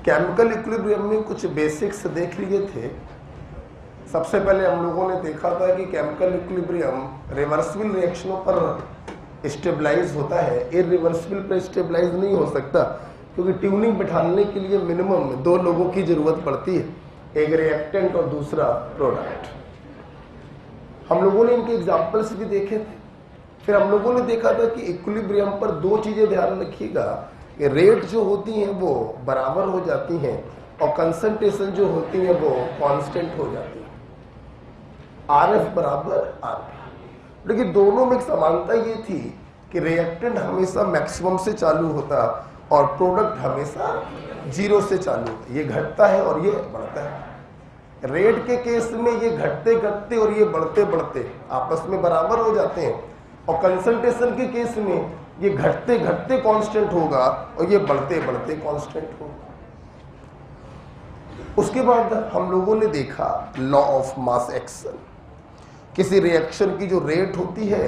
Chemical equilibrium में कुछ basics देख लिए थे। सबसे पहले हम लोगों ने देखा था कि केमिकल इक्विलिब्रियम रिवर्सिबल रिएक्शनों पर स्टेबलाइज होता है, इरिवर्सिबल पर स्टेबलाइज नहीं हो सकता, क्योंकि ट्यूनिंग बिठाने के लिए मिनिमम 2 लोगों की जरूरत पड़ती है, एक रिएक्टेंट और दूसरा प्रोडक्ट। हम लोगों ने इनके एग्जाम्पल्स भी देखे थे। फिर हम लोगों ने देखा था कि इक्विलिब्रियम पर 2 चीजें ध्यान रखिएगा कि रेट जो होती हैं वो बराबर हो जाती हैं और कंसंट्रेशन जो होती है वो कांस्टेंट हो जाती है, RF बराबर RP। लेकिन दोनों में एक समानता ये थी कि रिएक्टेंट हमेशा मैक्सिमम से चालू होता और प्रोडक्ट हमेशा 0 से चालू होता। ये घटता है और ये बढ़ता है। रेट के केस में ये घटते घटते और ये बढ़ते बढ़ते आपस में बराबर हो जाते हैं, और कंसंट्रेशन के केस में ये घटते घटते कांस्टेंट होगा और ये बढ़ते बढ़ते कांस्टेंट होगा। उसके बाद हम लोगों ने देखा लॉ ऑफ मास एक्शन। किसी रिएक्शन की जो रेट होती है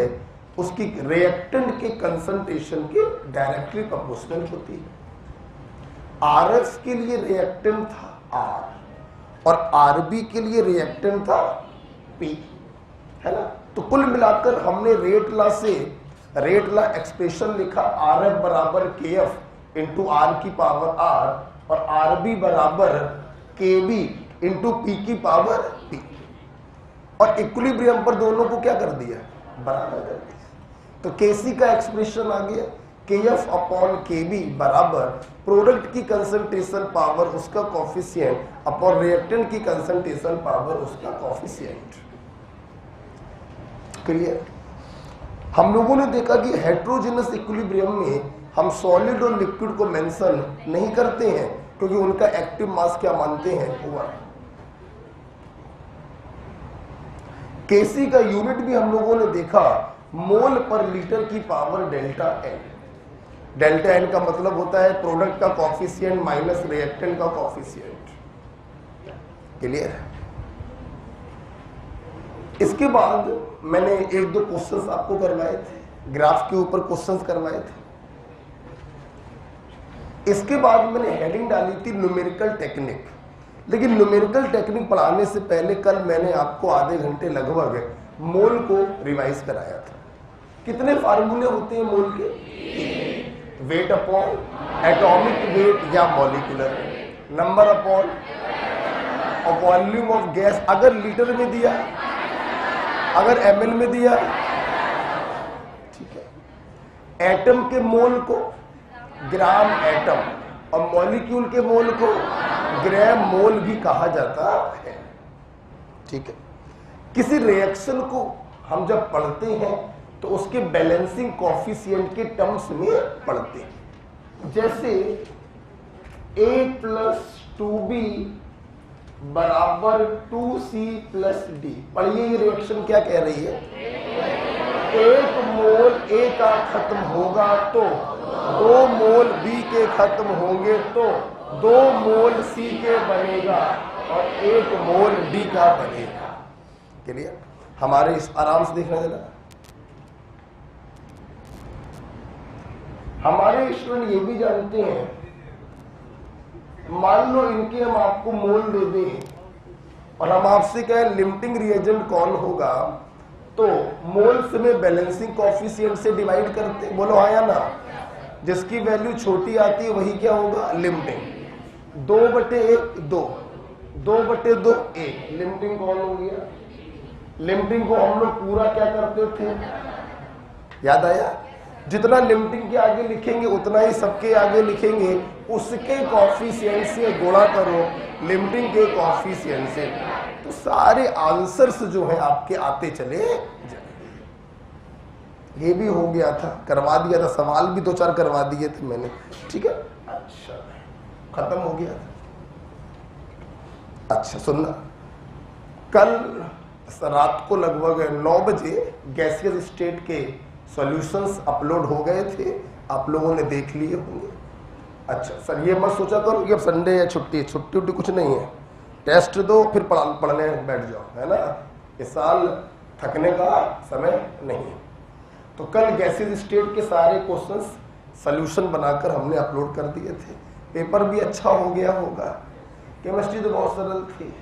उसकी रिएक्टेंट के कंसंट्रेशन के डायरेक्टली प्रोपोर्शनल होती है। RF के लिए रिएक्टेंट था R और RB के लिए रिएक्टेंट था P, है ना। तो कुल मिलाकर हमने रेट ला एक्सप्रेशन लिखा RF बराबर KF इंटू R की पावर R और RB बराबर KB इंटू P की पावर P, और इक्विलिब्रियम पर दोनों को क्या कर दिया, बराबर कर दिया। तो KC का एक्सप्रेशन आ गया KF अपॉन KB बराबर प्रोडक्ट की कंसंट्रेशन पावर उसका कॉफिशिएंट अपॉन रिएक्टेंट की कंसंट्रेशन पावर उसका कॉफिशिएंट। क्लियर। हम लोगों ने देखा कि हेट्रोजेनस इक्विलिब्रियम में हम सॉलिड और लिक्विड को मेंशन नहीं करते हैं, क्योंकि उनका एक्टिव मास क्या मानते हैं, 1। KC का यूनिट भी हम लोगों ने देखा मोल पर लीटर की power delta N। Delta N का मतलब होता है प्रोडक्ट का कॉफिशिएंट माइनस रिएक्टेंट का कॉफिशिएंट। क्लियर है। इसके बाद मैंने 1-2 क्वेश्चंस आपको करवाए थे, ग्राफ के ऊपर क्वेश्चंस करवाए थे। इसके बाद मैंने हेडिंग डाली थी न्यूमेरिकल टेक्निक। लेकिन न्यूमेरिकल टेक्निक पढ़ाने से पहले कल मैंने आपको आधे घंटे लगभग मोल को रिवाइज कराया था। कितने फार्मूले होते हैं मोल के, वेट अपॉन एटॉमिक वेट या मॉलिक्यूलर, नंबर अपॉन और वॉल्यूम ऑफ गैस, अगर लीटर में दिया, अगर ml में दिया, ठीक है। एटम के मोल को ग्राम एटम और मॉलिक्यूल के मोल को ग्राम मोल भी कहा जाता है, ठीक है। किसी रिएक्शन को हम जब पढ़ते हैं तो उसके बैलेंसिंग कॉफिशिएंट के टर्म्स में पढ़ते हैं। जैसे A + 2B बराबर 2C + D। पढ़िए ये रिएक्शन क्या कह रही है, 1 मोल A का खत्म होगा तो 2 मोल B के खत्म होंगे तो 2 मोल C के बनेगा और 1 मोल D का बनेगा। क्लियर। हमारे इस आराम से देखना देना। हमारे स्टूडेंट ये भी जानते हैं, मान लो इनके हम आपको मोल दे दें और हम आपसे कहें लिमिटिंग रिएजेंट कौन होगा, तो मोल्स में बैलेंसिंग कॉफिशिएंट से डिवाइड करते, बोलो हाँ या ना। जिसकी वैल्यू छोटी आती है वही क्या होगा, लिमिटिंग। 2/1 2, 2/2 1, लिमिटिंग कौन हो गया। लिमिटिंग को हम लोग पूरा क्या करते थे, याद आया। जितना लिमिटिंग के आगे लिखेंगे उतना ही सबके आगे लिखेंगे, उसके कॉफिशिएंट से गुणा करो लिमिटिंग के कॉफिशिएंट से, तो सारे आंसर्स जो है आपके आते चले जाए। ये भी हो गया था, करवा दिया था, सवाल भी 2-4 करवा दिए थे मैंने, ठीक है। अच्छा, खत्म हो गया। अच्छा सुनना, कल रात को लगभग 9 बजे गैसियस स्टेट के सॉल्यूशंस अपलोड हो गए थे, आप लोगों ने देख लिए होंगे। अच्छा सर, ये मत सोचा करो कि अब संडे या छुट्टी उट्टी कुछ नहीं है, टेस्ट दो फिर पढ़ने बैठ जाओ, है ना। इस साल थकने का समय नहीं है। तो कल गैसियस स्टेट के सारे क्वेश्चंस सॉल्यूशन बनाकर हमने अपलोड कर दिए थे। पेपर भी अच्छा हो गया होगा। केमिस्ट्री तो बहुत सरल थी,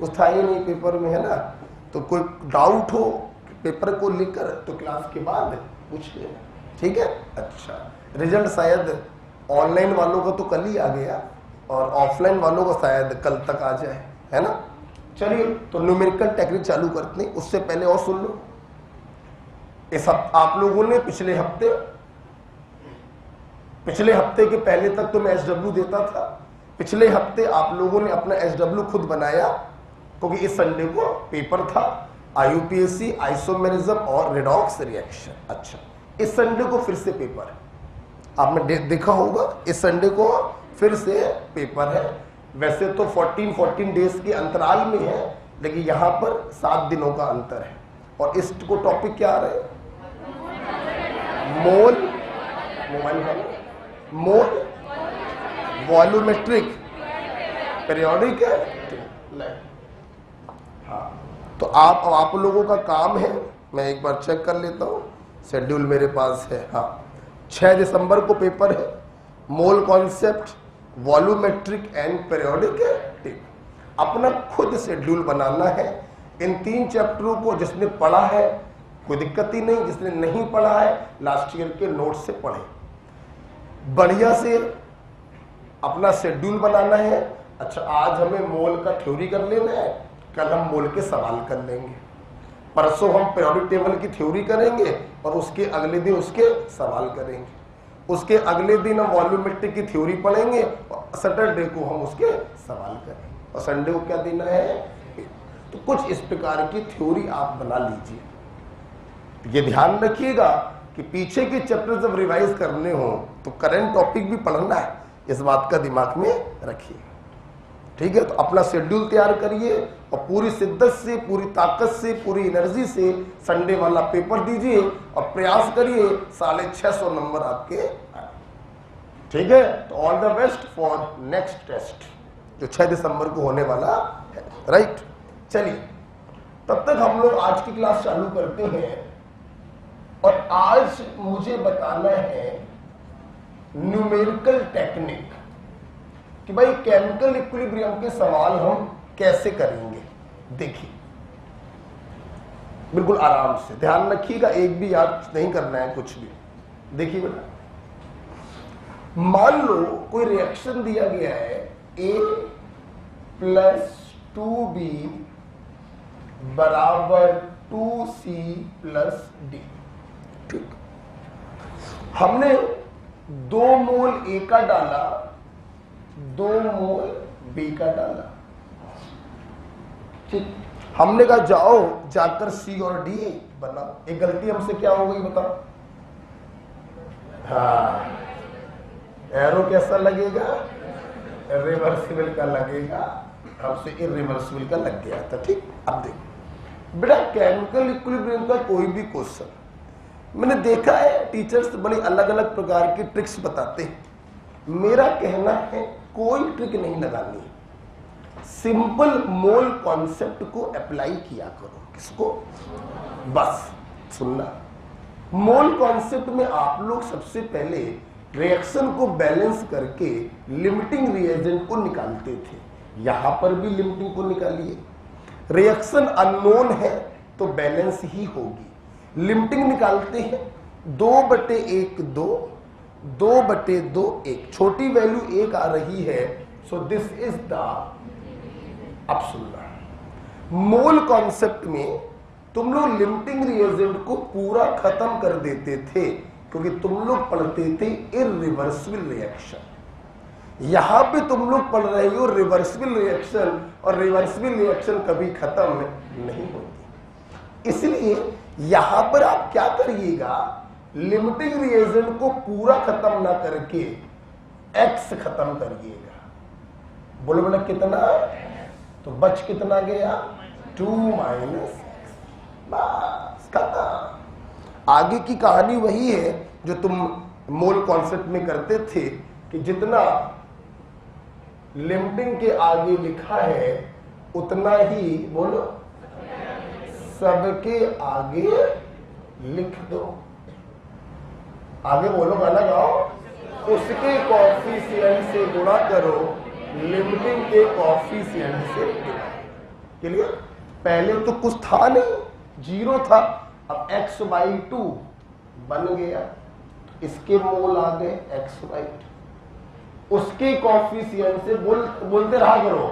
कुछ था ही नहीं पेपर में, है ना। तो कोई डाउट हो पेपर को लेकर तो क्लास के बाद पूछ लेना, ठीक है। अच्छा, रिजल्ट शायद ऑनलाइन वालों का तो कल ही आ गया और ऑफलाइन वालों का शायद कल तक आ जाए, है ना। चलिए, तो न्यूमेरिकल टेक्निक चालू करते हैं। उससे पहले और सुन लो, इस आप लोगों ने पिछले हफ्ते के पहले तक तो मैं एसडब्ल्यू देता था। पिछले हफ्ते आप लोगों ने अपना एसडब्ल्यू खुद बनाया, क्योंकि इस संडे को पेपर था आईयूपीएसी, आइसोमेरिज्म और रेडॉक्स रिएक्शन। अच्छा, इस संडे को फिर से पेपर है, आपने देखा होगा, इस संडे को फिर से पेपर है। वैसे तो 14 डेज के अंतराल में है, लेकिन यहां पर 7 दिनों का अंतर है। और इसको टॉपिक क्या आ रहा है? मोल वॉल्यूमेट्रिक पीरियोडिक है। हाँ, तो आप लोगों का काम है, मैं एक बार चेक कर लेता हूँ, शेड्यूल मेरे पास है। हाँ, 6 दिसंबर को पेपर है, mole concept, volumetric and periodic table. अपना खुद शेड्यूल बनाना है। इन 3 चैप्टरों को जिसने पढ़ा है कोई दिक्कत ही नहीं, जिसने नहीं पढ़ा है लास्ट ईयर के नोट से पढ़े। बढ़िया से अपना शेड्यूल बनाना है। अच्छा, आज हमें मोल का थ्योरी कर लेना है, कल हम मोल के सवाल कर लेंगे, परसों हम पीरियोडिक टेबल की थ्योरी करेंगे और उसके अगले दिन उसके सवाल करेंगे। उसके अगले दिन हम वॉल्यूमेट्रिक की थ्योरी पढ़ेंगे और सैटरडे को हम उसके सवाल करेंगे। और संडे को क्या देना है? तो कुछ इस प्रकार की थ्योरी आप बना लीजिए। ये ध्यान रखिएगा कि पीछे के चैप्टर जब रिवाइज करने हो तो करंट टॉपिक भी पढ़ना है, इस बात का दिमाग में रखिए, ठीक है। तो अपना शेड्यूल तैयार करिए और पूरी शिद्दत से, पूरी ताकत से, पूरी एनर्जी से संडे वाला पेपर दीजिए और प्रयास करिए 650 नंबर आपके आए, ठीक है। तो all the best for next test जो 6 दिसंबर को होने वाला है, राइट। चलिए, तब तक हम लोग आज की क्लास चालू करते हैं। और आज मुझे बताना है न्यूमेरिकल टेक्निक कि भाई केमिकल इक्विलिब्रियम के सवाल हम कैसे करेंगे। देखिए, बिल्कुल आराम से ध्यान रखिएगा, एक भी याद नहीं करना है कुछ भी। देखिए बेटा, मान लो कोई रिएक्शन दिया गया है A + 2B = 2C + D, ठीक। हमने 2 मोल A का डाला, 2 मोल B का डाला, ठीक। हमने कहा जाओ जाकर C और D बनाओ। एक गलती हमसे क्या हो गई बताओ? हाँ, एरो कैसा लगेगा? रिवर्सिबल का लगेगा, हमसे इरिवर्सिबल का लग गया था, ठीक। अब देखो बेटा, केमिकल इक्विलिब्रियम का कोई भी क्वेश्चन मैंने देखा है, टीचर्स बड़ी अलग अलग प्रकार की ट्रिक्स बताते हैं। मेरा कहना है कोई ट्रिक नहीं लगानी है, सिंपल मोल कॉन्सेप्ट को अप्लाई किया करो। किसको? बस सुनना, मोल कॉन्सेप्ट में आप लोग सबसे पहले रिएक्शन को बैलेंस करके लिमिटिंग रिएजेंट को निकालते थे। यहां पर भी लिमिटिंग को निकालिए। रिएक्शन अननोन है तो बैलेंस ही होगी। लिमिटिंग निकालते हैं 2/1 2, 2/2 1, छोटी वैल्यू 1 आ रही है, सो दिस इज द। अब सुनना, मोल कॉन्सेप्ट में तुम लोग लिमिटिंग रिएजेंट को पूरा खत्म कर देते थे, क्योंकि तुम लोग पढ़ते थे इरिवर्सिबल रिएक्शन। यहां पे तुम लोग पढ़ रहे हो रिवर्सिबल रिएक्शन, और रिवर्सिबल रिएक्शन कभी खत्म नहीं होती। इसलिए यहां पर आप क्या करिएगा, लिमिटिंग रिएजेंट को पूरा खत्म ना करके x खत्म करिएगा। बोलो बोला कितना? तो बच कितना गया? 2 - x, बस खत्म। आगे की कहानी वही है जो तुम मोल कॉन्सेप्ट में करते थे कि जितना लिमिटिंग के आगे लिखा है उतना ही बोलो सबके आगे लिख दो। आगे बोलो, गाना गाओ। उसके कॉफिशिएंट से गुणा करो लिमिटिंग के कॉफिशिएंट से। क्लियर? पहले तो कुछ था नहीं, 0 था, अब x/2 बन गया, इसके मोल आ गए x/2, उसके कॉफिशिएंट से बोलते रहा करो,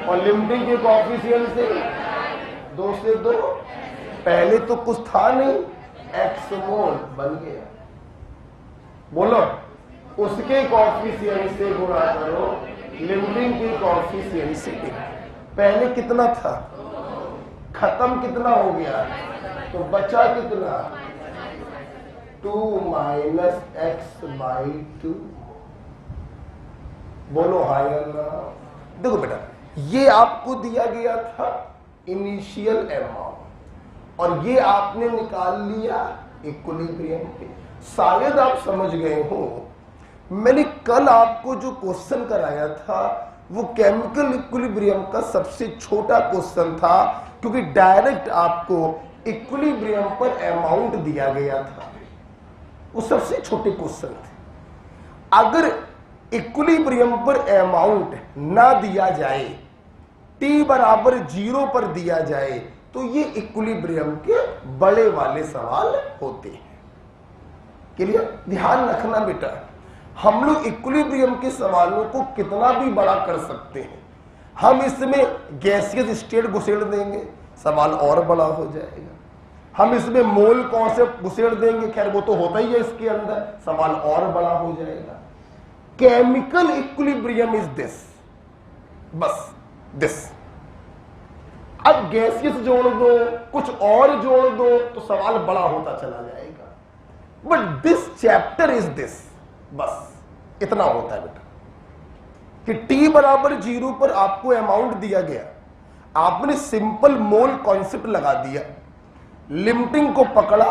और लिमिटिंग के कॉफिशिएंट से 2 से 2, पहले तो कुछ था नहीं, x मोल बन गया। बोलो, उसके कॉफिशिएंट से गुणा करो लिमिटिंग के कॉफिशिएंट से। पहले कितना था, खत्म कितना हो गया, तो बचा कितना, 2 माइनस x/2। बोलो हाय अल्लाह। देखो बेटा, ये आपको दिया गया था इनिशियल अमाउंट, और ये आपने निकाल लिया इक्विलिब्रियम पे। शायद आप समझ गए हो, मैंने कल आपको जो क्वेश्चन कराया था वो केमिकल इक्विलिब्रियम का सबसे छोटा क्वेश्चन था, क्योंकि डायरेक्ट आपको इक्विलिब्रियम पर अमाउंट दिया गया था, वो सबसे छोटे क्वेश्चन थे। अगर इक्विलिब्रियम पर अमाउंट ना दिया जाए, t बराबर 0 पर दिया जाए, तो ये इक्विलिब्रियम के बड़े वाले सवाल होते हैं। क्लियर? ध्यान रखना बेटा, हम लोग इक्विलिब्रियम के सवालों को कितना भी बड़ा कर सकते हैं। हम इसमें गैसियस स्टेट घुसेड़ देंगे, सवाल और बड़ा हो जाएगा। हम इसमें मोल कॉन्सेप्ट घुसेड़ देंगे, खैर वो तो होता ही है इसके अंदर, सवाल और बड़ा हो जाएगा। केमिकल इक्विलिब्रियम इज दिस, बस दिस। अब गैसियस जोड़ दो, कुछ और जोड़ दो, तो सवाल बड़ा होता चला जाएगा। But this chapter is this, बस इतना होता है बेटा, कि t बराबर 0 पर आपको अमाउंट दिया गया, आपने सिंपल मोल कॉन्सेप्ट लगा दिया, लिमिटिंग को पकड़ा,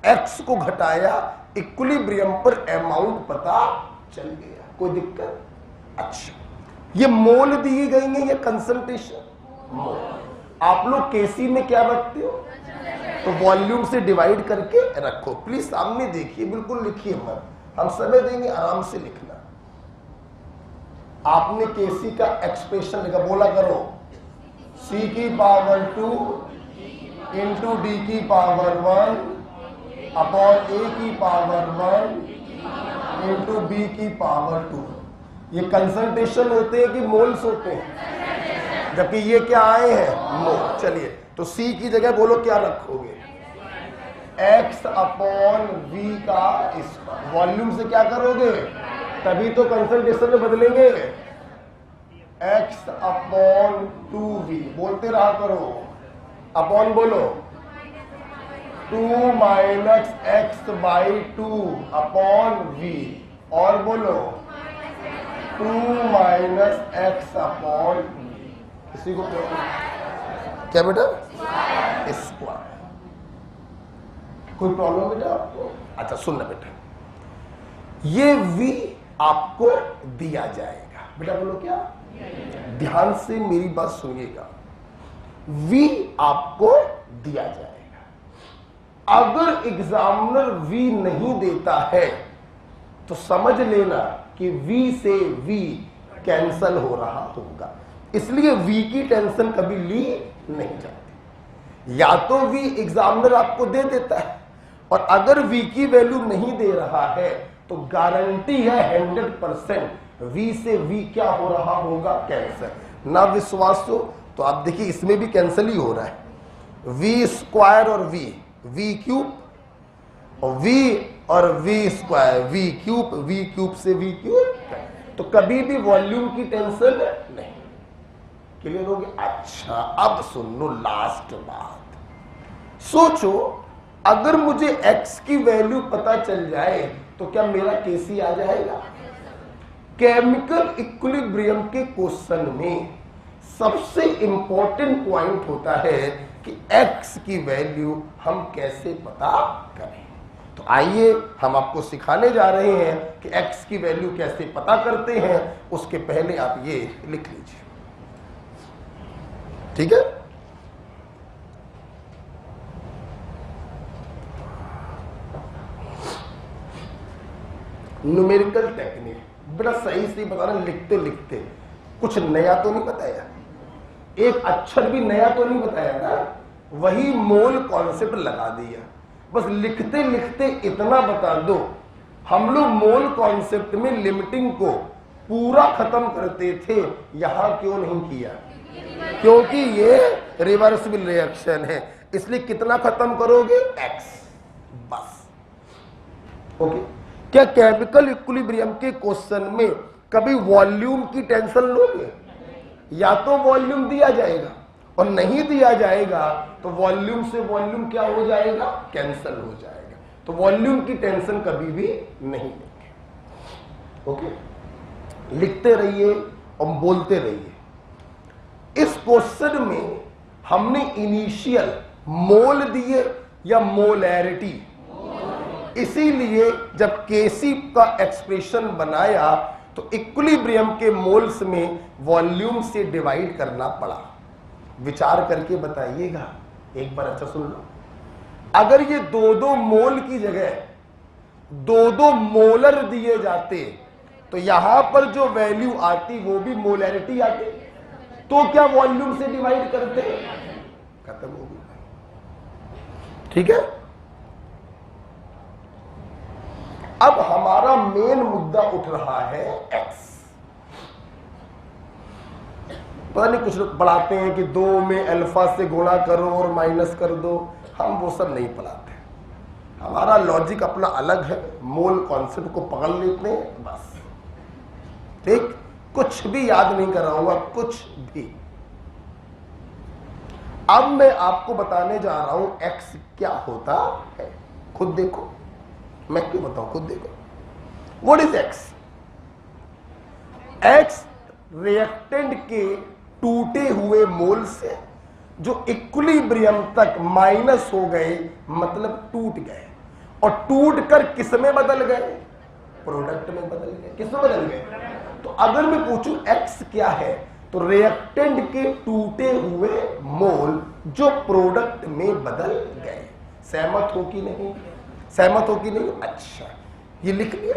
x को घटाया, इक्विलिब्रियम पर अमाउंट पता चल गया। कोई दिक्कत? अच्छा, ये मोल दी गई है, ये कंसंट्रेशन मोल। आप लोग केसी में क्या रखते हो, तो वॉल्यूम से डिवाइड करके रखो। प्लीज सामने देखिए, बिल्कुल लिखिए मत, हम समय देंगे, आराम से लिखना। आपने केसी का एक्सप्रेशन लिखा, बोला करो c की पावर 2 इंटू डी की पावर 1 अपॉन a की पावर 1 इंटू बी की पावर 2। ये कंसंट्रेशन होते हैं कि मोल्स होते हैं, जबकि ये क्या आए हैं, मोल। चलिए, तो c की जगह बोलो क्या रखोगे, x अपॉन v का स्क्वायर। वॉल्यूम से क्या करोगे, तभी तो कंसंट्रेशन में बदलेंगे, x अपॉन 2v। बोलते रहा करो, अपॉन बोलो, 2 माइनस x/2 अपॉन v, और बोलो 2 माइनस x अपॉन v। किसी को क्या बेटा, स्क्वायर। कोई प्रॉब्लम बेटा आपको? अच्छा सुनना बेटा, ये v आपको दिया जाएगा। बेटा बोलो क्या, ध्यान से मेरी बात सुनिएगा, v आपको दिया जाएगा। अगर एग्जामिनर v नहीं देता है तो समझ लेना कि v से v कैंसल हो रहा होगा, इसलिए v की टेंशन कभी ली नहीं जाती। या तो v एग्जामिनर आपको दे देता है, और अगर v की वैल्यू नहीं दे रहा है तो गारंटी है 100% v से v क्या हो रहा होगा, कैंसल। ना विश्वास हो तो आप देखिए, इसमें भी कैंसल ही हो रहा है, v स्क्वायर और v क्यूब, और v और v स्क्वायर, v क्यूब से v क्यूब, तो कभी भी वॉल्यूम की टेंशन नहीं। क्लियर हो गया? अच्छा, अब सुन लो लास्ट बात। सोचो, अगर मुझे x की वैल्यू पता चल जाए तो क्या मेरा केसी आ जाएगा? केमिकल इक्विलिब्रियम के क्वेश्चन में सबसे इंपॉर्टेंट पॉइंट होता है कि x की वैल्यू हम कैसे पता करें। तो आइए हम आपको सिखाने जा रहे हैं कि x की वैल्यू कैसे पता करते हैं। उसके पहले आप ये लिख लीजिए, ठीक है? न्यूमेरिकल टेक्निक, बेटा सही से बताना, लिखते लिखते कुछ नया तो नहीं बताया, एक अक्षर भी नया तो नहीं बताया ना, वही मोल कॉन्सेप्ट लगा दिया। बस लिखते लिखते इतना बता दो, हम लोग मोल कॉन्सेप्ट में लिमिटिंग को पूरा खत्म करते थे, यहां क्यों नहीं किया? क्योंकि ये रिवर्सिबल रिएक्शन है, इसलिए कितना खत्म करोगे? x, बस। ओके, क्या केमिकल इक्विलिब्रियम के क्वेश्चन में कभी वॉल्यूम की टेंशन लोगे? या तो वॉल्यूम दिया जाएगा और नहीं दिया जाएगा तो वॉल्यूम से वॉल्यूम क्या हो जाएगा? कैंसल हो जाएगा। तो वॉल्यूम की टेंशन कभी भी नहीं लेंगे। ओके, लिखते रहिए और बोलते रहिए। इस क्वेश्चन में हमने इनिशियल मोल दिए या मोलैरिटी, इसीलिए जब केसी का एक्सप्रेशन बनाया तो इक्विलिब्रियम के मोल्स में वॉल्यूम से डिवाइड करना पड़ा। विचार करके बताइएगा एक बार, अच्छा सुन लो। अगर ये दो दो मोल की जगह दो दो मोलर दिए जाते तो यहां पर जो वैल्यू आती वो भी मोलैरिटी आती, तो क्या वॉल्यूम से डिवाइड करते? खत्म हो गया। ठीक है, अब हमारा मेन मुद्दा उठ रहा है x। पता नहीं कुछ लोग पढ़ाते हैं कि 2 में अल्फा से गुणा करो और माइनस कर दो, हम वो सब नहीं पढ़ाते। हमारा लॉजिक अपना अलग है, मोल कॉन्सेप्ट को पकड़ लेते हैं बस। ठीक, कुछ भी याद नहीं कराऊंगा, कुछ भी। अब मैं आपको बताने जा रहा हूं x क्या होता है। खुद देखो, मैं क्यों बताऊं, खुद देखो। What is x? x reactant के टूटे हुए मोल से जो इक्विलिब्रियम तक माइनस हो गए, मतलब टूट गए, और टूट कर किस में बदल गए? प्रोडक्ट में बदल गए। किस में बदल गए? तो अगर मैं पूछूं x क्या है, तो रिएक्टेंट के टूटे हुए मोल जो प्रोडक्ट में बदल गए। सहमत हो कि नहीं? सहमत हो कि नहीं? अच्छा, ये लिख लिया,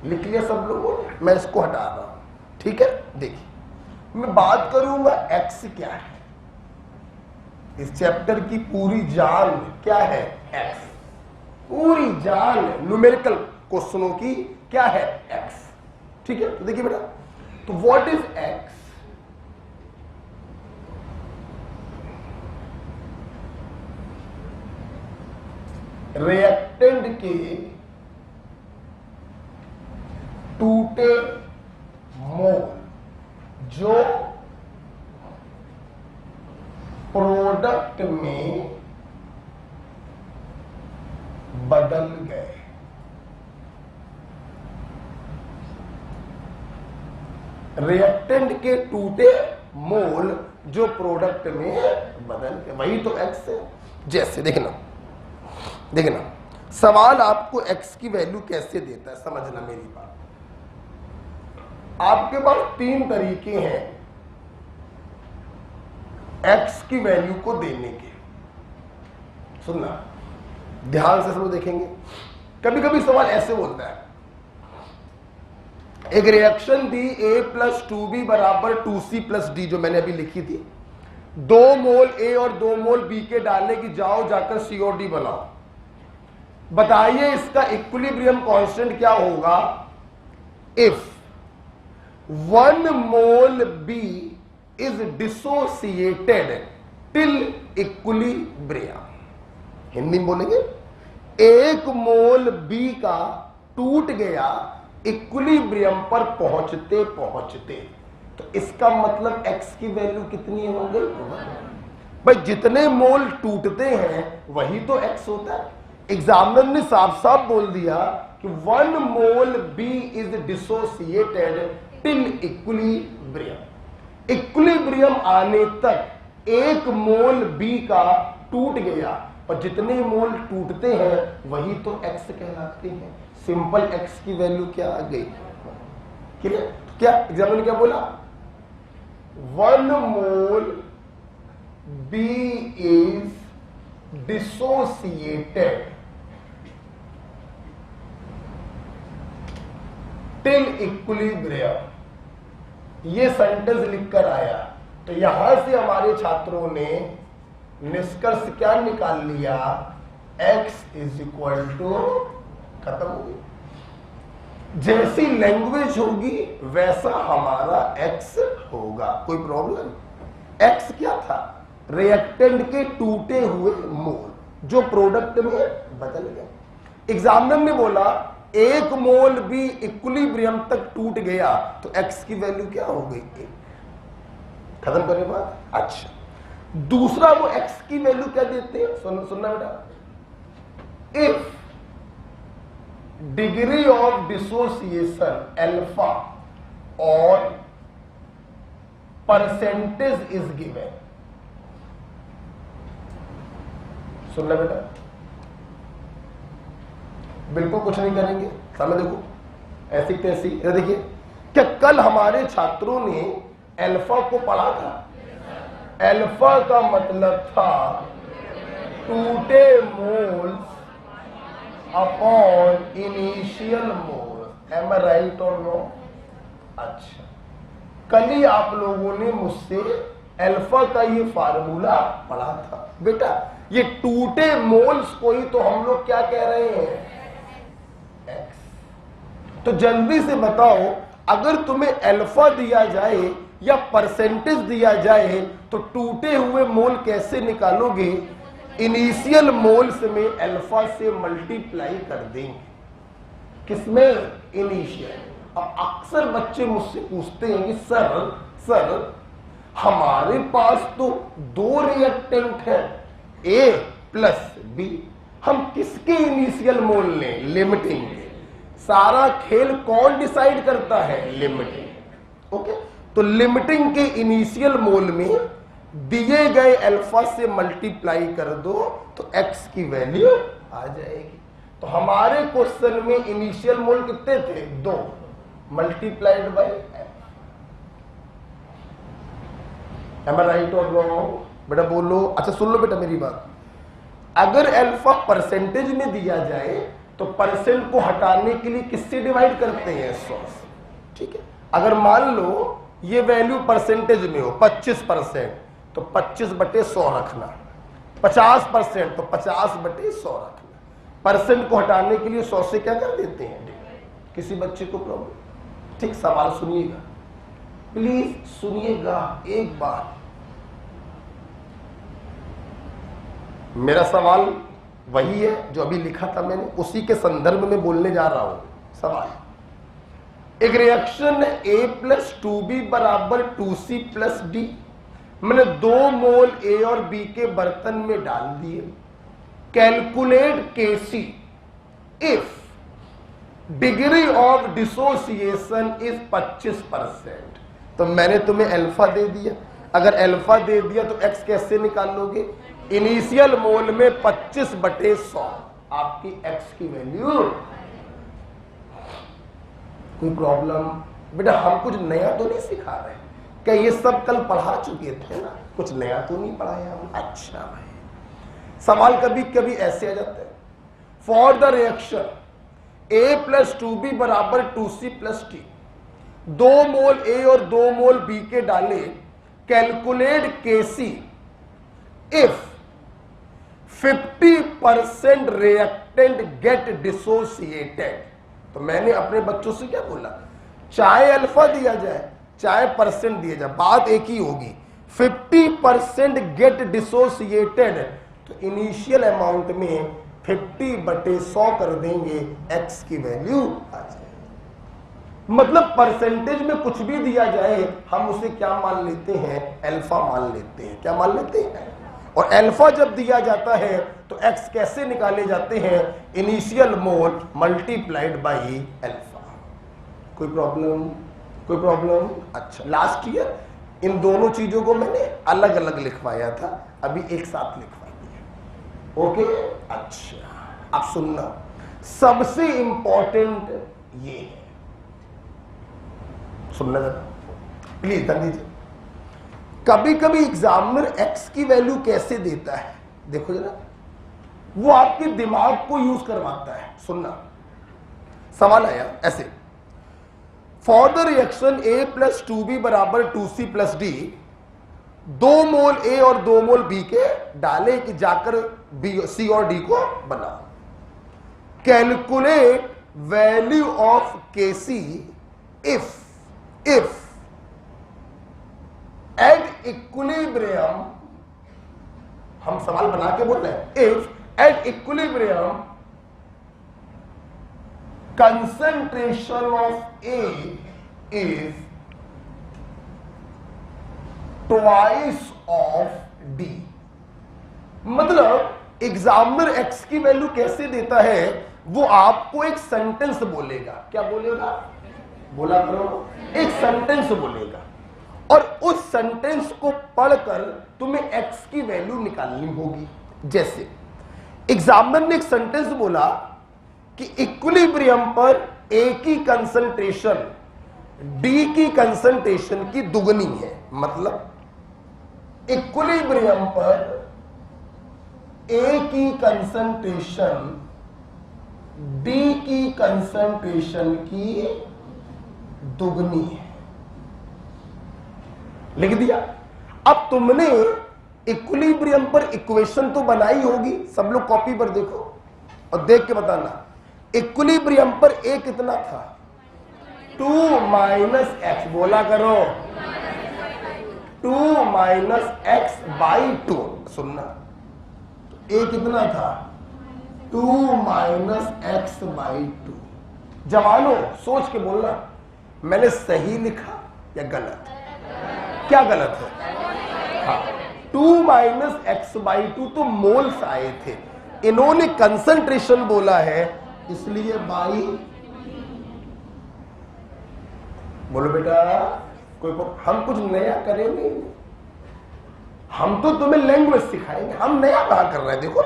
लिख लिया सब लोगों ने? मैं इसको हटा रहा हूं। ठीक है, देखिए मैं बात करूंगा x क्या है। इस चैप्टर की पूरी जान क्या है? x। पूरी जान न्यूमेरिकल क्वेश्चनों की क्या है? x। ठीक है, तो देखिए बेटा, तो व्हाट इज x? रिएक्टेंट के टूटे मोल जो प्रोडक्ट में बदल गए। रिएक्टेंट के टूटे मोल जो प्रोडक्ट में बदल गए, वही तो x है। जैसे देखना सवाल आपको x की वैल्यू कैसे देता है, समझना मेरी बात। आपके पास 3 तरीके हैं x की वैल्यू को देने के। सुनना ध्यान से, सब देखेंगे। कभी कभी सवाल ऐसे होता है, एक reaction the a + 2b = 2c + d, जो मैंने अभी लिखी थी। 2 मोल a और 2 मोल b के डालने की, जाओ जाकर c और d बनाओ। बताइए इसका इक्विलिब्रियम कांस्टेंट क्या होगा if 1 mole b is dissociated till equilibrium. Hindi में बोलेंगे, 1 मोल b का टूट गया इक्विलिब्रियम पर पहुंचते पहुंचते। तो इसका मतलब x की वैल्यू कितनी हो गई? भाई जितने मोल टूटते हैं वही तो x होता है। एग्जामिनर ने साफ साफ बोल दिया कि 1 मोल b is dissociated till equilibrium. Equilibrium आने तक 1 मोल b का टूट गया, और जितने मोल टूटते हैं वही तो x कहलाते हैं। सिंपल x की वैल्यू क्या आ गई? क्लियर? क्या एग्जामिनर ने क्या बोला? 1 मोल b is dissociated till equilibrium, ये सेंटेंस लिखकर आया। तो यहां से हमारे छात्रों ने निष्कर्ष क्या निकाल लिया, x इज इक्वल टू, खत्म हो गई। जैसी लैंग्वेज होगी वैसा हमारा x होगा, कोई प्रॉब्लम। x क्या था, रिएक्टेंट के टूटे हुए मोल जो प्रोडक्ट में बदल गए। एग्जामिनर ने बोला एक मोल भी इक्विलिब्रियम तक टूट गया तो x की वैल्यू क्या हो गई, 1। खत्म करने बात। अच्छा, दूसरा वो x की वैल्यू क्या देते हैं, सुनना बेटा, if degree of dissociation alpha और परसेंटेज इज गिवन। सुनना बेटा, बिल्कुल कुछ नहीं करेंगे, सामने देखो, ऐसी तैसी। देखिए, क्या कल हमारे छात्रों ने अल्फा को पढ़ा था? अल्फा का मतलब था total moles upon initial mole. Am I right और नो? अच्छा, कल ही आप लोगों ने मुझसे अल्फा का ये फार्मूला पढ़ा था। बेटा ये टूटे मोल्स को ही तो हम लोग क्या कह रहे हैं, एक्स। तो जल्दी से बताओ, अगर तुम्हें अल्फा दिया जाए या परसेंटेज दिया जाए तो टूटे हुए मोल कैसे निकालोगे? इनिशियल मोल्स में अल्फा से मल्टीप्लाई कर देंगे। किसमें? इनिशियल। अब अक्सर बच्चे मुझसे पूछते हैं कि सर हमारे पास तो 2 रिएक्टेंट है A प्लस B, हम किसके इनिशियल मोल लें? लिमिटिंग के। सारा खेल कौन डिसाइड करता है? लिमिटिंग। ओके, तो लिमिटिंग के इनिशियल मोल में दिए गए अल्फा से मल्टीप्लाई कर दो तो x की वैल्यू आ जाएगी। तो हमारे क्वेश्चन में इनिशियल मोल कितने थे? 2 multiplied by f। Am I right और रॉन्ग? बेटा बोलो। अच्छा सुन लो बेटा मेरी बात, अगर अल्फा परसेंटेज में दिया जाए तो परसेंट को हटाने के लिए किससे डिवाइड करते हैं? 100। ठीक है, अगर मान लो ये वैल्यू परसेंटेज में हो 25% तो 25/100 रखना, 50% तो 50/100 रखना। परसेंट को हटाने के लिए 100 से क्या कर देते हैं? किसी बच्चे को प्रॉब्लम? ठीक, सवाल सुनिएगा, प्लीज सुनिएगा एक बार। मेरा सवाल वही है जो अभी लिखा था मैंने, उसी के संदर्भ में बोलने जा रहा हूं। सवाल, एक रिएक्शन है A प्लस 2B बराबर 2C प्लस D। मैंने 2 मोल A और B के बर्तन में डाल दिए। Calculate Kc if degree of dissociation is 25%। तो मैंने तुम्हें अल्फा दे दिया, अगर अल्फा दे दिया तो x कैसे निकाल लोगे? इनिशियल मोल में 25/100 आपकी x की वैल्यू। कोई प्रॉब्लम? बेटा हम कुछ नया तो नहीं सिखा रहे, क्या ये सब कल पढ़ा चुके थे ना, कुछ नया तो नहीं पढ़ाया हम? अच्छा भाई, सवाल कभी कभी ऐसे आ जाते हैं, for the reaction A plus 2B बराबर 2C plus T, 2 mole A और 2 मोल B के डाले, calculate Kc if 50% reactant get dissociated. तो मैंने अपने बच्चों से क्या बोला, चाहे अल्फा दिया जाए चाहे परसेंट दिया जाए, बात एक ही होगी। 50% गेट डिसोसिएटेड, तो इनिशियल अमाउंट में 50/100 कर देंगे, x की वैल्यू आ जाएगी। मतलब परसेंटेज में कुछ भी दिया जाए हम उसे क्या मान लेते हैं? अल्फा मान लेते हैं। क्या मान लेते हैं? और अल्फा जब दिया जाता है तो x कैसे निकाले जाते हैं? Initial mole multiplied by alpha. कोई प्रॉब्लम? कोई प्रॉब्लम? अच्छा, लास्ट ईयर इन दोनों चीजों को मैंने अलग अलग लिखवाया था, अभी एक साथ लिखवा दिया। ओके, अच्छा अब सुनना, सबसे इंपॉर्टेंट ये है, सुनना जरा प्लीज ध्यान दीजिए। कभी कभी एग्जामिनर x की वैल्यू कैसे देता है, देखो जरा, वो आपके दिमाग को यूज करवाता है। सुनना, सवाल आया ऐसे, for the reaction A plus 2B बराबर 2C plus D, 2 mole A और 2 मोल B के डाले कि जाकर B, C और D को बना। Calculate value of Kc if at equilibrium, हम सवाल बना के बोल रहे हैं, if at equilibrium concentration of A is twice of D। मतलब एग्जामिनर x की वैल्यू कैसे देता है, वो आपको एक सेंटेंस बोलेगा। क्या बोलेगा? बोला करो, एक सेंटेंस बोलेगा और उस सेंटेंस को पढ़कर तुम्हें x की वैल्यू निकालनी होगी। जैसे एग्जामिनर ने एक सेंटेंस बोला कि इक्विलिब्रियम पर A की कंसंट्रेशन D की कंसंट्रेशन की दुगनी है। मतलब इक्विलिब्रियम पर A की कंसंट्रेशन D की कंसंट्रेशन की दुगनी है, लिख दिया। अब तुमने इक्विलिब्रियम पर इक्वेशन तो बनाई होगी, सब लोग कॉपी पर देखो और देख के बताना इक्विलिब्रियम पर A कितना था? 2 माइनस एक्स, बोला करो 2 माइनस एक्स बाई 2। सुनना, A कितना था? 2 माइनस एक्स बाई 2। जवानों सोच के बोलना, मैंने सही लिखा या गलत? क्या गलत है? हाँ, 2 माइनस एक्स बाई 2 तो मोल्स आए थे, इन्होंने कंसंट्रेशन बोला है इसलिए बाई। बोलो बेटा, कोई हम कुछ नया करेंगे, हम तो तुम्हें लैंग्वेज सिखाएंगे, हम नया कहां कर रहे हैं, देखो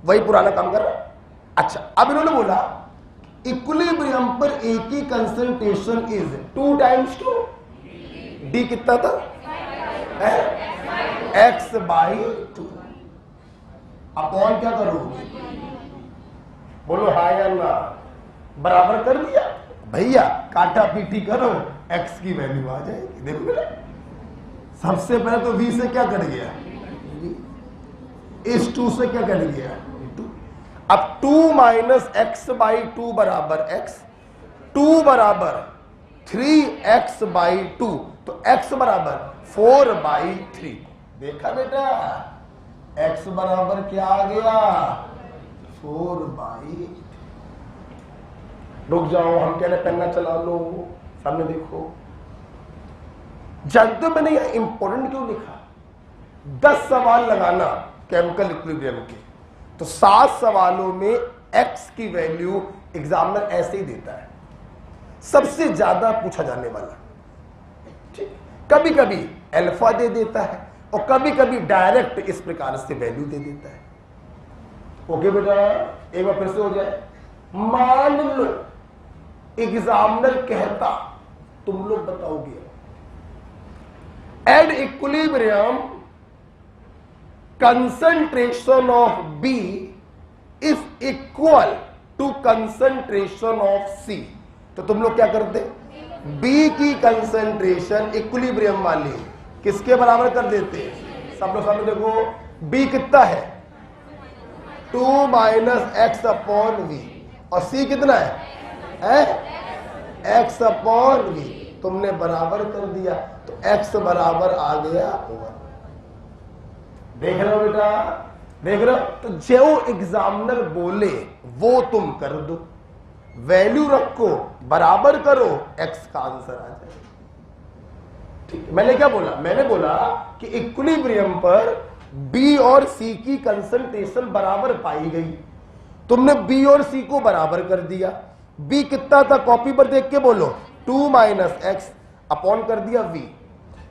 वही पुराना काम कर रहे हैं। अच्छा, अब इन्होंने बोला इक्विलिब्रियम पर A की कंसंट्रेशन इज 2 टाइम्स 2, D कितना था? x by 2। अपॉन क्या करोगे? बोलो हाँ या ना? बराबर कर दिया भैया, काटा पीटी करो, x की वैल्यू आ जाएगी। देखो बेटा, सबसे पहले तो v से क्या कट गया, इस 2 से क्या कट गया 2। अब 2 माइनस एक्स बाई 2 बराबर x, 2 बराबर 3x बाई 2, तो x बराबर 4 बाई 3। देखा बेटा, x बराबर क्या आ गया? 4 बाई। रुक जाओ, हम कह रहे पेन्ना चला लो, सामने देखो। जानते हो मैंने यह इंपॉर्टेंट क्यों लिखा? 10 सवाल लगाना केमिकल इक्विलिब्रियम के, तो 7 सवालों में x की वैल्यू एग्जामिनर ऐसे ही देता है, सबसे ज्यादा पूछा जाने वाला। ठीक, कभी कभी अल्फा दे देता है और कभी कभी डायरेक्ट इस प्रकार से वैल्यू दे देता है। ओके बेटा, एक बार फिर से हो जाए। मान लो एग्जामिनर कहता, तुम लोग बताओगे at equilibrium concentration of B is equal to concentration of C, तो तुम लोग क्या करते? B की कंसंट्रेशन इक्विलिब्रियम वाली किसके बराबर कर देते? सब लोग सामने देखो, B कितना है? 2 माइनस एक्स अपॉन वी, और C कितना है? x upon V. तुमने बराबर कर दिया तो x बराबर आ गया 1। देख रहे हो बेटा, देख रहे हो? तो जो एग्जामिनर बोले वो तुम कर दो, वैल्यू रखो, बराबर करो, x का आंसर आ जाए। ठीक, मैंने क्या बोला? मैंने बोला कि इक्विलिब्रियम पर B और C की कंसंट्रेशन बराबर पाई गई, तुमने B और C को बराबर कर दिया। B कितना था? कॉपी पर देख के बोलो, 2 माइनस एक्स, अपॉन कर दिया V।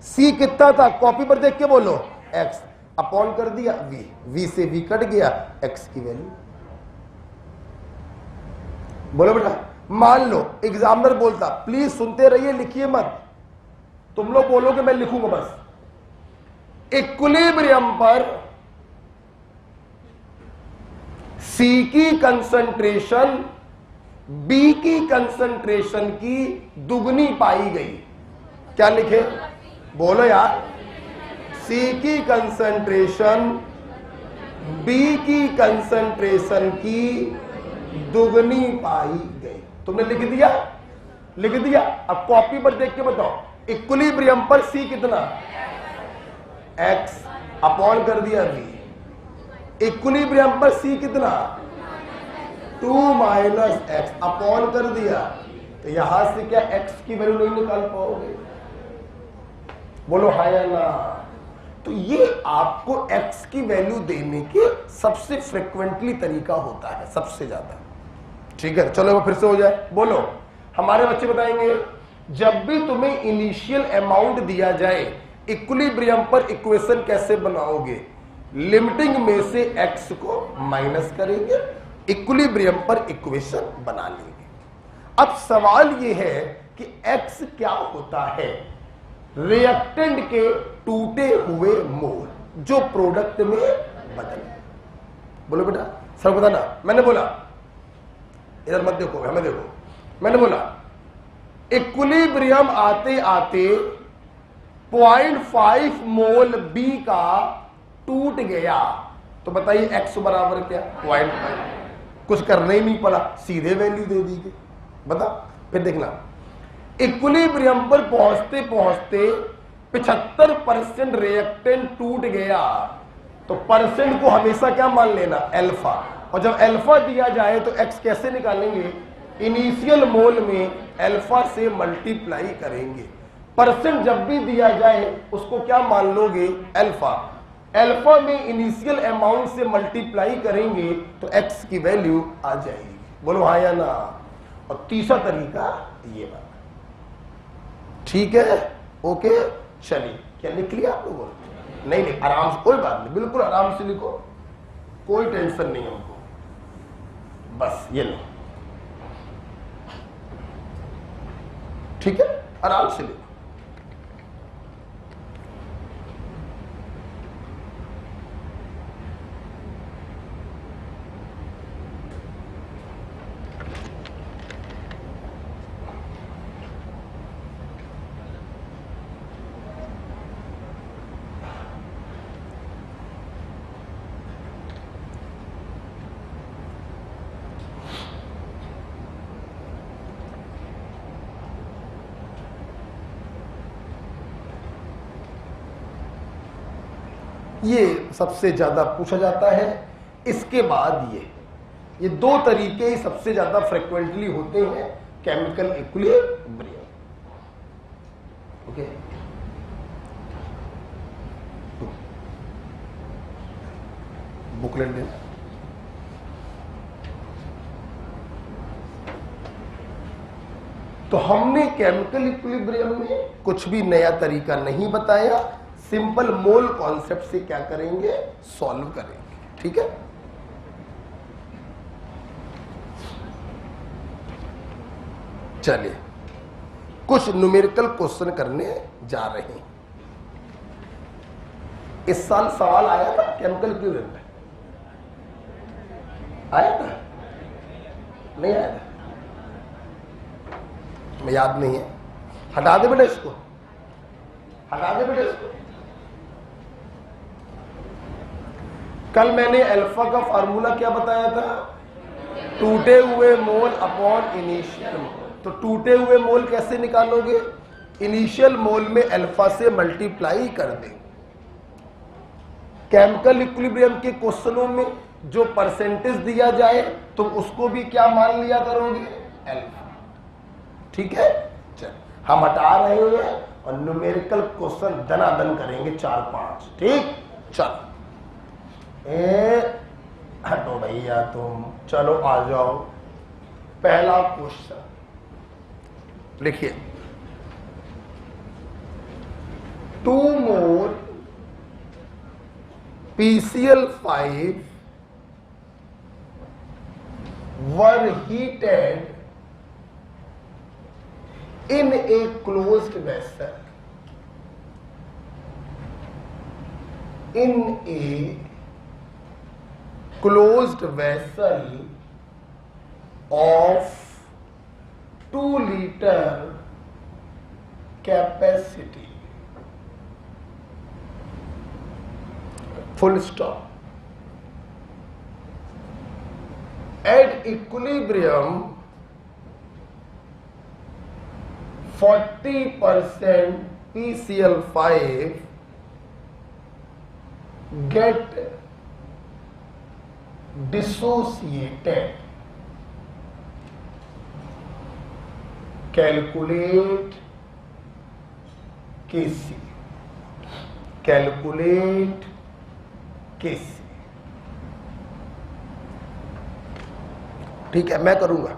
C कितना था? कॉपी पर देख के बोलो, x, अपॉन कर दिया V। V से V कट गया, x की वैल्यू। बोलो बेटा, मान लो एग्जामिनर बोलता, प्लीज सुनते रहिए, लिखिए मत, तुम लोग बोलोगे मैं लिखूंगा बस। इक्विलिब्रियम पर C की कंसंट्रेशन बी की कंसंट्रेशन की दुगनी पाई गई। क्या लिखे? बोलो यार। सी की कंसंट्रेशन बी की कंसंट्रेशन की दुगनी पाई गई। तुमने लिख दिया? लिख दिया। अब कॉपी पर देख के बताओ, इक्विलिब्रियम पर सी कितना? एक्स अपॉन कर दिया बी। इक्विलिब्रियम पर सी कितना? 2 माइनस एक्स अपॉन कर दिया। तो यहां से क्या एक्स की वैल्यू नहीं निकाल पाओगे? बोलो हाँ या ना। तो ये आपको x की वैल्यू देने के सबसे फ्रिक्वेंटली तरीका होता है, सबसे ज्यादा। ठीक है, चलो वो फिर से हो जाए। बोलो, हमारे बच्चे बताएंगे, जब भी तुम्हें इनिशियल अमाउंट दिया जाए, इक्विलिब्रियम पर इक्वेशन कैसे बनाओगे? लिमिटिंग में से x को माइनस करेंगे, इक्विलिब्रियम पर इक्वेशन बना लेंगे। अब सवाल यह है कि x क्या होता है? रिएक्टेंट के टूटे हुए मोल जो प्रोडक्ट में बदल। बोलो बेटा, सर बताना। मैंने बोला, इधर मत देखो, हमें देखो। मैंने बोला इक्विलिब्रियम आते आते 0.5 मोल बी का टूट गया, तो बताइए x बराबर क्या? 0.5। कुछ करना ही नहीं पड़ा, सीधे वैल्यू दे दी गई। बता, फिर देखना, इक्विलिब्रियम पर पहुंचते पहुंचते 75% रिएक्टेंट टूट गया, तो परसेंट को हमेशा क्या मान लेना? अल्फा। और जब अल्फा दिया जाए तो x कैसे निकालेंगे? इनिशियल मोल में अल्फा से मल्टीप्लाई करेंगे। परसेंट जब भी दिया जाए उसको क्या मान लोगे? अल्फा। अल्फा में इनिशियल अमाउंट से मल्टीप्लाई करेंगे तो x की वैल्यू आ जाएगी। बोलो हाँ या ना। और तीसरा तरीका ये बात। ठीक है, ओके, चलिए। क्या लिख लिया आप लोगों ने? नहीं नहीं, आराम से, कोई बात नहीं, बिल्कुल आराम से लिखो, कोई टेंशन नहीं हमको। बस ये लो, ठीक है, आराम से लिखो। ये सबसे ज्यादा पूछा जाता है। इसके बाद ये दो तरीके ही सबसे ज्यादा फ्रिक्वेंटली होते हैं, केमिकल इक्विलिब्रियम। ओके, बुकलेट देना। तो हमने केमिकल इक्विलिब्रियम में कुछ भी नया तरीका नहीं बताया, सिंपल मोल कॉन्सेप्ट से क्या करेंगे? सॉल्व करेंगे। ठीक है, चलिए कुछ न्यूमेरिकल क्वेश्चन करने जा रहे हैं। इस साल सवाल आया था केमिकल इक्विलिब्रियम में? आया था? नहीं आया था? मैं याद नहीं है। हटा दे बेटा इसको, हटा दे बेटा इसको। कल मैंने अल्फा का फार्मूला क्या बताया था? टूटे हुए मोल अपॉन इनिशियल मोल। तो टूटे हुए मोल कैसे निकालोगे? इनिशियल मोल में अल्फा से मल्टीप्लाई कर देंगे। केमिकल इक्विलिब्रियम के क्वेश्चनों में जो परसेंटेज दिया जाए तो उसको भी क्या मान लिया करोगे? अल्फा। ठीक है, चल हम हटा रहे हैं और न्यूमेरिकल क्वेश्चन दनादन करेंगे 4-5। ठीक, चल हटो भैया तुम, चलो आ जाओ। पहला क्वेश्चन लिखिए, 2 मोल PCl5 were heated in a closed vessel. In a closed vessel of 2 litre capacity, full stop. At equilibrium, 40% PCl5 get dissociated. Calculate Kc. Calculate Kc. ठीक है, मैं करूंगा,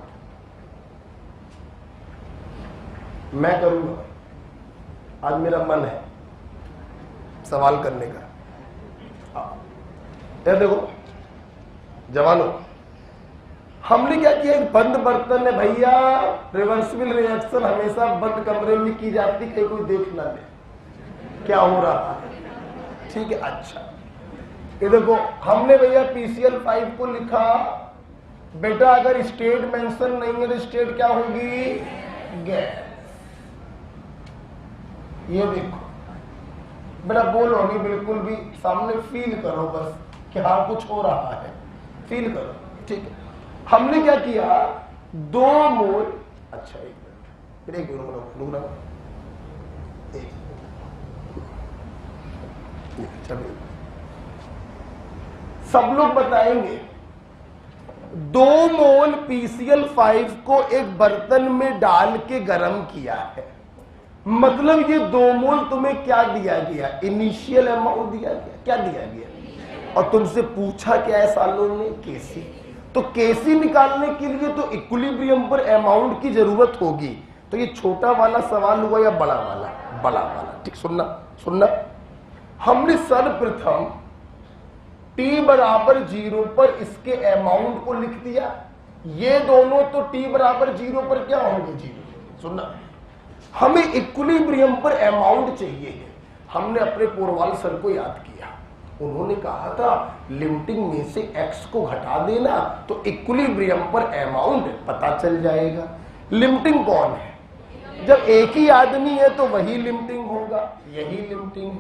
आज मेरा मन है सवाल करने का। ये देखो जवानों, हमने क्या किया, एक बंद बर्तन है भैया, रिवर्सिबल रिएक्शन हमेशा बंद कमरे में की जाती, कहीं कोई देख ना ले क्या हो रहा है। ठीक है, अच्छा ये देखो, हमने भैया PCl5 को लिखा, बेटा अगर स्टेट मेंशन नहीं है तो स्टेट क्या होगी, गैस। ये देखो बेटा, बोलो नहीं, बिल्कुल भी सामने फील करो बस कि हाँ कुछ हो रहा है, फील करो। ठीक है, हमने क्या किया, 2 मोल, अच्छा एक मिनट, फिर एक मिनट, चलिए सब लोग बताएंगे, 2 मोल PCl5 को एक बर्तन में डाल के गर्म किया है, मतलब ये 2 मोल तुम्हें क्या दिया गया, इनिशियल अमाउंट दिया गया, क्या दिया गया, और तुमसे पूछा क्या है सालों ने, Kc। तो Kc निकालने के लिए तो इक्विलिब्रियम पर अमाउंट की जरूरत होगी। तो ये छोटा वाला सवाल हुआ या बड़ा वाला, बड़ा वाला। ठीक, सुनना, हमने सर्वप्रथम t बराबर 0 पर इसके अमाउंट को लिख दिया, ये दोनों तो t बराबर 0 पर क्या होंगे, 0। सुनना, हमें इक्विलिब्रियम पर अमाउंट चाहिए है। हमने अपने पोरवाल सर को याद किया, उन्होंने कहा था लिमिटिंग में से x को घटा देना तो इक्विलिब्रियम पर अमाउंट पता चल जाएगा। लिमिटिंग कौन है, जब एक ही आदमी है तो वही लिमिटिंग होगा, यही लिमिटिंग है।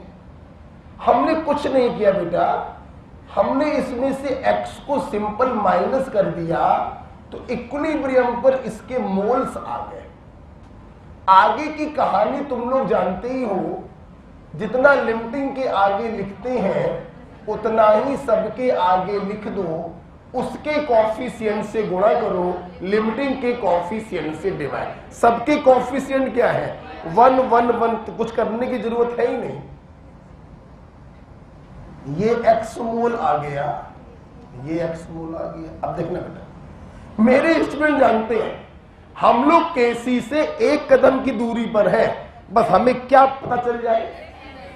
हमने कुछ नहीं किया बेटा, हमने इसमें से x को सिंपल माइनस कर दिया तो इक्विलिब्रियम पर इसके मोल्स आ गए। आगे की कहानी तुम लोग जानते ही हो, जितना लिमिटिंग के आगे लिखते हैं उतना ही सबके आगे लिख दो, उसके कॉफिशिएंट से गुणा करो, लिमिटिंग के कॉफिशिएंट से डिवाइड। सबके कॉफिशिएंट क्या है, 1 1 1, तो कुछ करने की जरूरत है ही नहीं। ये x मोल आ गया, ये x मोल आ गया। अब देखना बेटा, मेरे स्टूडेंट जानते हैं हम लोग Kc से 1 कदम की दूरी पर है, बस हमें क्या पता चल जाए।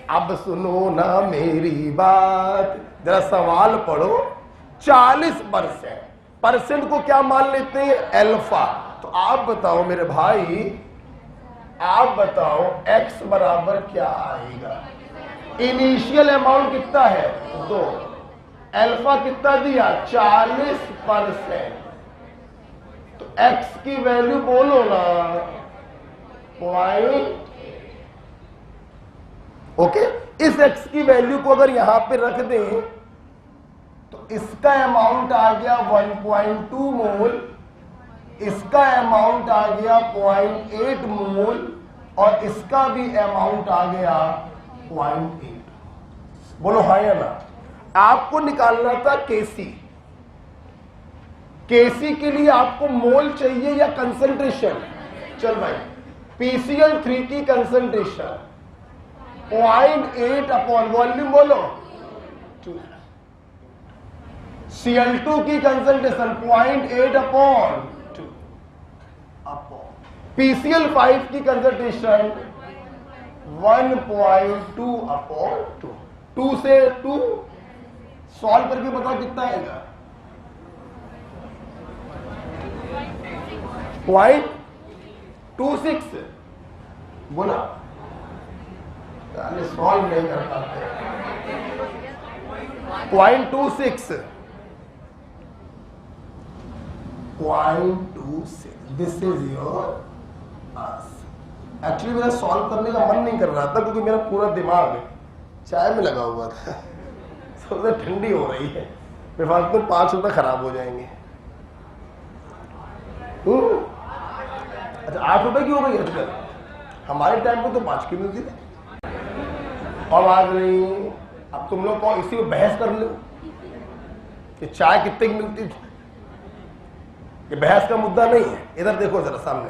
अब सुनो ना मेरी बात, जरा सवाल पढ़ो। 40% को क्या मान लेते हैं, अल्फा। तो आप बताओ मेरे भाई, आप बताओ x बराबर क्या आएगा। इनिशियल अमाउंट कितना है, 2, अल्फा कितना दिया, 40%। तो x की वैल्यू बोलो ना, पॉइंट। ओके, इस x की वैल्यू को अगर यहां पे रख दें तो इसका अमाउंट आ गया 1.2 मोल, इसका अमाउंट आ गया 0.8 मोल, और इसका भी अमाउंट आ गया 0.8। बोलो हाँ या ना। आपको निकालना था Kc। Kc के लिए आपको मोल चाहिए या कंसंट्रेशन। चल भाई, PCl3 की कंसंट्रेशन 0.8 अपॉन वॉल्यूम बोलो 2, Cl2 की कंसंट्रेशन 0.8 अपॉन 2 अपॉन PCl5 की कंसंट्रेशन 1.2 अपॉन 2। 2 से 2 सॉल्व करके बताओ कितना आएगा, 0.26। बोला, सॉल्व नहीं कर पाते। 0.26 0.26 this is your answer. Actually मेरा सॉल्व करने का मन नहीं कर रहा था क्योंकि मेरा पूरा दिमाग चाय में लगा हुआ था। सबसे ठंडी हो रही है, बेफालतू 5 रुपए खराब हो जाएंगे। अच्छा 8 रुपए की हो गई आजकल, हमारे टाइम पे तो 5 की मिलती थी। अब आज नहीं, अब तुम लोग कौन इसी में बहस कर लो कि चाय कितने की मिलती थी। ये बहस का मुद्दा नहीं है। इधर देखो जरा सामने,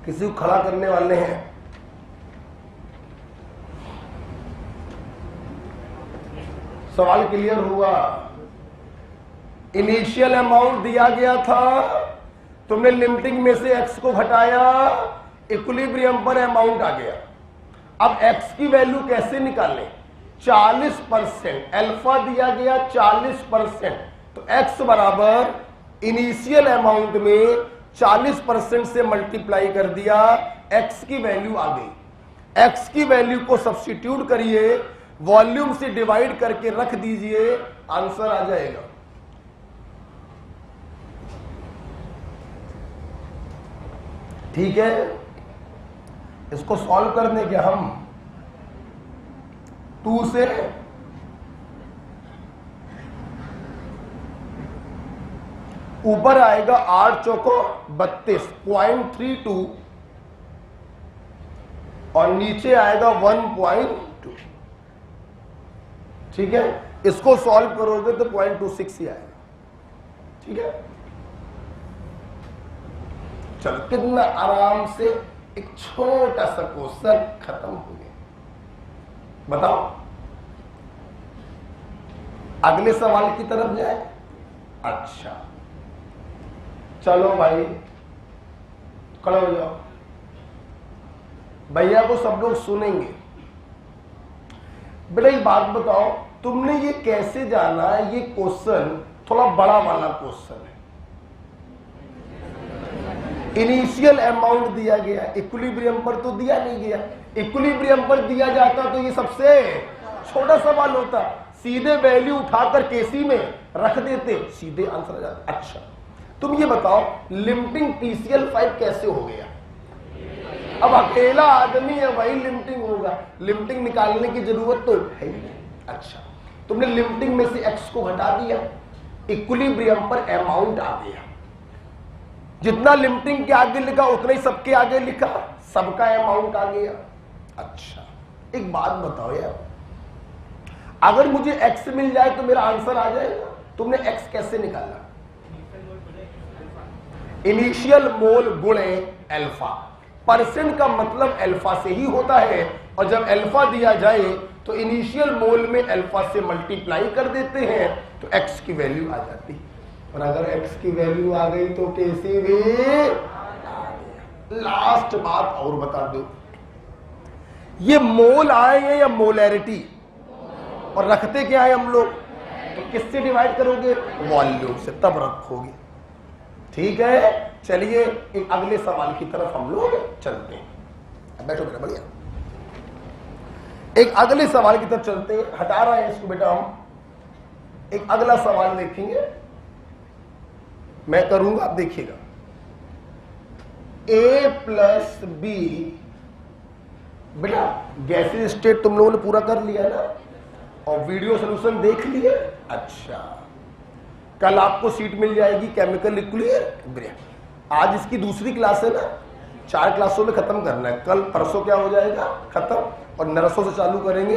किसी को खड़ा करने वाले हैं। सवाल क्लियर हुआ? इनिशियल अमाउंट दिया गया था, तुमने लिमिटिंग में से x को घटाया, इक्विलिब्रियम पर अमाउंट आ गया। अब x की वैल्यू कैसे निकालें? 40% अल्फा दिया गया 40%, तो x बराबर इनिशियल अमाउंट में 40% से मल्टीप्लाई कर दिया, x की वैल्यू आ गई। x की वैल्यू को सब्स्टिट्यूट करिए, वॉल्यूम से डिवाइड करके रख दीजिए, आंसर आ जाएगा। ठीक है, इसको सॉल्व करने के हम 2 से ऊपर आएगा 8 चौको 32 0.32 और नीचे आएगा 1.2। ठीक है, इसको सॉल्व करोगे तो 0.26 ही आएगा। ठीक है, चलो कितना आराम से एक छोटा सा क्वेश्चन खत्म हो गया। बताओ अगले सवाल की तरफ जाए। अच्छा चलो भाई खड़े हो जाओ, भैया को सब लोग सुनेंगे। बेटा एक बात बताओ, तुमने ये कैसे जाना ये क्वेश्चन थोड़ा बड़ा वाला क्वेश्चन है। इनिशियल अमाउंट दिया गया, इक्विलिब्रियम पर तो दिया नहीं गया। इक्विलिब्रियम पर दिया जाता तो ये सबसे छोटा सवाल होता, सीधे वैल्यू उठाकर केसी में रख देते, सीधे आंसर आ जाता। अच्छा तुम ये बताओ लिमिटिंग TCl 5 कैसे हो गया? अब अकेला आदमी है वही लिमिटिंग होगा, लिमिटिंग निकालने की जरूरत तो है ही। अच्छा तुमने लिमिटिंग में से x को घटा दिया, इक्विलिब्रियम पर अमाउंट आ गया। जितना लिमिटिंग के आगे लिखा उतना ही सबके आगे लिखा, सबका अमाउंट आ गया। अच्छा एक बात बताओ यार, अगर मुझे x मिल जाए तो मेरा आंसर आ जाएगा। तुमने x कैसे निकाला? इनिशियल मोल गुणे अल्फा। परसेंट का मतलब अल्फा से ही होता है, और जब अल्फा दिया जाए तो इनिशियल मोल में अल्फा से मल्टीप्लाई कर देते हैं तो x की वैल्यू आ जाती है। और अगर x की वैल्यू आ गई तो कैसे भी। लास्ट बात और बता दो, ये मोल आए हैं या मोलैरिटी? और रखते क्या है हम लोग? तो किससे डिवाइड करोगे? वॉल्यूम से, तब रखोगे। ठीक है, चलिए एक अगले सवाल की तरफ हम लोग चलते हैं। बैठो बेटा, बढ़िया। एक अगले सवाल की तरफ चलते हैं। हटा रहे हैं इसको बेटा हम। एक अगला सवाल देखेंगे, मैं करूंगा, आप देखिएगा। a प्लस बी, बेटा गैसीय स्टेट तुम लोगों ने पूरा कर लिया ना, और वीडियो सोल्यूशन देख लिए। अच्छा कल आपको सीट मिल जाएगी केमिकल इक्विलिब्रियम। आज इसकी दूसरी क्लास है ना, 4 क्लासों में खत्म करना है। कल परसों क्या हो जाएगा खत्म, और नरसों से चालू करेंगे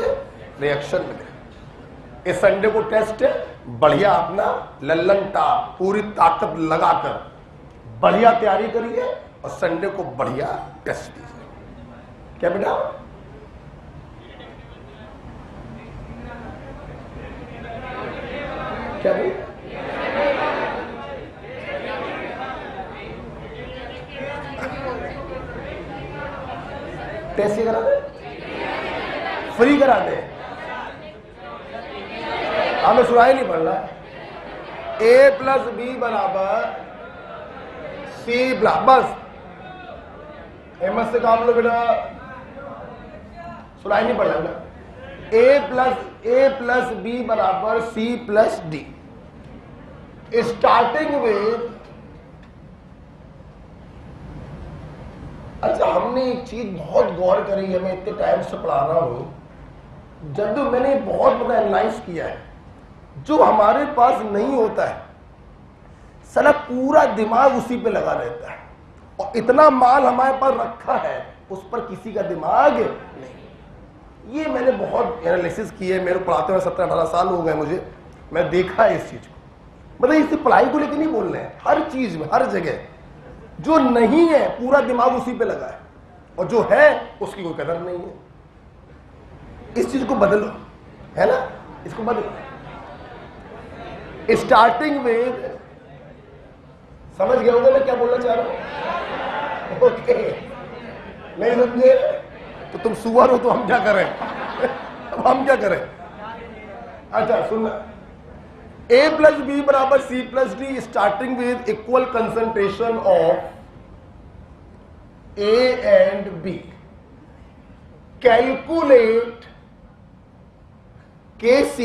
रिएक्शन में। इस संडे को टेस्ट है, बढ़िया अपना लल्लन टाप पूरी ताकत लगाकर बढ़िया तैयारी करिए और संडे को बढ़िया टेस्ट दीजिए। क्या बेटा? क्या भाई? टेस्ट करा दे, फ्री करा दे, हमें सुनाई नहीं पड़ रहा। a प्लस बी बराबर सी प्लस, बस एमएस से काम लो बेटा, सुनाई नहीं पड़ रहा। a plus A plus B बराबर C plus D. Starting with, अच्छा हमने एक चीज बहुत गौर करी है, मैं इतने टाइम से पढ़ा रहा हूं, जब मैंने बहुत बड़ा एनालाइज किया है, जो हमारे पास नहीं होता है साला पूरा दिमाग उसी पे लगा रहता है, और इतना माल हमारे पास रखा है उस पर किसी का दिमाग नहीं। ये मैंने बहुत एनालिसिस किया है, मेरे पढ़ाते हुए 17-18 साल हो गए मुझे, मैं देखा है इस चीज को। मतलब इसे पढ़ाई को लेकर नहीं बोल रहे हैं, हर चीज में हर जगह जो नहीं है पूरा दिमाग उसी पे लगा है, और जो है उसकी कोई कदर नहीं है। इस चीज को बदलो, है ना, इसको बदलो। स्टार्टिंग विद, समझ गए होंगे मैं क्या बोलना चाह रहा हूं? ओके, नहीं समझे तो तुम सुअर हो, तो हम क्या करें? अब हम क्या करें? अच्छा सुनना, ए प्लस बी बराबर C plus D, starting with equal concentration of A and B, calculate KC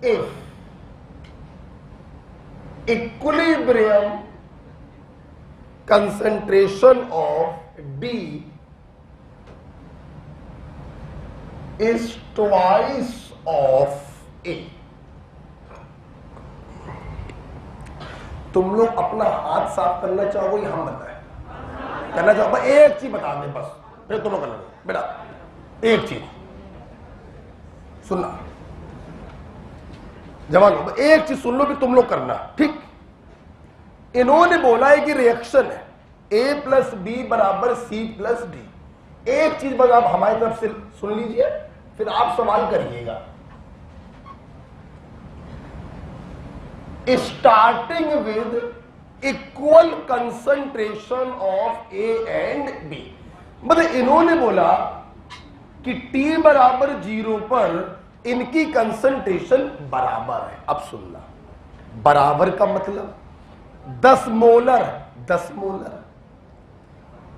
if equilibrium concentration of D is twice of A। तुम लोग अपना हाथ साफ करना चाहोगे या हम बताएं? करना चाहो? एक चीज बता दे बस, फिर तुम लोग करना बेटा। एक चीज सुनना, जवान हो, एक चीज सुन लो भी तुम लोग करना, ठीक? इन्होंने बोला है कि रिएक्शन है ए प्लस बी बराबर सी प्लस डी। एक चीज बस आप हमारी तरफ से सुन लीजिए, फिर आप सवाल करिएगा। Starting with equal concentration of A and B, मतलब इन्होंने बोला कि T बराबर 0 पर इनकी कंसंट्रेशन बराबर है। अब सुनना, बराबर का मतलब 10 मोलर 10 मोलर,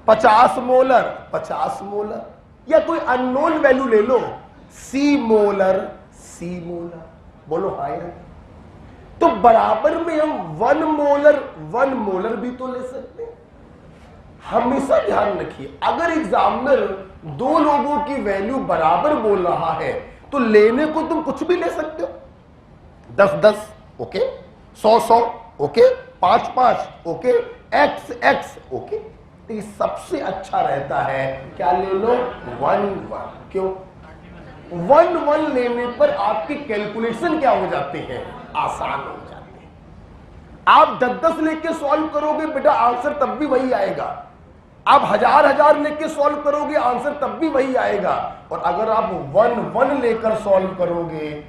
50 मोलर 50 मोलर, या कोई अननोन वैल्यू ले लो, C मोलर C मोलर, बोलो हाँ या नहीं? तो बराबर में हम 1 मोलर भी तो ले सकते हैं। हमेशा ध्यान रखिए, अगर एग्जामिनर दो लोगों की वैल्यू बराबर बोल रहा है तो लेने को तुम कुछ भी ले सकते हो, 10-10 okay, 100-100 okay, 5-5 okay, x okay. तो ये सबसे अच्छा रहता है क्या ले लो? 1-1। क्यों? 1-1 लेने पर आपकी कैलकुलेशन क्या हो जाते हैं? आसान हो जाते हैं। आप 10-10 लेके सॉल्व करोगे बेटा, आंसर तब भी वही आएगा। आप 1000 लेके सॉल्व करोगे, आंसर तब भी वही आएगा। और अगर आप 1-1 लेकर सॉल्व करोगे,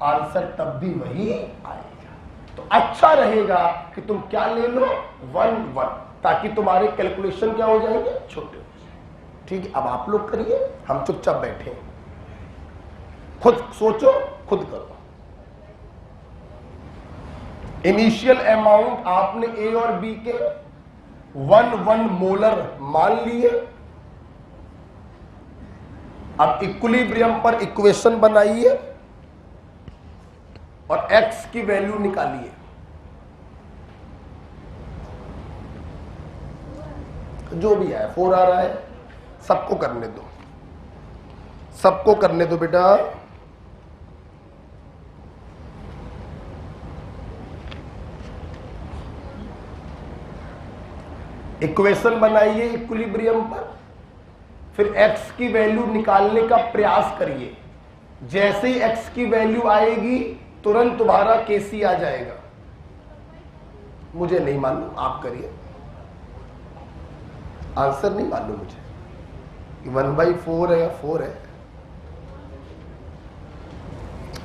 आंसर तब भी वही आएगा। तो अच्छा रहेगा कि तुम क्या ले लो? 1-1, ताकि तुम्हारे कैलकुलेशन क्या हो जाएंगे? छोटे हो जाएंगे। ठीक है, अब आप लोग करिए, हम चुपचाप बैठे, खुद सोचो, खुद करो। इनिशियल अमाउंट आपने ए और बी के 1-1 मोलर मान लिए। अब इक्विलिब्रियम पर इक्वेशन बनाइए और x की वैल्यू निकालिए। जो भी है 4 आ रहा है, सबको करने दो, सबको करने दो बेटा। इक्वेशन बनाइए इक्विलिब्रियम पर, फिर x की वैल्यू निकालने का प्रयास करिए। जैसे ही x की वैल्यू आएगी तुरंत तुम्हारा KC आ जाएगा। मुझे नहीं मालूम, आप करिए। आंसर नहीं मालूम मुझे कि 1/4 है या 4 है।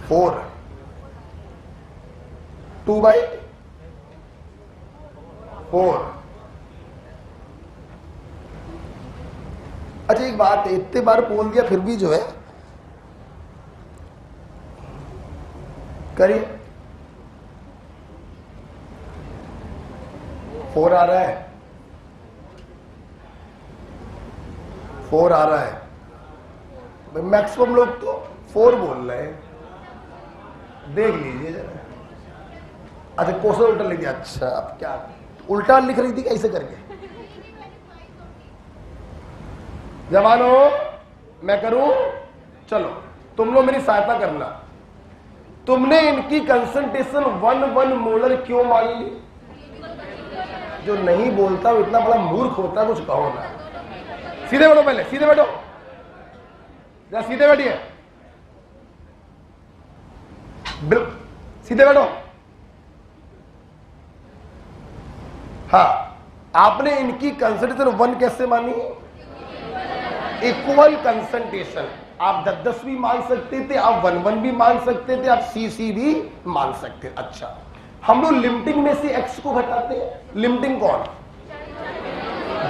4 2/4। अच्छा एक बात है, इतने बार बोल दिया फिर भी जो है करिए। 4 आ रहा है, 4 आ रहा है। मैक्सिमम लोग तो 4 बोल रहे हैं, देख लीजिए जरा। अच्छा क्वेश्चन उल्टा लिख दिया। अच्छा अब क्या उल्टा लिख रही थी कैसे करके? जवानो मैं करूं? चलो तुम लोग मेरी सहायता करना। तुमने इनकी कंसंट्रेशन 1 मोलर क्यों मान ली? जो नहीं बोलता वो इतना बड़ा मूर्ख होता है, कुछ कहो ना। सीधे बैठो, पहले सीधे बैठो, जरा सीधे बैठिए, बिल्कुल सीधे बैठो। हाँ, आपने इनकी कंसंट्रेशन 1 कैसे मानी? Equal concentration. आप 10-10 भी मान सकते थे, आप 1-1 भी मान सकते थे, आप CC भी मान सकते थे। अच्छा, हम लोग लिमिटिंग में से x को घटाते हैं। लिमिटिंग कौन?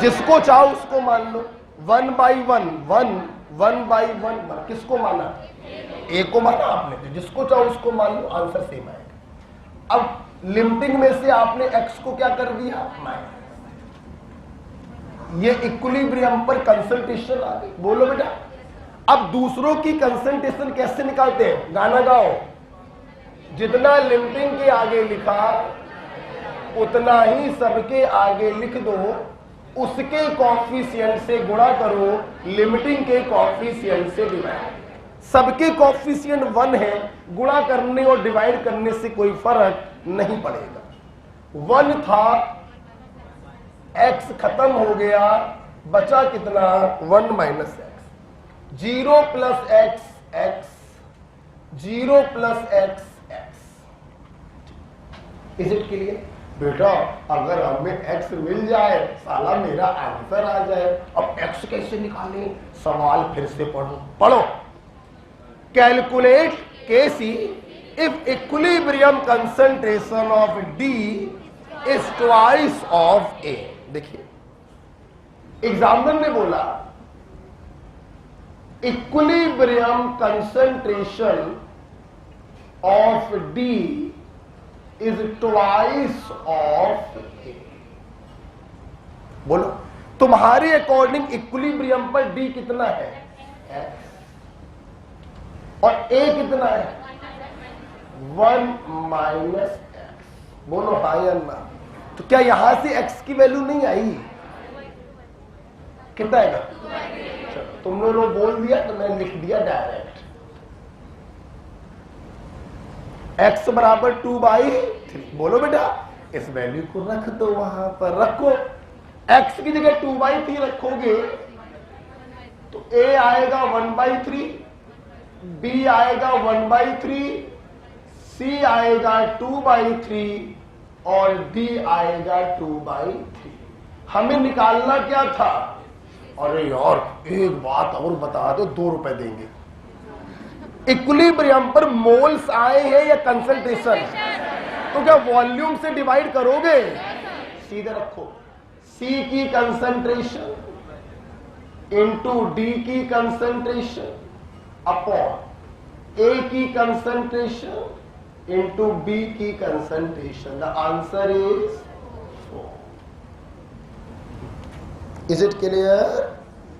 जिसको चाहो उसको मान लो। 1/1 1, 1/1 1। किसको माना? a को माना आपने, जिसको चाहो उसको मान लो, आंसर सेम आएगा। अब लिमिटिंग में से आपने x को क्या कर दिया? माइनस। ये इक्विलिब्रियम पर कंसंट्रेशन आ गई। बोलो बेटा। अब दूसरों की कंसंट्रेशन कैसे निकालते हैं? गाना गाओ। जितना लिमिटिंग के आगे लिखा उतना ही सबके आगे लिख दो, उसके कॉफिशिएंट से गुणा करो, लिमिटिंग के कॉफिशिएंट से डिवाइड। सबके कॉफिशिएंट 1 है, गुणा करने और डिवाइड करने से कोई फर्क नहीं पड़ेगा। 1 था, x खत्म हो गया, बचा कितना? 1 minus x. 0 plus x x, 0 plus x x. Is it clear? बेटा अगर हमें x मिल जाए साला मेरा आंसर आ जाए। अब x कैसे निकालें? सवाल फिर से पढ़ो। Calculate KC if equilibrium concentration of D is twice of A। देखिए एग्जामिनर ने बोला equilibrium concentration of D is twice of A। बोलो तुम्हारे अकॉर्डिंग इक्विलिब्रियम पर D कितना है? X। और A कितना है? 1 माइनस एक्स। बोलो हाँ या ना? तो क्या यहां से x की वैल्यू नहीं आई? कितना आएगा? चलो तुम लोगों ने बोल दिया तो मैंने लिख दिया डायरेक्ट। x बराबर 2/3। बोलो बेटा इस वैल्यू को रख दो, वहां पर रखो। x की जगह 2/3 रखोगे तो a आएगा 1/3, b आएगा 1/3, c आएगा 2/3 और d आएगा 2/3। हमें निकालना क्या था? अरे यार एक बात और बता दो, 2 रुपए देंगे। इक्विलिब्रियम पर मोल्स आए हैं या कंसंट्रेशन? तो क्या वॉल्यूम से डिवाइड करोगे? सीधे रखो। C की कंसंट्रेशन इंटू D की कंसंट्रेशन अपॉन A की कंसंट्रेशन इंटू B की concentration. The answer is 4। Is it clear?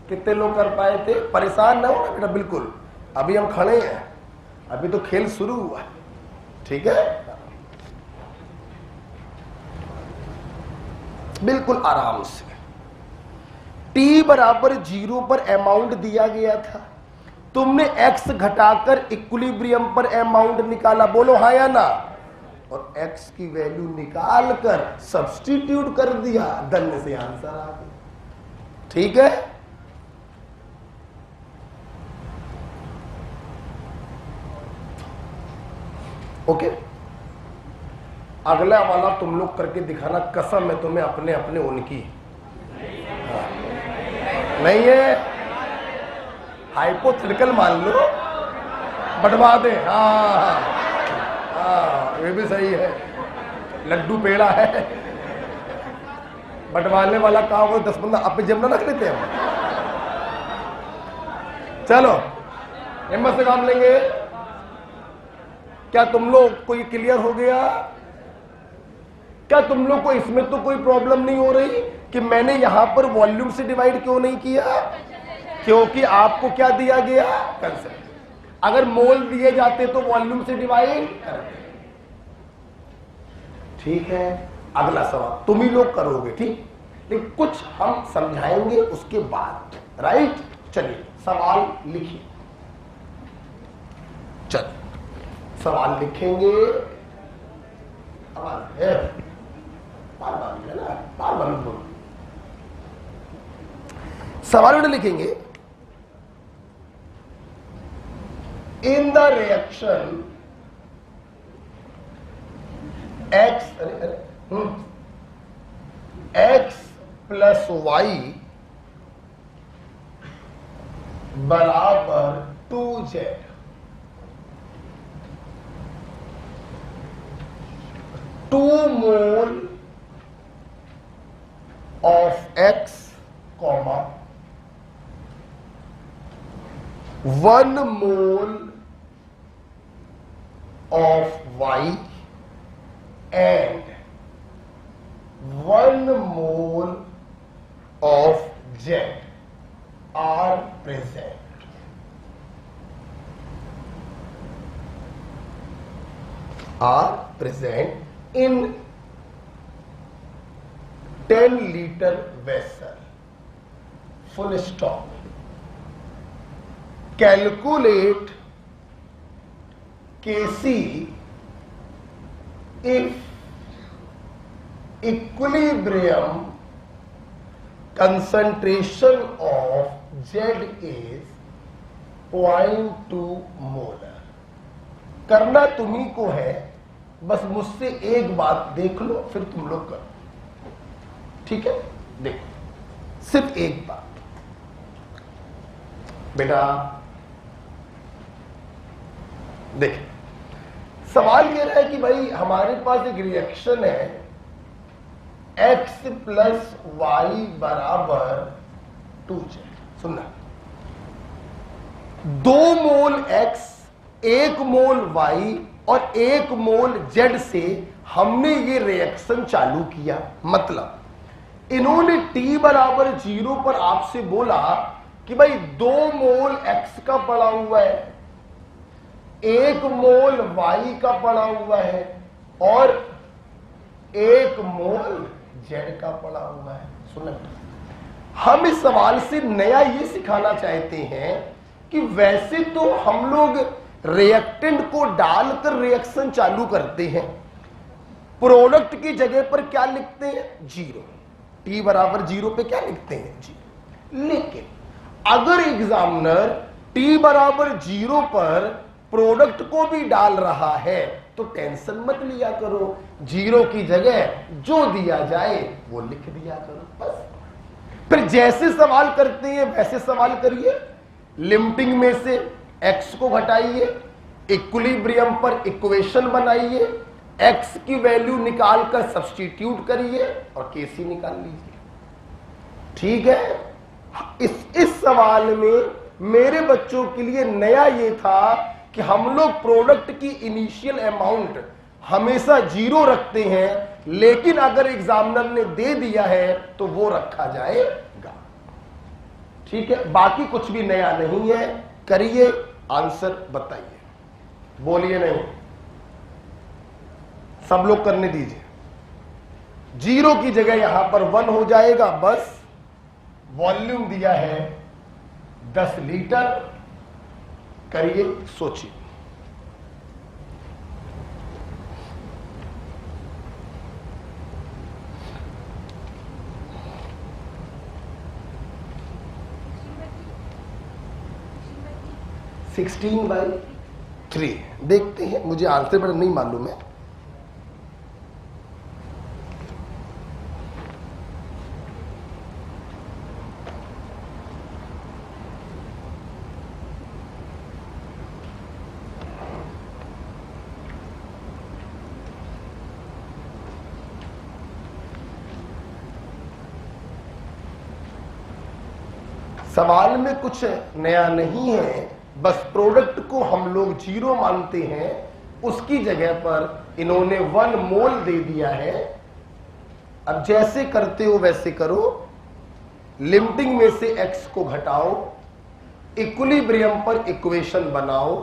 कितने लोग कर पाए थे? परेशान ना हो ना बेटा, बिल्कुल अभी हम खड़े हैं, अभी तो खेल शुरू हुआ है। ठीक है, बिल्कुल आराम से। t बराबर 0 पर अमाउंट दिया गया था, तुमने x घटाकर इक्विलिब्रियम पर अमाउंट निकाला। बोलो हाँ या ना? और x की वैल्यू निकाल कर सब्स्टिट्यूट कर दिया, धन्य से आंसर आ गया। ठीक है, ओके। अगला वाला तुम लोग करके दिखाना, कसम है तुम्हें अपने अपने उनकी। हाँ। नहीं है, हाइपोथेटिकल मान लो, बंटवा दे। हाँ हाँ ये भी सही है, लड्डू पेड़ा है, बंटवाने वाला काम हो। 10-15 अपने जेब में रख लेते हैं हम। चलो हिम्मत से काम लेंगे। क्या तुम लोग को ये क्लियर हो गया? क्या तुम लोग को इसमें तो कोई प्रॉब्लम नहीं हो रही कि मैंने यहां पर वॉल्यूम से डिवाइड क्यों नहीं किया? क्योंकि आपको क्या दिया गया? कंसेप्ट। अगर मोल दिए जाते तो वॉल्यूम से डिवाइड करते। ठीक है, अगला सवाल तुम ही लोग करोगे, ठीक, लेकिन कुछ हम समझाएंगे उसके बाद, राइट। चलिए सवाल लिखिए, चलिए सवाल लिखेंगे। बार बार ना, बार बार बोलो। सवाल में लिखेंगे, in the reaction x x plus y बराबर 2z, two mole of x, 1 mole of y and 1 mole of z are present. Are present in 10 liter vessel. Full stop. Calculate Kc if equilibrium concentration of Z is 0.2 molar. करना तुम्ही को है, बस मुझसे एक बात देख लो फिर तुम लोग करो, ठीक है। देखो सिर्फ एक बात बेटा, देख सवाल ये रहा है कि भाई हमारे पास एक रिएक्शन है x प्लस वाई बराबर 2z। सुनना, 2 मोल x, 1 मोल y और 1 मोल z से हमने ये रिएक्शन चालू किया। मतलब इन्होंने t बराबर 0 पर आपसे बोला कि भाई 2 मोल x का पड़ा हुआ है, 1 मोल y का पड़ा हुआ है और 1 मोल z का पड़ा हुआ है। सुनना, हम इस सवाल से नया ये सिखाना चाहते हैं कि वैसे तो हम लोग रिएक्टेंट को डालकर रिएक्शन चालू करते हैं, प्रोडक्ट की जगह पर क्या लिखते हैं, 0, t बराबर 0 पे क्या लिखते हैं, 0। लेकिन अगर एग्जामिनर t बराबर 0 पर प्रोडक्ट को भी डाल रहा है तो टेंशन मत लिया करो, 0 की जगह जो दिया जाए वो लिख दिया करो बस। फिर जैसे सवाल करते हैं वैसे सवाल करिए, लिमिटिंग में से x को घटाइए, इक्विलिब्रियम पर इक्वेशन बनाइए, x की वैल्यू निकालकर सब्स्टिट्यूट करिए और Kc निकाल लीजिए, ठीक है। इस सवाल में मेरे बच्चों के लिए नया ये था कि हम लोग प्रोडक्ट की इनिशियल अमाउंट हमेशा 0 रखते हैं, लेकिन अगर एग्जामिनर ने दे दिया है तो वो रखा जाएगा, ठीक है। बाकी कुछ भी नया नहीं है, करिए, आंसर बताइए, बोलिए नहीं, सब लोग करने दीजिए। 0 की जगह यहां पर 1 हो जाएगा बस। वॉल्यूम दिया है 10 लीटर, करिए, सोचिए। सिक्सटीन बाई 3 देखते हैं, मुझे आंसर पर नहीं मालूम है। सवाल में कुछ नया नहीं है, बस प्रोडक्ट को हम लोग 0 मानते हैं, उसकी जगह पर इन्होंने 1 मोल दे दिया है। अब जैसे करते हो वैसे करो, लिमिटिंग में से x को घटाओ, इक्विलिब्रियम पर इक्वेशन बनाओ,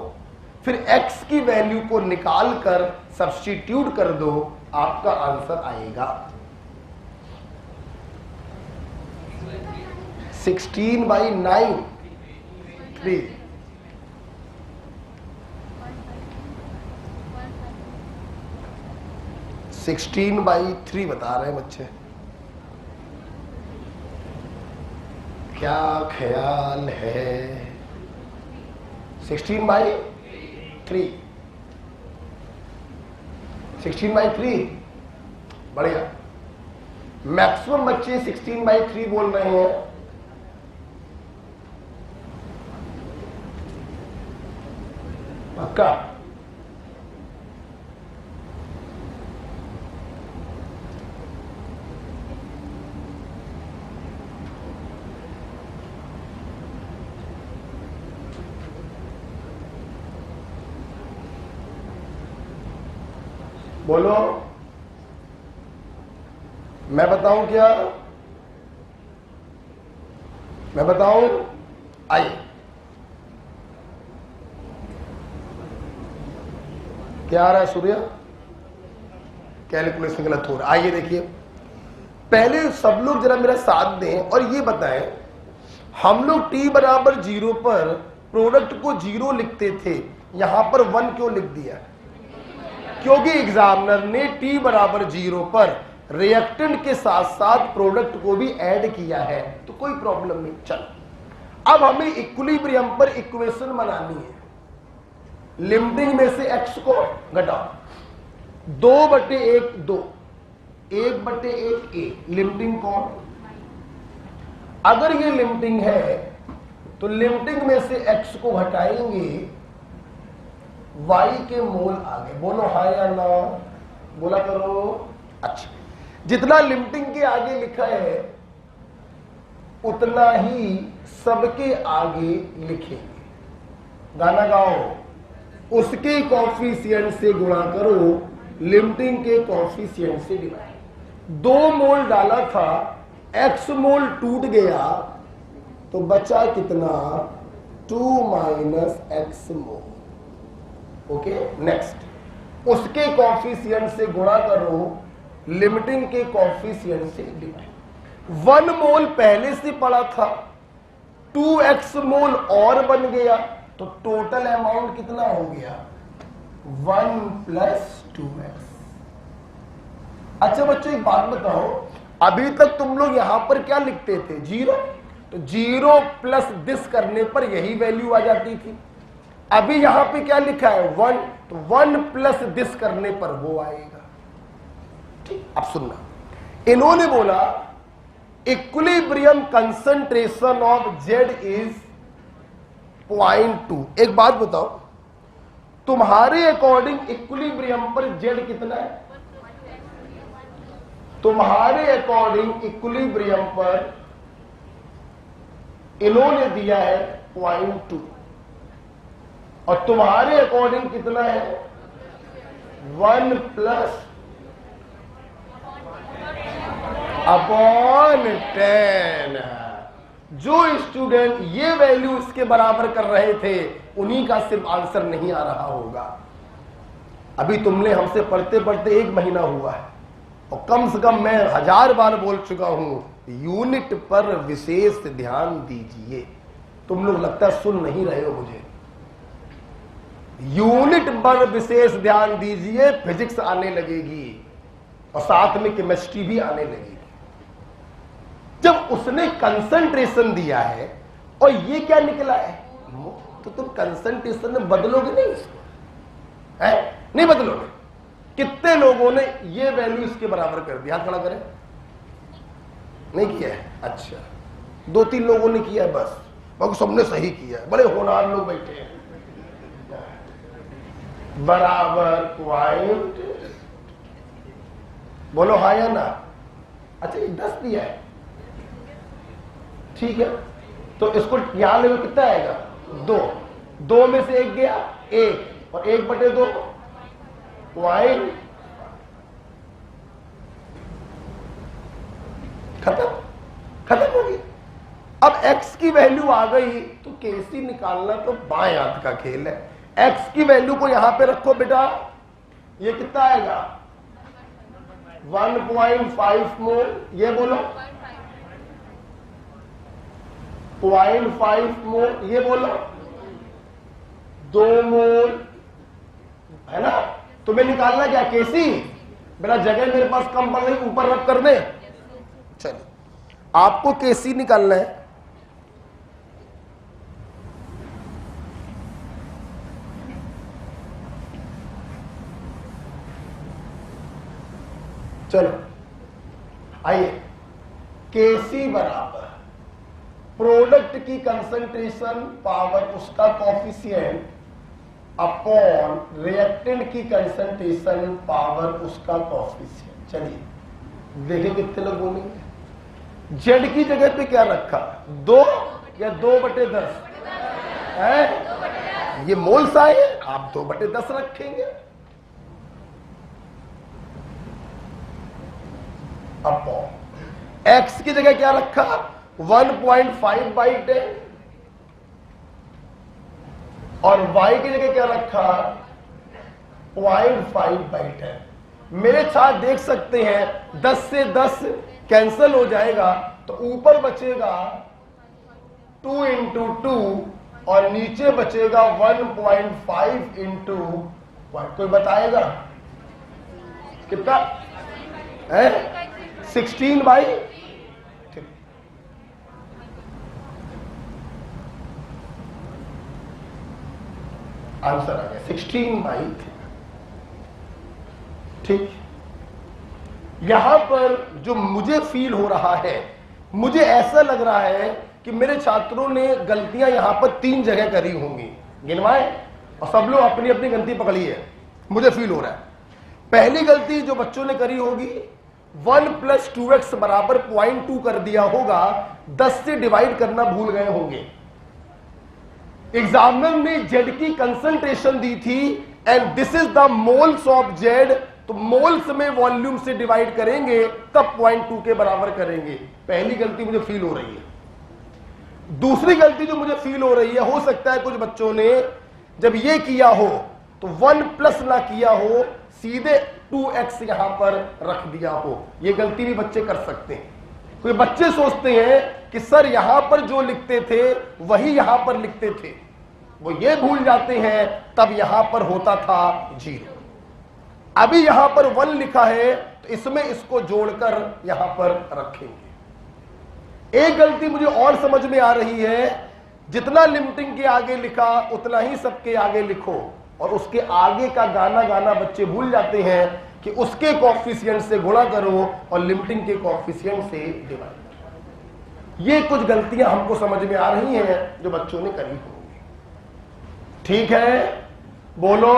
फिर x की वैल्यू को निकाल कर सब्स्टिट्यूट कर दो, आपका आंसर आएगा 16/9 3। 16/3 बता रहे हैं बच्चे। क्या ख्याल है? 16/3 16/3 बढ़िया। मैक्सिमम बच्चे 16/3 बोल रहे हैं। पक्का? बोलो, मैं बताऊं क्या? मैं बताऊं? आइए, क्या आ रहा है सूर्य? कैलकुलेशन गलत हो रहा है। आइए देखिए, पहले सब लोग जरा मेरा साथ दें और ये बताएं, हम लोग t बराबर 0 पर प्रोडक्ट को 0 लिखते थे, यहां पर 1 क्यों लिख दिया? क्योंकि एग्जामिनर ने t बराबर 0 पर रिएक्टेंट के साथ साथ प्रोडक्ट को भी ऐड किया है, तो कोई प्रॉब्लम नहीं। चल, अब हमें इक्विलिब्रियम पर इक्वेशन बनानी है। लिमिटिंग में से x को घटाओ, 2/1 2, 1/1 1, लिमिटिंग कौन? अगर ये लिमिटिंग है तो लिमिटिंग में से x को घटाएंगे, y के मोल आ गए। बोलो हाँ या ना, बोला करो। अच्छा, जितना लिमिटिंग के आगे लिखा है उतना ही सबके आगे लिखेंगे। गाना गाओ। उसके कॉफिशिएंट से गुणा करो, लिमिटिंग के कॉफिशिएंट से डिवाइड। 2 मोल डाला था, x मोल टूट गया तो बचा कितना? 2 - x मोल। ओके, नेक्स्ट, उसके कॉफिशिएंट से गुणा करो, लिमिटिंग के कॉफिशिएंट से डिवाइड। 1 मोल पहले से पड़ा था, 2x मोल और बन गया, तो टोटल अमाउंट कितना हो गया? 1 + 2x। अच्छा बच्चों, एक बात बताओ, अभी तक तुम लोग यहां पर क्या लिखते थे? 0। तो 0 प्लस दिस करने पर यही वैल्यू आ जाती थी। अभी यहां पे क्या लिखा है? 1, तो 1 प्लस दिस करने पर वो आएगा। ठीक, अब सुनना, इन्होंने बोला equilibrium concentration of Z is 0.2। एक बात बताओ, तुम्हारे अकॉर्डिंग इक्विलिब्रियम पर Z कितना है? तुम्हारे अकॉर्डिंग इक्विलिब्रियम पर इन्होंने दिया है 0.2 और तुम्हारे अकॉर्डिंग कितना है? 1 + अपॉन 10। जो स्टूडेंट ये वैल्यू इसके बराबर कर रहे थे उन्हीं का सिर्फ आंसर नहीं आ रहा होगा। अभी तुमने हमसे पढ़ते पढ़ते 1 महीना हुआ है और कम से कम मैं 1000 बार बोल चुका हूं, यूनिट पर विशेष ध्यान दीजिए। तुम लोग लगता है सुन नहीं रहे हो मुझे। यूनिट पर विशेष ध्यान दीजिए, फिजिक्स आने लगेगी और साथ में केमिस्ट्री भी आने लगेगी। जब उसने कंसंट्रेशन दिया है और ये क्या निकला है, तो तुम कंसंट्रेशन में बदलोगे नहीं इसको, है? नहीं बदलोगे। कितने लोगों ने ये वैल्यू इसके बराबर कर दिया? हाथ खड़ा करें। नहीं किया है? अच्छा, 2-3 लोगों ने किया है बस, बाकी सबने सही किया है। बड़े होनहार लोग बैठे हैं। बराबर पॉइंट, बोलो हाँ या ना। अच्छा, ये 10 दिया है, ठीक है, तो इसको यहां ले कितना आएगा? 2। 2 में से 1 गया, 1 और 1/2 पॉइंट खत्म, खत्म हो गई। अब x की वैल्यू आ गई तो Kc निकालना तो बाएं हाथ का खेल है। x की वैल्यू को यहां पे रखो बेटा, ये कितना आएगा 1.5 मोल, ये बोलो 0.5 मोल, ये बोलो 2 मोल, है ना। तुम्हें निकालना क्या Kc, बेटा जगह मेरे पास कम पड़ गई, ऊपर रख कर दे। चलिए आपको Kc निकालना है। चलो आइए, Kc बराबर प्रोडक्ट की कंसंट्रेशन पावर उसका कॉफिशिएंट अपॉन रिएक्टेंट की कंसंट्रेशन पावर उसका कॉफिशिएंट। चलिए देखें कितने लोग बोलेंगे। जेड की जगह पे क्या रखा, 2 या 2/10 है, ये मोल्स आए, आप 2/10 रखेंगे। अपॉन एक्स की जगह क्या रखा 1.5/10 और y की जगह क्या रखा 0.5/10। मेरे साथ देख सकते हैं 10 से 10 कैंसल हो जाएगा तो ऊपर बचेगा 2 × 2 और नीचे बचेगा 1.5 × 1। कोई बताएगा कितना है 16/, ठीक, आंसर आ गया 16/3। ठीक, यहां पर जो मुझे फील हो रहा है, मुझे ऐसा लग रहा है कि मेरे छात्रों ने गलतियां यहां पर 3 जगह करी होंगी, गिनवाएं और सब लोग अपनी अपनी गलती पकड़ी है। मुझे फील हो रहा है पहली गलती जो बच्चों ने करी होगी 1 + 2x बराबर 0.2 कर दिया होगा, 10 से डिवाइड करना भूल गए होंगे। एग्जामिनर ने जेड की कंसंट्रेशन दी थी and this is the moles of Z, तो मोल्स में वॉल्यूम से डिवाइड करेंगे तब 0.2 के बराबर करेंगे। पहली गलती मुझे फील हो रही है। दूसरी गलती जो मुझे फील हो रही है, हो सकता है कुछ बच्चों ने जब ये किया हो तो 1+ ना किया हो, सीधे 2x यहां पर रख दिया हो। ये गलती भी बच्चे कर सकते हैं। कोई बच्चे सोचते हैं कि सर यहां पर जो लिखते थे वही यहां पर लिखते थे, वो ये भूल जाते हैं तब यहां पर होता था 0। अभी यहां पर 1 लिखा है तो इसमें इसको जोड़कर यहां पर रखेंगे। एक गलती मुझे और समझ में आ रही है, जितना लिमिटिंग के आगे लिखा उतना ही सबके आगे लिखो, और उसके आगे का गाना गाना बच्चे भूल जाते हैं कि उसके कॉफिशिएंट से गुणा करो और लिमिटिंग के कॉफिशिएंट से डिवाइड करो। ये कुछ गलतियां हमको समझ में आ रही हैं जो बच्चों ने करी होंगी। ठीक है, बोलो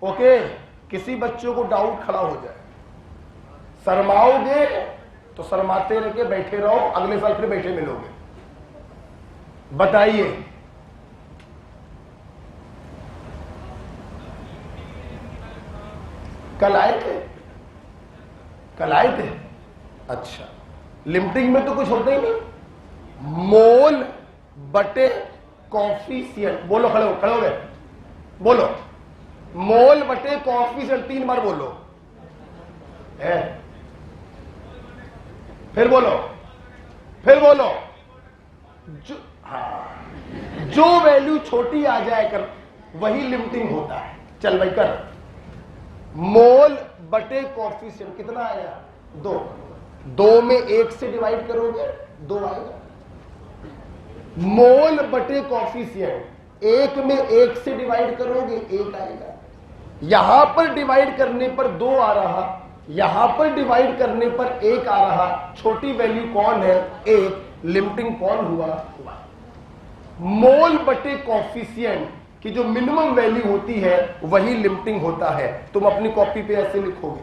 ओके। किसी बच्चों को डाउट खड़ा हो जाए, शर्माओगे तो शर्माते रह के बैठे रहो, अगले साल फिर बैठे मिलोगे। बताइए कल आए थे, कल आए थे? अच्छा, लिमिटिंग में तो कुछ होता ही नहीं, मोल बटे कॉफिशिएंट। बोलो, खड़े हो गए, बोलो मोल बटे कॉफिशिएंट, 3 बार बोलो है, फिर बोलो, फिर बोलो। जो वैल्यू छोटी आ जाए कर वही लिमिटिंग होता है। चल भाई कर, मोल बटे कॉफिशिएंट कितना आया 2, 2 में 1 से डिवाइड करोगे 2 आएगा। मोल बटे कॉफिशिएंट 1 में 1 से डिवाइड करोगे 1 आएगा। यहां पर डिवाइड करने पर 2 आ रहा, यहां पर डिवाइड करने पर 1 आ रहा। छोटी वैल्यू कौन है 1, लिमिटिंग कौन हुआ। मोल बटे कॉफिशिएंट की जो मिनिमम वैल्यू होती है वही लिमिटिंग होता है। तुम अपनी कॉपी पे ऐसे लिखोगे,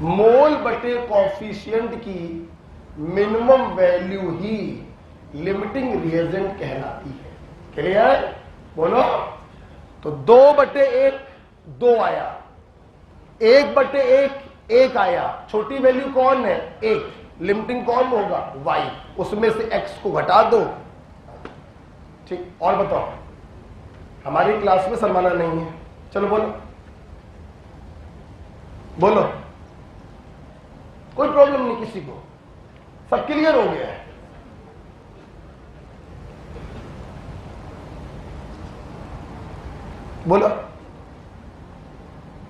मोल बटे कॉफिशिएंट की मिनिमम वैल्यू ही लिमिटिंग रिएजेंट कहलाती है। क्लियर, बोलो। तो 2/1 2 आया, 1/1 एक आया, छोटी वैल्यू कौन है, एक, लिमिटिंग कौन होगा, y, उसमें से x को घटा दो। ठीक, और बताओ, हमारी क्लास में शर्माना नहीं है, चलो बोलो बोलो, कोई प्रॉब्लम नहीं किसी को, सब क्लियर हो गया है। बोलो,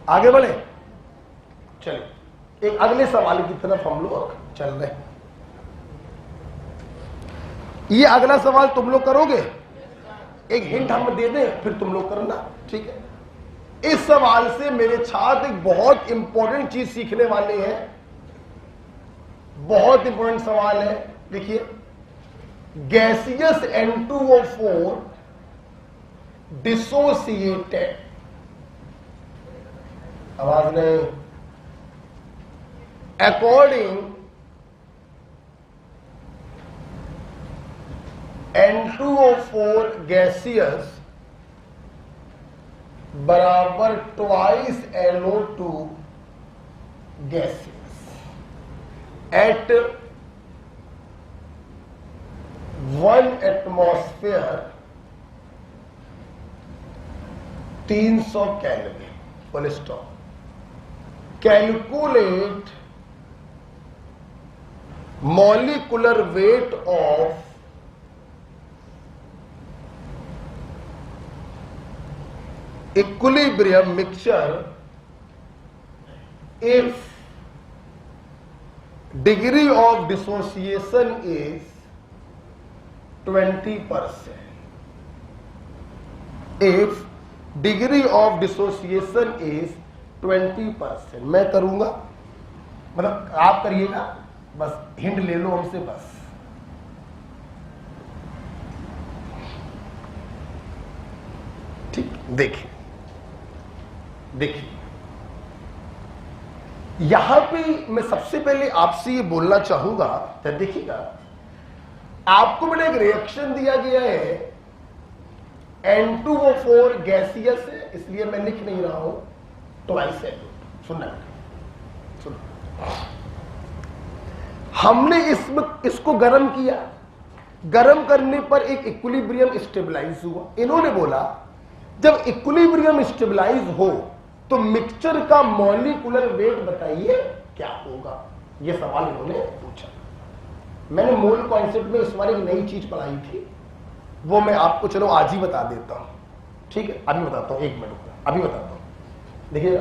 आगे बढ़े, चलिए एक अगले सवाल की तरफ हम लोग चल रहे हैं। ये अगला सवाल तुम लोग करोगे, एक हिंट हम दे दें फिर तुम लोग करना, ठीक है। इस सवाल से मेरे छात्र एक बहुत इंपॉर्टेंट चीज सीखने वाले हैं, बहुत इंपॉर्टेंट सवाल है। देखिए, गैसियस N2O4 डिसोसिएटेड, आवाज नहीं, अकॉर्डिंग N2O4 गैसियस बराबर twice NO2 gaseous at 1 atmosphere 300 kelvin, full stop. Calculate molecular weight of equilibrium mixture if degree of dissociation is 20%. If degree of dissociation is 20%, मैं करूंगा, मतलब आप करिएगा, बस हिंट ले लो हमसे बस। ठीक, देखिए देखिए, यहां पे मैं सबसे पहले आपसे ये बोलना चाहूंगा, तो देखिएगा, आपको मैंने एक रिएक्शन दिया गया है, N2O4 गैसियस है, इसलिए मैं लिख नहीं रहा हूं, ट्वाइस है। सुनना, हमने इसको गर्म किया, गर्म करने पर एक इक्विलिब्रियम स्टेबलाइज हुआ। इन्होंने बोला जब इक्विलिब्रियम स्टेबलाइज हो तो मिक्सचर का मॉलिक्यूलर वेट बताइए क्या होगा, यह सवाल इन्होंने पूछा। मैंने मोल कॉन्सेप्ट में इस बार एक नई चीज पढ़ाई थी, वो मैं आपको चलो आज ही बता देता हूं, ठीक है, अभी बताता हूं, एक मिनट रुकना, अभी बताता हूं। देखिए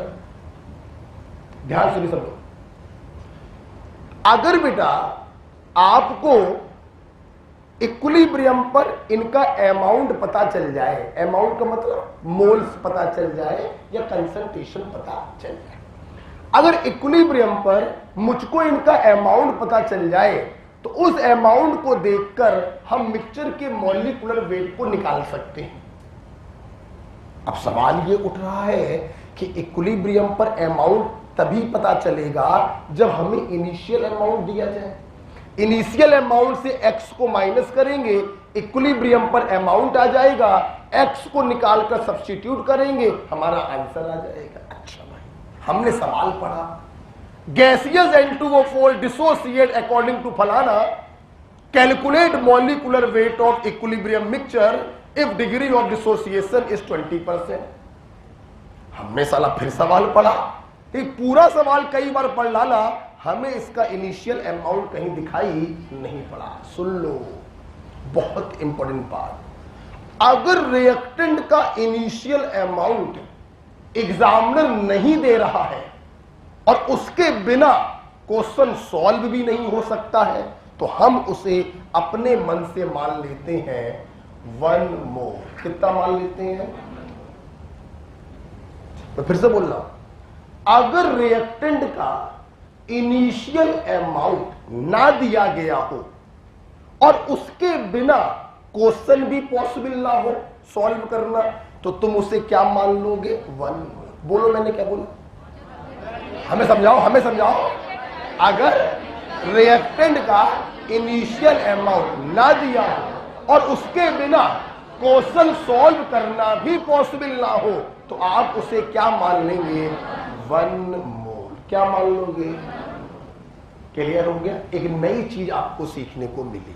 ध्यान से सब लोग, अगर बेटा आपको इक्विलिब्रियम पर इनका अमाउंट पता चल जाए, अमाउंट का मतलब मोल्स पता चल जाए या कंसंट्रेशन पता चल जाए, अगर इक्विलिब्रियम पर मुझको इनका अमाउंट पता चल जाए तो उस अमाउंट को देखकर हम मिक्सचर के मॉलिक्यूलर वेट को निकाल सकते हैं। अब सवाल ये उठ रहा है कि इक्विलिब्रियम पर अमाउंट तभी पता चलेगा जब हमें इनिशियल अमाउंट दिया जाए। इनिशियल अमाउंट से x को माइनस करेंगे, इक्विलिब्रियम पर अमाउंट आ जाएगा, x को निकालकर सब्स्टिट्यूट करेंगे, हमारा आंसर आ जाएगा। अच्छा भाई, हमने सवाल पढ़ा, gaseous N2O4 dissociate according to फलाना, calculate molecular weight of equilibrium mixture if degree of dissociation is 20%। हमने साला फिर सवाल पढ़ा, एक पूरा सवाल कई बार पढ़ डाला, हमें इसका इनिशियल अमाउंट कहीं दिखाई नहीं पड़ा। सुन लो, बहुत इंपॉर्टेंट बात, अगर रिएक्टेंट का इनिशियल अमाउंट एग्जामिनर नहीं दे रहा है और उसके बिना क्वेश्चन सॉल्व भी नहीं हो सकता है, तो हम उसे अपने मन से मान लेते हैं 1 मोल। कितना मान लेते हैं? तो फिर से बोल रहा हूं, अगर रिएक्टेंट का इनिशियल अमाउंट ना दिया गया हो और उसके बिना क्वेश्चन भी पॉसिबल ना हो सॉल्व करना, तो तुम उसे क्या मान लोगे? 1। बोलो मैंने क्या बोला, हमें समझाओ, हमें समझाओ। अगर रिएक्टेंट का इनिशियल अमाउंट ना दिया हो और उसके बिना क्वेश्चन सॉल्व करना भी पॉसिबल ना हो, तो आप उसे क्या मान लेंगे? 1 मोल। क्या मान लोगे? क्लियर हो गया? एक नई चीज आपको सीखने को मिली।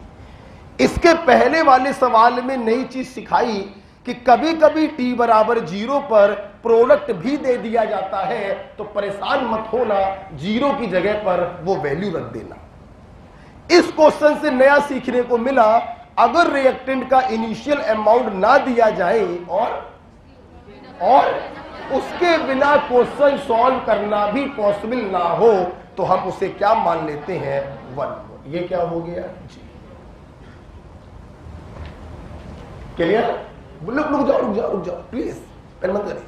इसके पहले वाले सवाल में नई चीज सिखाई कि कभी कभी t बराबर 0 पर प्रोडक्ट भी दे दिया जाता है, तो परेशान मत होना, 0 की जगह पर वो वैल्यू रख देना। इस क्वेश्चन से नया सीखने को मिला, अगर रिएक्टेंट का इनिशियल अमाउंट ना दिया जाए और उसके बिना क्वेश्चन सॉल्व करना भी पॉसिबल ना हो, तो हम उसे क्या मान लेते हैं? 1। ये क्या हो गया जी? क्लियर? रुक जाओ प्लीज, पहले मत करिए।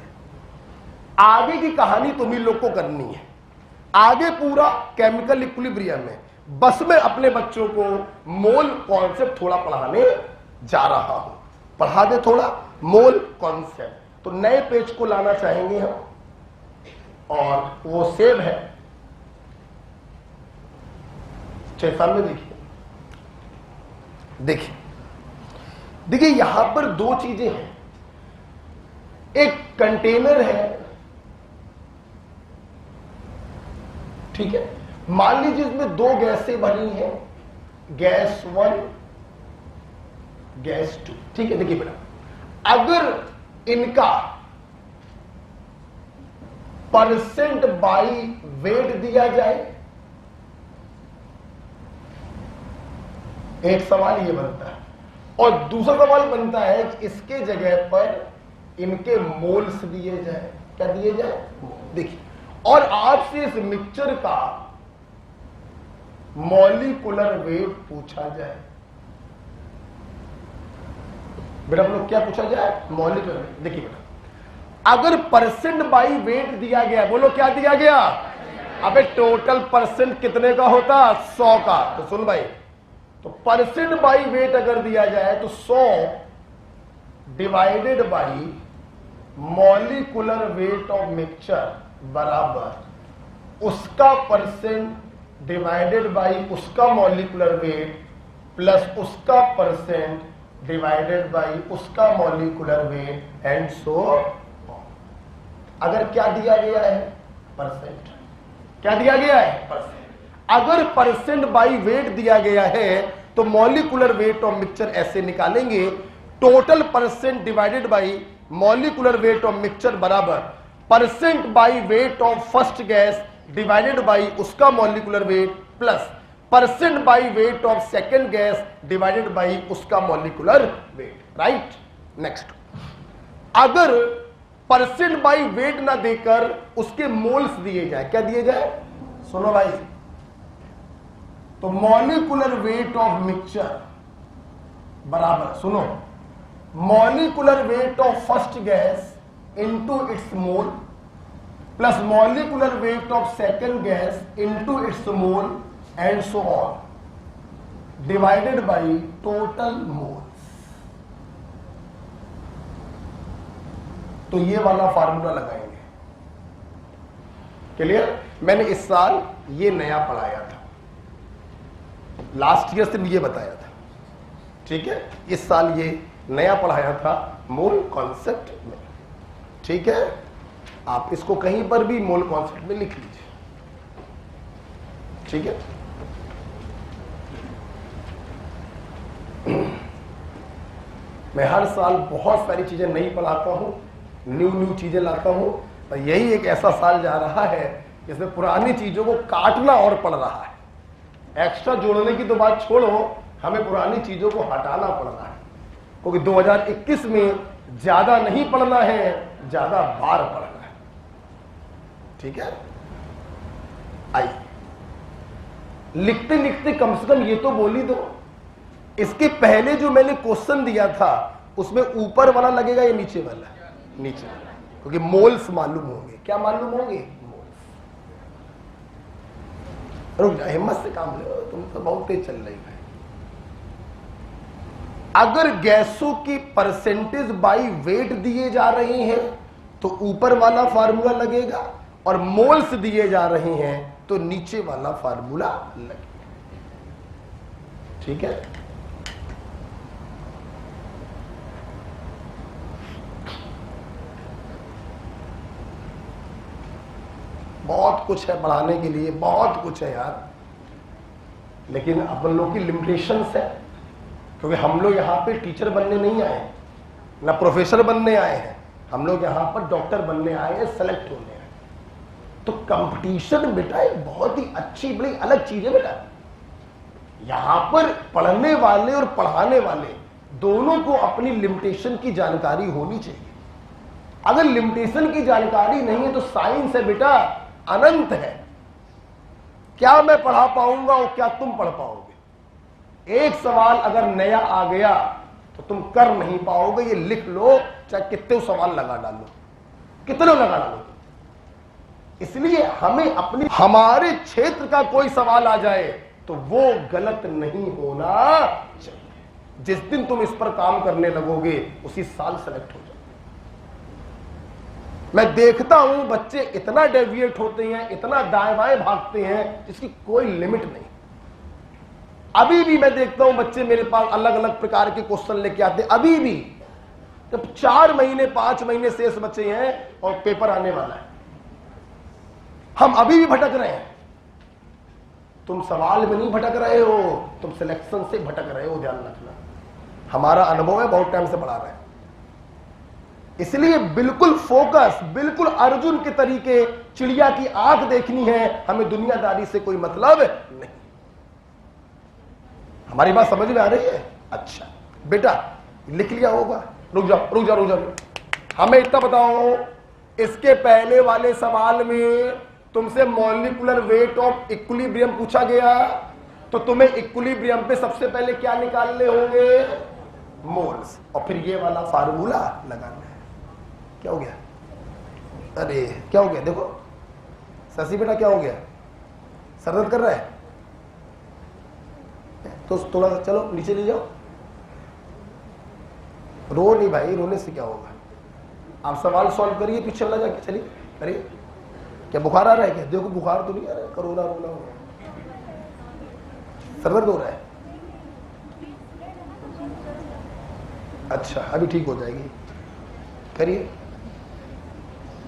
आगे की कहानी तुम्ही लोग को करनी है। आगे पूरा केमिकल इक्विलिब्रियम में, बस मैं अपने बच्चों को मोल कॉन्सेप्ट थोड़ा पढ़ाने जा रहा हूं। पढ़ा दे थोड़ा मोल कॉन्सेप्ट। तो नए पेज को लाना चाहेंगे हम, और वो सेव है 6 साल में। देखिए यहां पर 2 चीजें हैं। एक कंटेनर है, ठीक है, मान लीजिए इसमें 2 गैसें भरी हैं, गैस 1 गैस 2, ठीक है। देखिए बेटा, अगर इनका परसेंट बाई वेट दिया जाए, एक सवाल ये बनता है, और दूसरा सवाल बनता है कि इसके जगह पर इनके मोल्स दिए जाए। क्या दिए जाए? देखिए, और आपसे इस मिक्सचर का मॉलिक्यूलर वेट पूछा जाए। बेटा हम लोग क्या पूछा जाए? Molecular weight. देखिए बेटा, अगर परसेंट बाई वेट दिया गया, बोलो क्या दिया गया? अबे टोटल परसेंट कितने का होता? 100 का। तो सुन भाई, तो परसेंट बाई वेट अगर दिया जाए तो 100 divided by molecular weight of mixture बराबर उसका परसेंट डिवाइडेड बाई उसका मॉलिक्यूलर वेट प्लस उसका परसेंट डिवाइडेड बाई उसका molecular wait and so on. अगर क्या दिया गया है? परसेंट। क्या दिया गया है? परसेंट। अगर परसेंट बाई वेट दिया गया है तो मॉलिक्यूलर वेट ऑफ मिक्सचर ऐसे निकालेंगे, total percent divided by molecular weight of mixture बराबर percent by weight of first gas divided by उसका molecular weight plus percent by weight of second gas divided by उसका molecular weight. Right. Next, अगर percent by weight ना देकर उसके moles दिए जाए, क्या दिए जाए? सुनो भाई, तो मॉलिक्यूलर वेट ऑफ मिक्सचर बराबर, सुनो, molecular weight of first gas into its mole plus molecular weight of second gas into its mole and so on divided by total moles. तो ये वाला फार्मूला लगाएंगे। क्लियर? मैंने इस साल ये नया पढ़ाया था, लास्ट ईयर सिर्फ ये बताया था, ठीक है। इस साल ये नया पढ़ाया था मोल कॉन्सेप्ट में, ठीक है। आप इसको कहीं पर भी मोल कॉन्सेप्ट में लिख लीजिए, ठीक है। मैं हर साल बहुत सारी चीजें नहीं पढ़ाता हूं, न्यू चीजें लाता हूं, और यही एक ऐसा साल जा रहा है जिसमें पुरानी चीजों को काटना और पड़ रहा है। एक्स्ट्रा जोड़ने की तो बात छोड़ो, हमें पुरानी चीजों को हटाना पड़ रहा है, क्योंकि 2021 में ज्यादा नहीं पढ़ना है, ज्यादा बार पढ़ना है, ठीक है। आइए, लिखते लिखते कम से कम ये तो बोली दो, इसके पहले जो मैंने क्वेश्चन दिया था उसमें ऊपर वाला लगेगा या नीचे वाला? नीचे वाला, क्योंकि मोल्स मालूम होंगे। क्या मालूम होंगे? मोल्स। रुक जा, हिम्मत से काम लो, तुम तो बहुत तेज चल रही है। अगर गैसों की परसेंटेज बाई वेट दिए जा रहे हैं तो ऊपर वाला फार्मूला लगेगा, और मोल्स दिए जा रहे हैं तो नीचे वाला फार्मूला लगेगा, ठीक है। बहुत कुछ है पढ़ाने के लिए, बहुत कुछ है यार, लेकिन अपन लोग की लिमिटेशंस है, क्योंकि हम लोग यहाँ पे टीचर बनने नहीं आए, ना प्रोफेसर बनने आए हैं, हम लोग यहाँ पर डॉक्टर बनने आए हैं, सेलेक्ट होने आए। तो कंपटीशन बेटा एक बहुत ही अच्छी बड़ी अलग चीज है बेटा। यहां पर पढ़ने वाले और पढ़ाने वाले दोनों को अपनी लिमिटेशन की जानकारी होनी चाहिए। अगर लिमिटेशन की जानकारी नहीं है तो साइंस है बेटा अनंत है, क्या मैं पढ़ा पाऊंगा और क्या तुम पढ़ पाओगे। एक सवाल अगर नया आ गया तो तुम कर नहीं पाओगे, ये लिख लो, चाहे कितने सवाल लगा डालो, कितने लगा डालो। इसलिए हमें अपनी हमारे क्षेत्र का कोई सवाल आ जाए तो वो गलत नहीं होना चाहिए। जिस दिन तुम इस पर काम करने लगोगे उसी साल सेलेक्ट हो जाओ। मैं देखता हूं बच्चे इतना डेविएट होते हैं, इतना दाएं बाएं भागते हैं जिसकी कोई लिमिट नहीं। अभी भी मैं देखता हूं बच्चे मेरे पास अलग अलग प्रकार के क्वेश्चन लेके आते हैं, अभी भी जब 4 महीने 5 महीने शेष बचे हैं और पेपर आने वाला है, हम अभी भी भटक रहे हैं। तुम सवाल में नहीं भटक रहे हो, तुम सिलेक्शन से भटक रहे हो, ध्यान रखना। हमारा अनुभव है, बहुत टाइम से पढ़ा रहे हैं। इसलिए बिल्कुल फोकस, बिल्कुल अर्जुन के तरीके, चिड़िया की आंख देखनी है, हमें दुनियादारी से कोई मतलब नहीं। हमारी बात समझ में आ रही है? अच्छा बेटा लिख लिया होगा, रुक जाओ रुक जाओ रुक जाओ। हमें इतना बताओ, इसके पहले वाले सवाल में तुमसे मॉलिक्यूलर वेट ऑफ इक्विलिब्रियम पूछा गया, तो तुम्हें इक्विलिब्रियम पे सबसे पहले क्या निकालने होंगे? मोल्स, और फिर ये वाला फार्मूला लगाना है। क्या हो गया? अरे क्या हो गया? देखो शशि बेटा क्या हो गया? सर दर्द कर रहा है तो थोड़ा चलो नीचे ले जाओ। रो नहीं भाई, रोने से क्या होगा? आप सवाल सॉल्व करिए, पीछे वाला जाके चलिए करिए। क्या बुखार आ रहा है क्या? देखो बुखार तो नहीं आ रहा है, कोरोना रोना हो रहा है, सर दर्द हो रहा है। अच्छा अभी ठीक हो जाएगी, करिए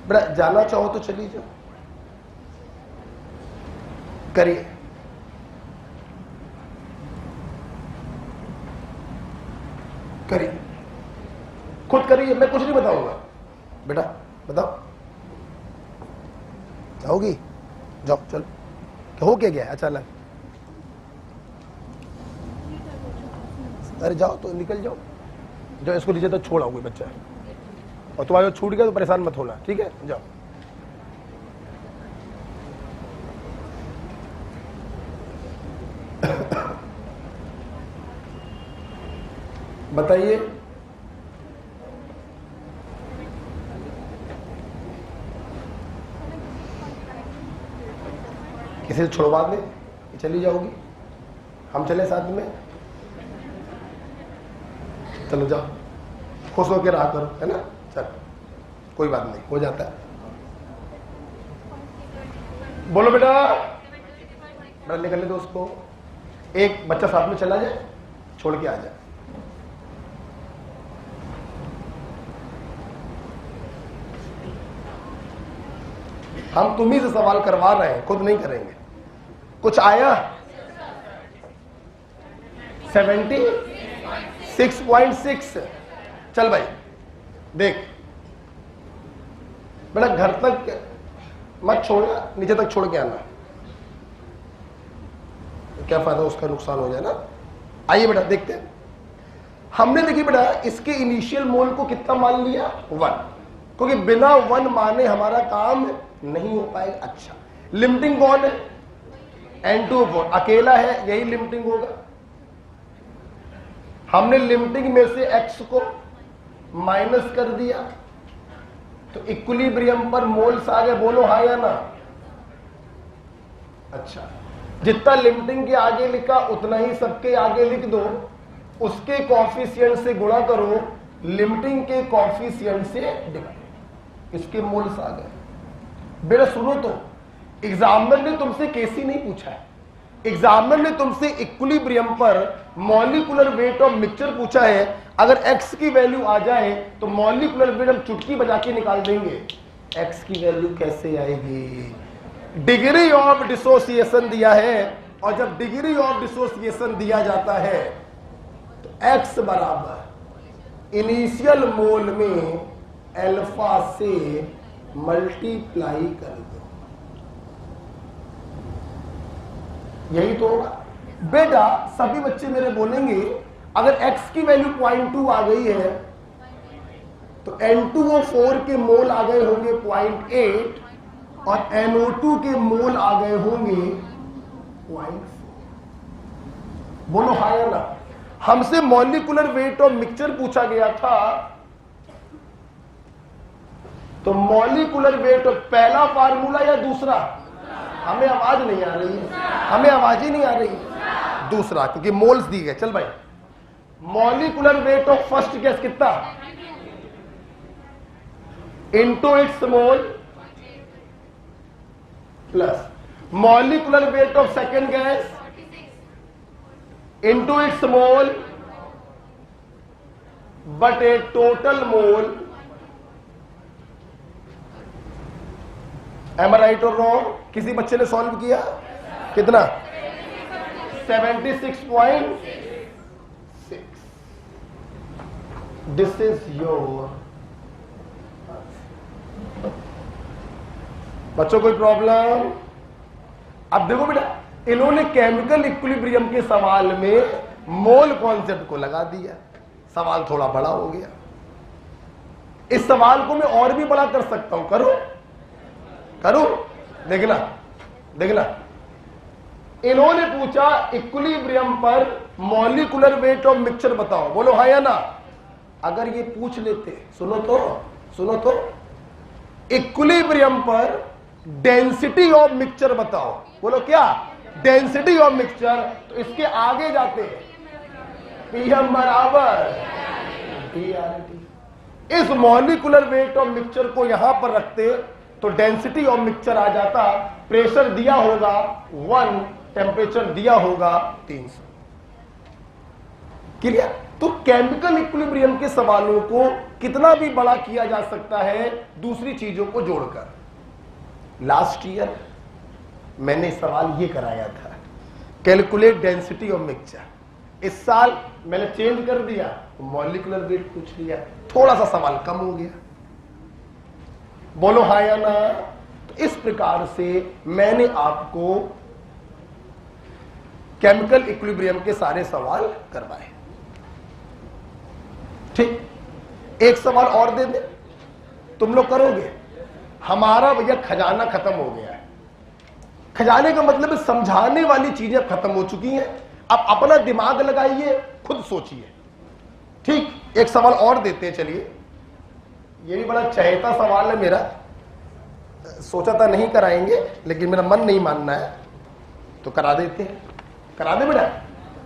बेटा। जाना चाहो तो चलिए जाओ, करिए। करिए, खुद करिए, मैं कुछ नहीं बताऊंगा। बेटा बताओ, जाओगी? जाओ चलो। क्या हो क्या गया अचानक? अरे जाओ तो निकल जाओ, जो इसको नीचे तक छोड़ आओ कोई बच्चा, और तुम्हारा जो छूट गया तो परेशान मत होना, ठीक है? जाओ। बताइए किसी से छुड़वा दे, चली जाओगी, हम चले साथ में, चलो जाओ, खुश होकर रहा करो, है ना? चल कोई बात नहीं, हो जाता है। बोलो बेटा, बेटा निकलने दो उसको। एक बच्चा साथ में चला जाए, छोड़ के आ जाए। हम तुम्ही से सवाल करवा रहे हैं, खुद नहीं करेंगे। कुछ आया? 76.6। चल भाई देख बेटा, घर तक मत छोड़ना, नीचे तक छोड़ के आना। क्या फायदा, उसका नुकसान हो जाए ना। आइए बेटा देखते हैं। हमने देखिए बेटा इसके इनिशियल मोल को कितना मान लिया? 1, क्योंकि बिना 1 माने हमारा काम नहीं हो पाएगा। अच्छा लिमिटिंग कौन है? N2 अकेला है, यही लिमिटिंग होगा। हमने लिमिटिंग में से x को माइनस कर दिया तो इक्विलिब्रियम पर मोल्स आ गए। बोलो हाँ या ना? अच्छा जितना लिमिटिंग के आगे लिखा उतना ही सबके आगे लिख दो, उसके कॉफिशिएंट से गुणा करो, लिमिटिंग के कॉफिशिएंट से डिवाइड, इसके मोल्स आ गए। बेटा सुनो तो, एग्जामिनर ने तुमसे केसी नहीं पूछा है, एग्जामिनर ने तुमसे इक्विलिब्रियम पर मॉलिक्यूलर वेट ऑफ मिक्सचर पूछा है। अगर x की वैल्यू आ जाए तो मॉलिक्यूलर वेट हम चुटकी बजा के निकाल देंगे। x की वैल्यू कैसे आएगी? डिग्री ऑफ डिसोसिएशन दिया है, और जब डिग्री ऑफ डिसोसिएशन दिया जाता है तो x बराबर इनिशियल मोल में अल्फा से मल्टीप्लाई कर दो। यही तो होगा बेटा। सभी बच्चे मेरे बोलेंगे अगर x की वैल्यू 0.2 आ गई है तो N2O4 के मोल आ गए होंगे 0.8 और NO2 के मोल आ गए होंगे 0.4। बोलो हाँ या ना। हमसे मॉलिक्यूलर वेट ऑफ मिक्सचर पूछा गया था, तो मॉलिक्यूलर वेट ऑफ पहला फार्मूला या दूसरा? हमें आवाज नहीं आ रही है, हमें आवाज ही नहीं आ रही। दूसरा, क्योंकि मोल्स दी गए। चल भाई, molecular weight of first gas कितना? Into its mole plus molecular weight of second gas into its mole but a total mole. Am I right और रॉन्ग? किसी बच्चे ने सॉल्व किया? कितना? 76.6। This is your. बच्चों कोई प्रॉब्लम? अब देखो बेटा, इन्होंने केमिकल इक्विलिब्रियम के सवाल में मोल कॉन्सेप्ट को लगा दिया। सवाल थोड़ा बड़ा हो गया। इस सवाल को मैं और भी बड़ा कर सकता हूं। करो करो, देखना देखना। इन्होंने पूछा इक्विलिब्रियम पर मॉलिक्यूलर वेट ऑफ मिक्सचर बताओ। बोलो हाँ या ना। अगर ये पूछ लेते, सुनो तो, इक्विलिब्रियम पर डेंसिटी ऑफ मिक्सचर बताओ। बोलो क्या? Density of mixture. तो इसके आगे जाते पीएम बराबर DRT। इस मॉलिक्यूलर वेट ऑफ मिक्सचर को यहां पर रखते तो डेंसिटी ऑफ मिक्सचर आ जाता। प्रेशर दिया होगा 1, टेम्परेचर दिया होगा 300। क्लियर? तो केमिकल इक्विलिब्रियम के सवालों को कितना भी बड़ा किया जा सकता है दूसरी चीजों को जोड़कर। लास्ट ईयर मैंने सवाल ये कराया था, कैलकुलेट डेंसिटी ऑफ मिक्सचर। इस साल मैंने चेंज कर दिया, मॉलिक्यूलर वेट पूछ लिया, थोड़ा सा सवाल कम हो गया। बोलो हाँ या ना। तो इस प्रकार से मैंने आपको केमिकल इक्विलिब्रियम के सारे सवाल करवाए। ठीक, एक सवाल और दे दे, तुम लोग करोगे? हमारा भैया खजाना खत्म हो गया है। खजाने का मतलब समझाने वाली चीजें खत्म हो चुकी हैं। अब अपना दिमाग लगाइए, खुद सोचिए। ठीक, एक सवाल और देते हैं। चलिए, ये भी बड़ा चहेता सवाल है मेरा। सोचा था नहीं कराएंगे, लेकिन मेरा मन नहीं मानना है तो करा देते हैं। करा दे बेटा,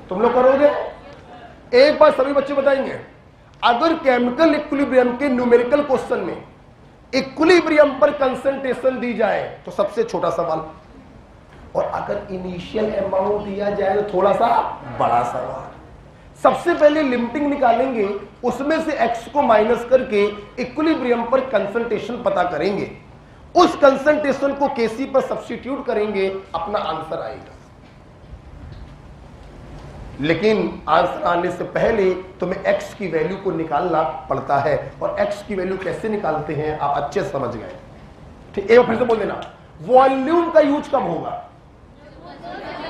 तुम लोग करोगे? एक बार सभी बच्चे बताएंगे, अगर केमिकल इक्विलिब्रियम के न्यूमेरिकल क्वेश्चन में इक्विलिब्रियम पर कंसंट्रेशन दी जाए तो सबसे छोटा सवाल, और अगर इनिशियल अमाउंट दिया जाए तो थोड़ा सा बड़ा सवाल। सबसे पहले लिमिटिंग निकालेंगे, उसमें से x को माइनस करके इक्विलिब्रियम पर कंसंट्रेशन पता करेंगे। उस कंसंट्रेशन को Kc पर सब्स्टिट्यूट करेंगे, अपना आंसर आएगा। लेकिन आंसर आने से पहले तुम्हें x की वैल्यू को निकालना पड़ता है, और x की वैल्यू कैसे निकालते हैं आप अच्छे समझ गए। ठीक, एक बार फिर से बोल देना, वॉल्यूम का यूज कब होगा?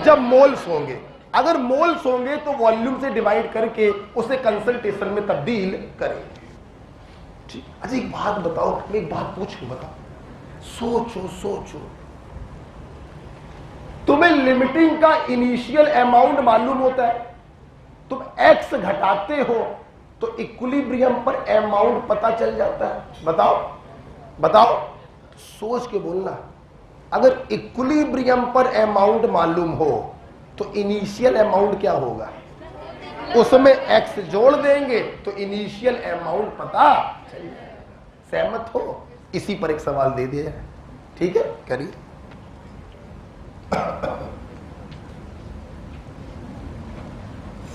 जब मोल्स होंगे। अगर मोल्स होंगे तो वॉल्यूम से डिवाइड करके उसे कंसंट्रेशन में तब्दील करेंगे। ठीक, अच्छा एक बात बताओ, मैं एक बात पूछूं, बताओ, सोचो। तुम्हें लिमिटिंग का इनिशियल अमाउंट मालूम होता है, तुम x घटाते हो तो इक्विलिब्रियम पर अमाउंट पता चल जाता है। बताओ, सोच के बोलना। अगर इक्विलिब्रियम पर अमाउंट मालूम हो तो इनिशियल अमाउंट क्या होगा? उसमें x जोड़ देंगे तो इनिशियल अमाउंट पता चल जाएगा। सहमत हो? इसी पर एक सवाल दे दिया। ठीक है, करिए।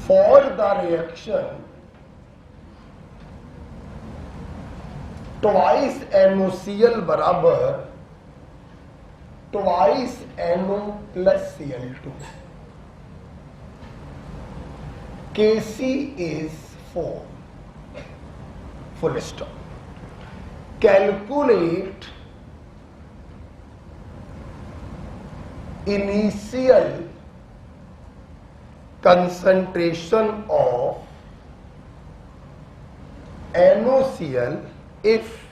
For the reaction twice NaCl बराबर twice NO plus Cl2. Kc is 4. Full stop. Calculate initial concentration of NOCl if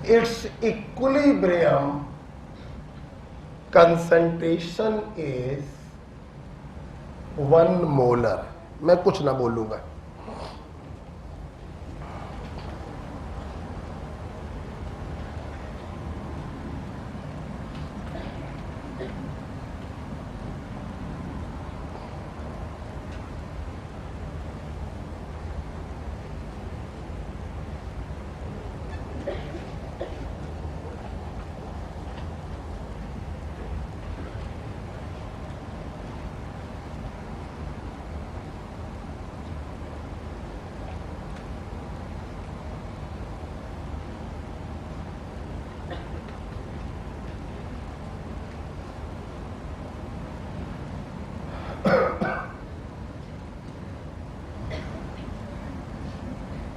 its equilibrium concentration is 1 molar. मैं कुछ ना बोलूंगा.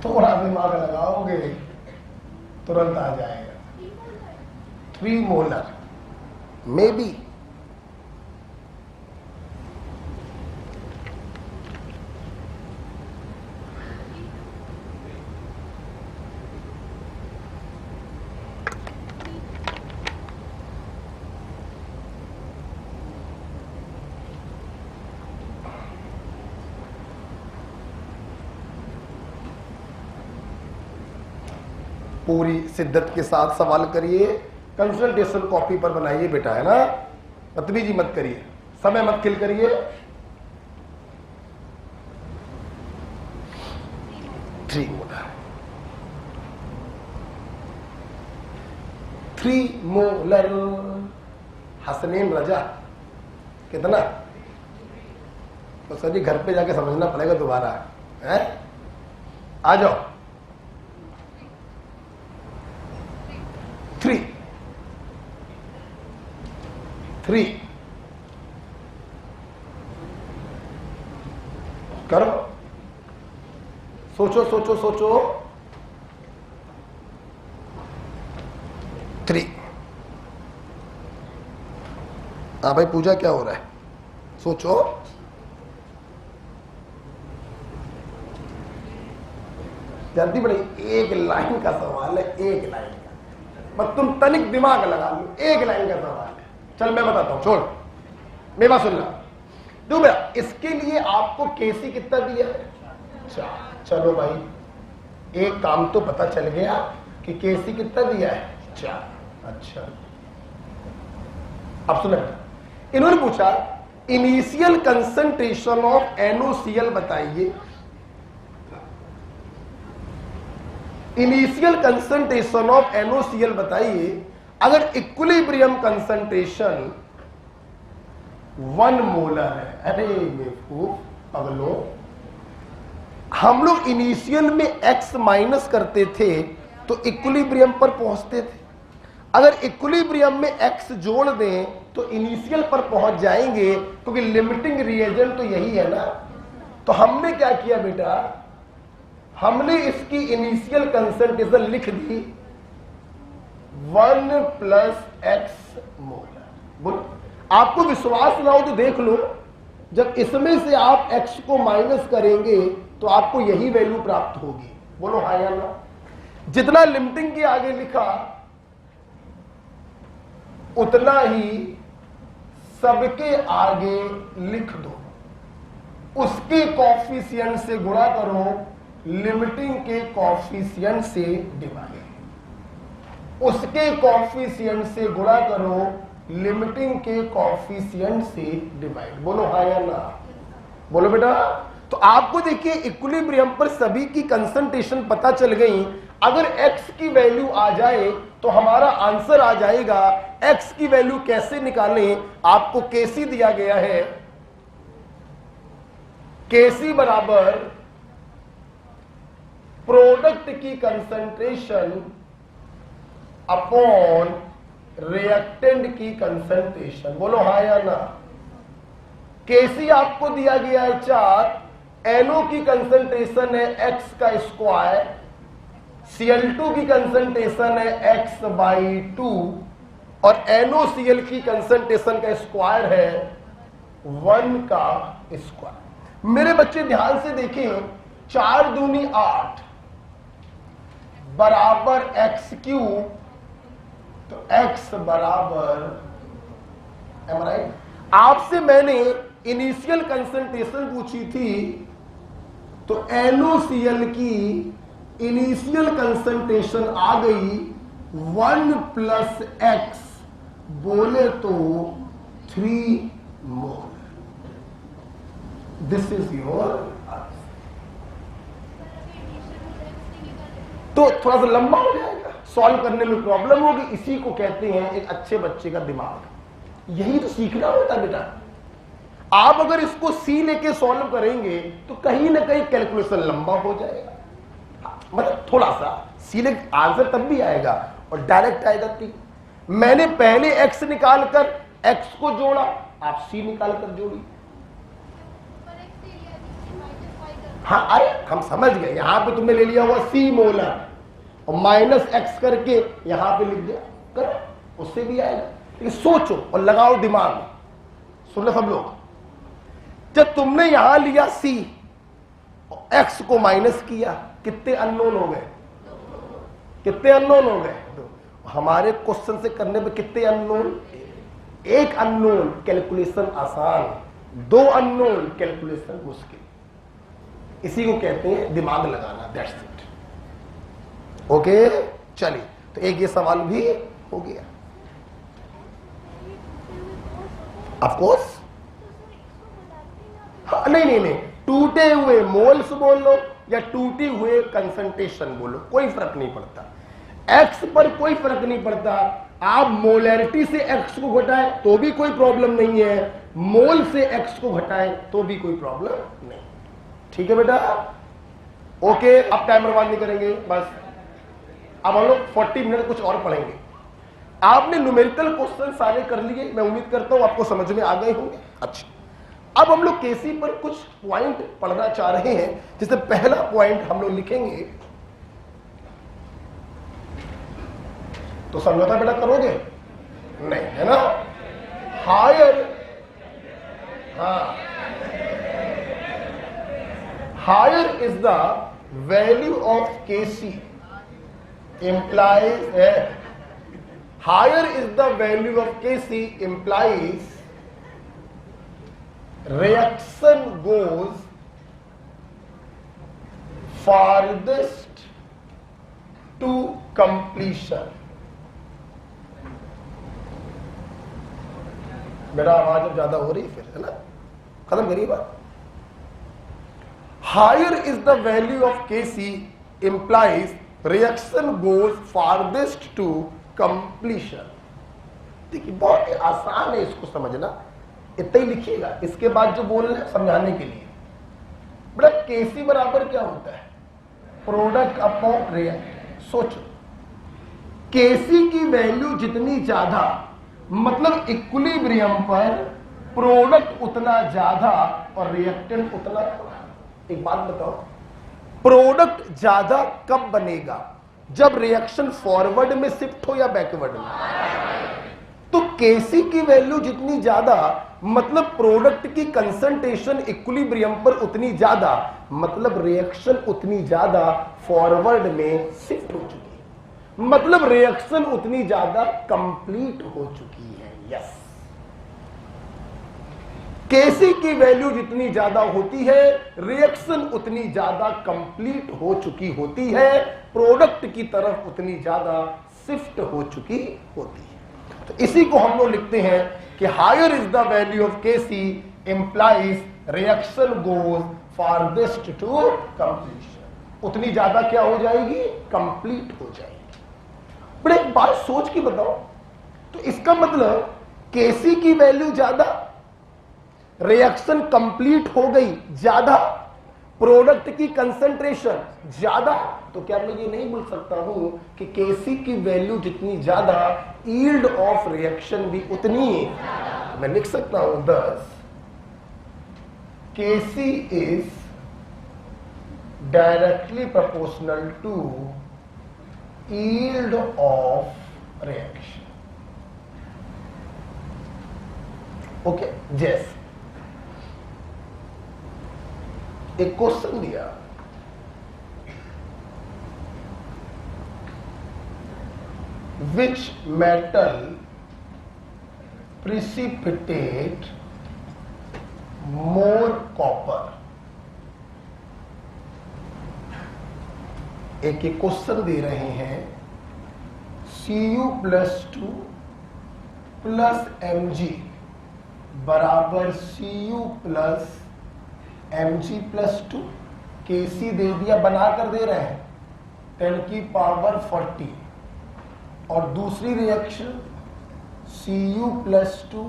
थोड़ा दिमाग लगाओगे तुरंत आ जाएगा. 3 मोलर मे बी. पूरी शिद्दत के साथ सवाल करिए. कंसल्टेशन कॉपी पर बनाइए बेटा, है ना. बदतमीजी मत करिए, समय मत किल करिए. 3 मोलर. 3 मोलर. हसनैन रजा कितना? तो सर जी घर पे जाके समझना पड़ेगा दोबारा. है आ जाओ. 3 करो. सोचो सोचो सोचो. 3. हाँ भाई पूजा क्या हो रहा है? सोचो. जल्दी बड़ी. एक लाइन का सवाल है, एक लाइन का. बस तुम तनिक दिमाग लगा लो. एक लाइन का सवाल है. चल मैं बताता हूं, छोड़ मेरी बात सुनना. दो भैया, इसके लिए आपको केसी कितना दिया है? 4. चलो भाई एक काम तो पता चल गया कि केसी कितना दिया है? 4. अच्छा अब सुनो. इन्होंने पूछा इनिशियल कंसंट्रेशन ऑफ NOCl बताइए. इनिशियल कंसंट्रेशन ऑफ NOCl बताइए अगर इक्विलिब्रियम कंसंट्रेशन 1 मोलर है. अरे बेवकूफ अगलो, हम लोग इनिशियल में x माइनस करते थे तो इक्विलिब्रियम पर पहुंचते थे. अगर इक्विलिब्रियम में x जोड़ दें तो इनिशियल पर पहुंच जाएंगे, क्योंकि लिमिटिंग रिएजेंट तो यही है ना. तो हमने क्या किया बेटा, हमने इसकी इनिशियल कंसंट्रेशन लिख दी 1 + x मोलर. बोलो आपको विश्वास ना हो तो देख लो. जब इसमें से आप x को माइनस करेंगे तो आपको यही वैल्यू प्राप्त होगी. बोलो हाँ या ना. जितना लिमिटिंग के आगे लिखा उतना ही सबके आगे लिख दो. उसके कॉफिशिएंट से गुणा करो, लिमिटिंग के कॉफिशिएंट से डिवाइड. उसके कॉफिशिएंट से गुणा करो, लिमिटिंग के कॉफिशिएंट से डिवाइड. बोलो हाँ या ना. बोलो बेटा. तो आपको देखिए इक्विलिब्रियम पर सभी की कंसंट्रेशन पता चल गई. अगर x की वैल्यू आ जाए तो हमारा आंसर आ जाएगा. x की वैल्यू कैसे निकालें? आपको Kc दिया गया है. Kc बराबर प्रोडक्ट की कंसंट्रेशन अपॉन रिएक्टेंट की कंसंट्रेशन। बोलो हाँ या ना। केसी आपको दिया गया है 4, NO की कंसंट्रेशन है x का स्क्वायर, Cl2 की कंसंट्रेशन है x/2 और NOCl की कंसंट्रेशन का स्क्वायर है 1 का स्क्वायर। मेरे बच्चे ध्यान से देखें, 4 दूनी 8 बराबर x3, तो x बराबर, am I right? आपसे मैंने इनिशियल कंसंट्रेशन पूछी थी, तो NOCl की इनिशियल कंसंट्रेशन आ गई 1 + x, बोले तो 3 मोल। This is your answer. तो थोड़ा सा लंबा हो जाएगा, सॉल्व करने में प्रॉब्लम होगी। इसी को कहते हैं एक अच्छे बच्चे का दिमाग। यही तो सीखना होता है बेटा। आप अगर इसको सी लेके सॉल्व करेंगे तो कहीं ना कहीं कैलकुलेशन लंबा हो जाएगा, मतलब थोड़ा सा सी ले आंसर तब भी आएगा और डायरेक्ट आएगा। कि मैंने पहले x निकालकर x को जोड़ा, आप c निकालकर जोड़ी। हाँ अरे हम समझ गए, यहां पे तुमने ले लिया हुआ c मोलर और -x करके यहां पे लिख दिया, करो उससे भी आएगा। लेकिन सोचो और लगाओ दिमाग। सुन लो सब लोग, जब तुमने यहां लिया c और x को माइनस किया, कितने अननोन हो गए? कितने अननोन हो गए? हमारे क्वेश्चन से करने पे कितने अननोन? एक अननोन कैलकुलेशन आसान, 2 अननोन कैलकुलेशन मुश्किल। इसी को कहते हैं दिमाग लगाना। That's it. ओके चलिए, तो एक ये सवाल भी हो गया। ऑफ कोर्स नहीं, टूटे हुए मोल्स बोलो या टूटे हुए कंसंट्रेशन बोलो, कोई फर्क नहीं पड़ता। x पर कोई फर्क नहीं पड़ता। आप मोलैरिटी से x को घटाएं तो भी कोई प्रॉब्लम नहीं है, मोल से x को घटाएं तो भी कोई प्रॉब्लम नहीं। ठीक है बेटा, ओके। अब टाइम बर्बाद नहीं करेंगे, बस अब हम लोग 40 मिनट कुछ और पढ़ेंगे। आपने न्यूमेरिकल क्वेश्चन सारे कर लिए, मैं उम्मीद करता हूं आपको समझ में आ गए होंगे। अच्छा, अब हम लोग केसी पर कुछ पॉइंट पढ़ना चाह रहे हैं। जैसे पहला पॉइंट हम लोग लिखेंगे, तो समझौता बेटा करोगे? नहीं है ना? हायर, हाँ, higher is the value of KC implies higher is the value of Kc implies reaction goes farthest to completion। बेटा आवाज अब ज्यादा हो रही फिर, है ना? खत्म करिए बात। Higher is the value of Kc implies reaction goes farthest to completion. देखिए बहुत ही आसान है इसको समझना, इतना ही लिखिएगा। इसके बाद जो बोल रहे समझाने के लिए, बेटा केसी बराबर क्या होता है? Product upon react. सोचो, केसी की वैल्यू जितनी ज्यादा, मतलब इक्विलिब्रियम पर प्रोडक्ट उतना ज्यादा और रिएक्टेंट उतना थोड़ा। एक बात बताओ, प्रोडक्ट ज्यादा कब बनेगा? जब रिएक्शन फॉरवर्ड में शिफ्ट हो या बैकवर्ड में? तो केसी की वैल्यू जितनी ज्यादा, मतलब प्रोडक्ट की कंसंट्रेशन इक्विलिब्रियम पर उतनी ज्यादा, मतलब रिएक्शन उतनी ज्यादा फॉरवर्ड में शिफ्ट हो चुकी है, मतलब रिएक्शन उतनी ज्यादा कंप्लीट हो चुकी है। यस, केसी की वैल्यू जितनी ज्यादा होती है, रिएक्शन उतनी ज्यादा कंप्लीट हो चुकी होती है, प्रोडक्ट की तरफ उतनी ज्यादा शिफ्ट हो चुकी होती है। तो इसी को हम लोग लिखते हैं कि higher is the value of KC implies reaction goes farthest to completion. उतनी ज्यादा क्या हो जाएगी? कंप्लीट हो जाएगी। बड़े एक बात सोच के बताओ, तो इसका मतलब केसी की वैल्यू ज्यादा, रिएक्शन कंप्लीट हो गई ज्यादा, प्रोडक्ट की कंसंट्रेशन ज्यादा, तो क्या मैं ये नहीं बोल सकता हूं कि Kc की वैल्यू जितनी ज्यादा यील्ड ऑफ रिएक्शन भी उतनी है? मैं लिख सकता हूं thus Kc is directly proportional to yield of reaction. Okay, जैसे एक क्वेश्चन दिया, which metal precipitate more copper? एक क्वेश्चन दे रहे हैं Cu+2 प्लस Mg बराबर Cu+ Mg+2। Kc दे दिया, बनाकर दे रहे हैं 10⁻40, और दूसरी रिएक्शन Cu+2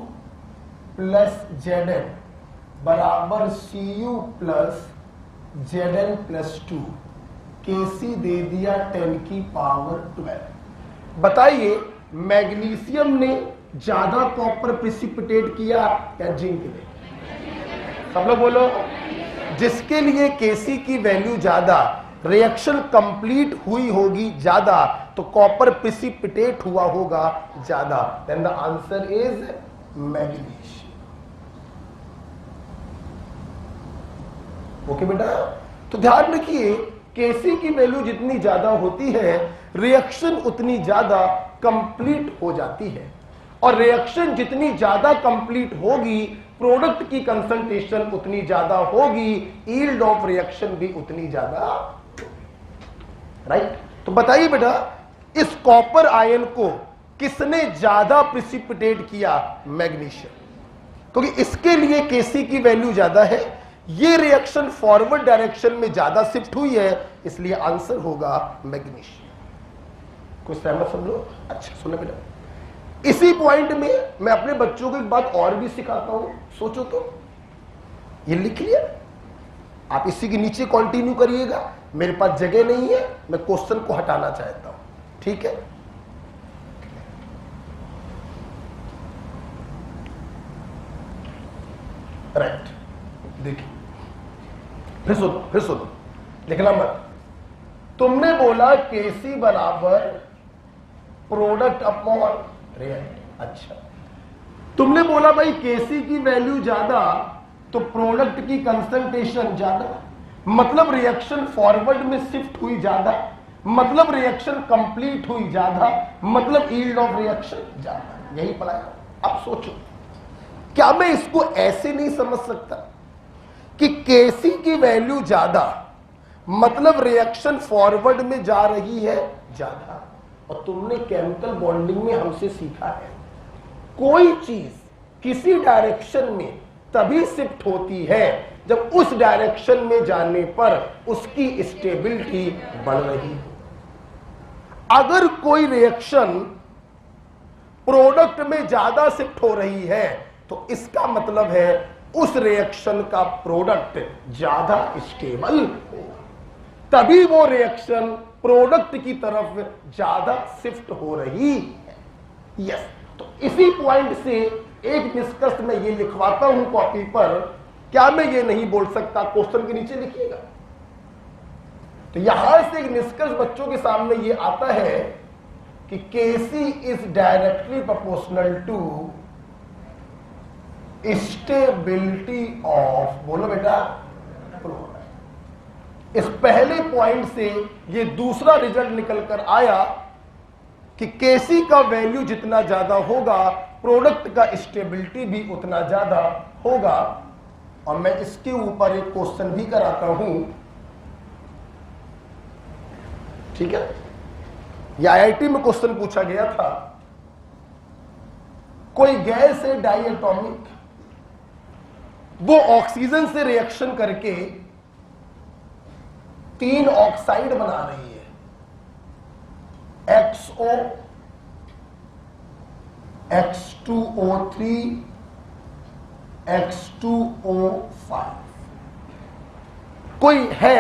प्लस Zn बराबर Cu+ Zn+2। Kc दे दिया 10⁻12। बताइए मैग्नीशियम ने ज्यादा कॉपर प्रिसिपिटेट किया या जिंक ने? सब लोग बोलो। जिसके लिए Kc की वैल्यू ज्यादा, रिएक्शन कंप्लीट हुई होगी ज्यादा, तो कॉपर प्रिसिपिटेट हुआ होगा ज्यादा। Then the answer is magnesium. Okay बेटा, तो ध्यान रखिए Kc की वैल्यू जितनी ज्यादा होती है, रिएक्शन उतनी ज्यादा कंप्लीट हो जाती है, और रिएक्शन जितनी ज्यादा कंप्लीट होगी, प्रोडक्ट की कंसंट्रेशन उतनी ज्यादा होगी, यील्ड ऑफ रिएक्शन भी उतनी ज्यादा, राइट? तो बताइए बेटा, इस कॉपर आयन को किसने ज्यादा प्रिसिपिटेट किया? मैग्नीशियम। क्योंकि इसके लिए Kc की वैल्यू ज्यादा है, ये रिएक्शन फॉरवर्ड डायरेक्शन में ज्यादा शिफ्ट हुई है, इसलिए आंसर होगा मैग्नीशियम। कुछ सहमत सब लोग? अच्छा सुनो बेटा, इसी पॉइंट में मैं अपने बच्चों को एक बात और भी सिखाता हूं। सोचो तो, ये लिख लिया, आप इसी के नीचे कंटिन्यू करिएगा। मेरे पास जगह नहीं है, मैं क्वेश्चन को हटाना चाहता हूं, ठीक है? राइट, देखिए फिर सुनो, लिखना मत। तुमने बोला Kc बराबर प्रोडक्ट अपॉन रिएक्ट। अच्छा, तुमने बोला भाई Kc की वैल्यू ज्यादा तो प्रोडक्ट की कंसंट्रेशन ज्यादा, मतलब रिएक्शन फॉरवर्ड में शिफ्ट हुई ज्यादा, मतलब रिएक्शन कंप्लीट हुई ज्यादा, मतलब यील्ड ऑफ रिएक्शन ज्यादा। यही पढ़ाया। अब सोचो, क्या मैं इसको ऐसे नहीं समझ सकता कि Kc की वैल्यू ज्यादा मतलब रिएक्शन फॉरवर्ड में जा रही है ज्यादा? और तुमने केमिकल बॉन्डिंग में हमसे सीखा है, कोई चीज किसी डायरेक्शन में तभी शिफ्ट होती है जब उस डायरेक्शन में जाने पर उसकी स्टेबिलिटी बढ़ रही है। अगर कोई रिएक्शन प्रोडक्ट में ज्यादा शिफ्ट हो रही है, तो इसका मतलब है उस रिएक्शन का प्रोडक्ट ज्यादा स्टेबल हो, तभी वो रिएक्शन प्रोडक्ट की तरफ ज्यादा शिफ्ट हो रही है। यस, तो इसी पॉइंट से एक निष्कर्ष मैं ये लिखवाता हूं कॉपी पर। क्या मैं ये नहीं बोल सकता? क्वेश्चन के नीचे लिखिएगा। तो यहां से एक निष्कर्ष बच्चों के सामने ये आता है कि Kc इज directly proportional to stability of, बोलो बेटा, प्रोडक्ट। इस पहले पॉइंट से ये दूसरा रिजल्ट निकल कर आया कि Kc का वैल्यू जितना ज्यादा होगा, प्रोडक्ट का स्टेबिलिटी भी उतना ज्यादा होगा। और मैं इसके ऊपर एक क्वेश्चन भी कराता हूं, ठीक है? ये IIT में क्वेश्चन पूछा गया था। कोई गैस है डाइएटॉमिक, वो ऑक्सीजन से रिएक्शन करके 3 ऑक्साइड बना रही है, XO, X2O3, X2O5। कोई है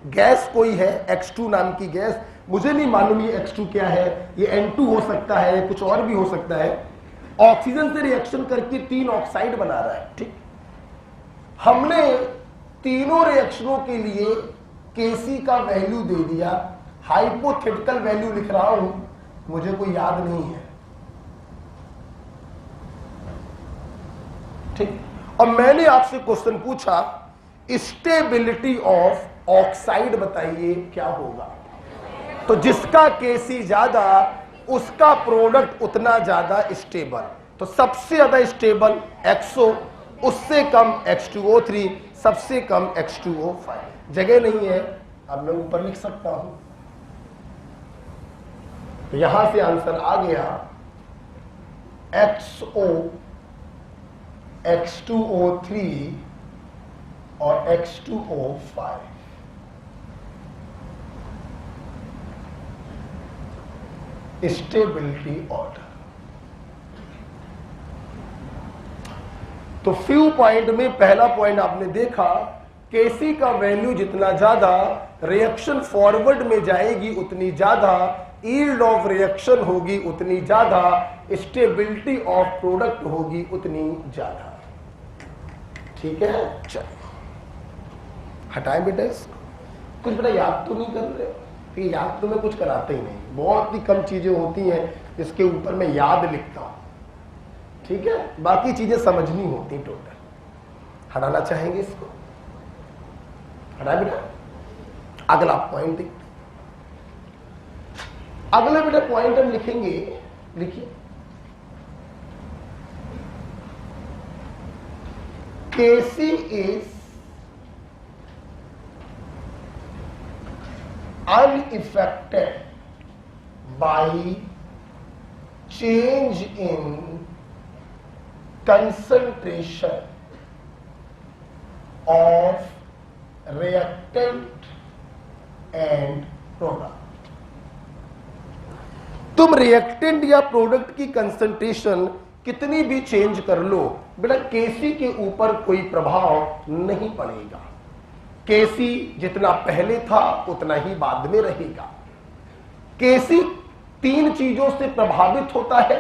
गैस, कोई है X2 नाम की गैस, मुझे नहीं मालूम ये X2 क्या है, ये N2 हो सकता है, कुछ और भी हो सकता है, ऑक्सीजन से रिएक्शन करके 3 ऑक्साइड बना रहा है। ठीक, हमने तीनों रिएक्शनों के लिए Kc का वैल्यू दे दिया, हाइपोथेटिकल वैल्यू लिख रहा हूं, मुझे कोई याद नहीं है। ठीक, और मैंने आपसे क्वेश्चन पूछा स्टेबिलिटी ऑफ ऑक्साइड बताइए क्या होगा, तो जिसका Kc ज्यादा उसका प्रोडक्ट उतना ज्यादा स्टेबल। तो सबसे ज्यादा स्टेबल XO, उससे कम H2O3, सबसे कम H2O5। जगह नहीं है, अब मैं ऊपर लिख सकता हूं, तो यहां से आंसर आ गया XO, H2O3 और H2O5। Stability order. तो फ्यू पॉइंट में पहला पॉइंट आपने देखा, Kc का वैल्यू जितना ज्यादा रिएक्शन फॉरवर्ड में जाएगी उतनी ज्यादा यील्ड ऑफ रिएक्शन होगी, उतनी ज्यादा स्टेबिलिटी ऑफ प्रोडक्ट होगी, उतनी ज्यादा। ठीक है, चलिए हटाएं बेटा इसको। कुछ बेटा याद तो नहीं कर रहे, तो याद तो मैं कुछ कराते ही नहीं, बहुत ही कम चीजें होती हैं जिसके ऊपर मैं याद लिखता हूं। ठीक है, बाकी चीजें समझनी होती टोटल। हटाना चाहेंगे इसको, हटाए बेटा। अगला पॉइंट देखते, अगले बेटा पॉइंट हम लिखेंगे, लिखिए Kc is unaffected by change in concentration of reactant and product। तुम रिएक्टेंट या प्रोडक्ट की कंसंट्रेशन कितनी भी चेंज कर लो बेटा, Kc के ऊपर कोई प्रभाव नहीं पड़ेगा। Kc जितना पहले था उतना ही बाद में रहेगा। Kc 3 चीजों से प्रभावित होता है,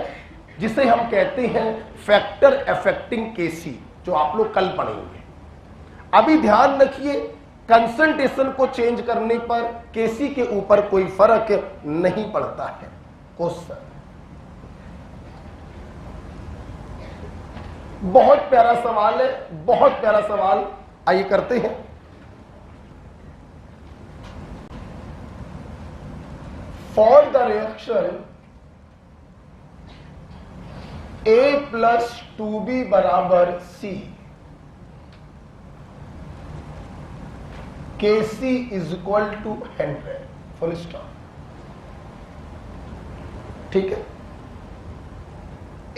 जिसे हम कहते हैं फैक्टर अफेक्टिंग Kc, जो आप लोग कल पढ़ेंगे। अभी ध्यान रखिए, कंसंट्रेशन को चेंज करने पर Kc के ऊपर कोई फर्क नहीं पड़ता है। क्वेश्चन बहुत प्यारा सवाल है, बहुत प्यारा सवाल, आइए करते हैं। For the reaction A + 2B = C, Kc = 100, full stop. ठीक है,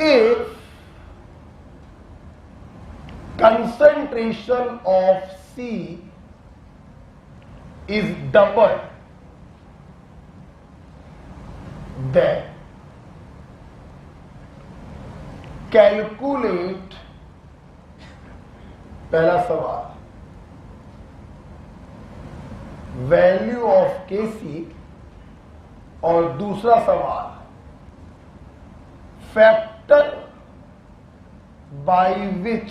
if concentration of C is doubled, then calculate, पहला सवाल वैल्यू ऑफ Kc, और दूसरा सवाल factor by which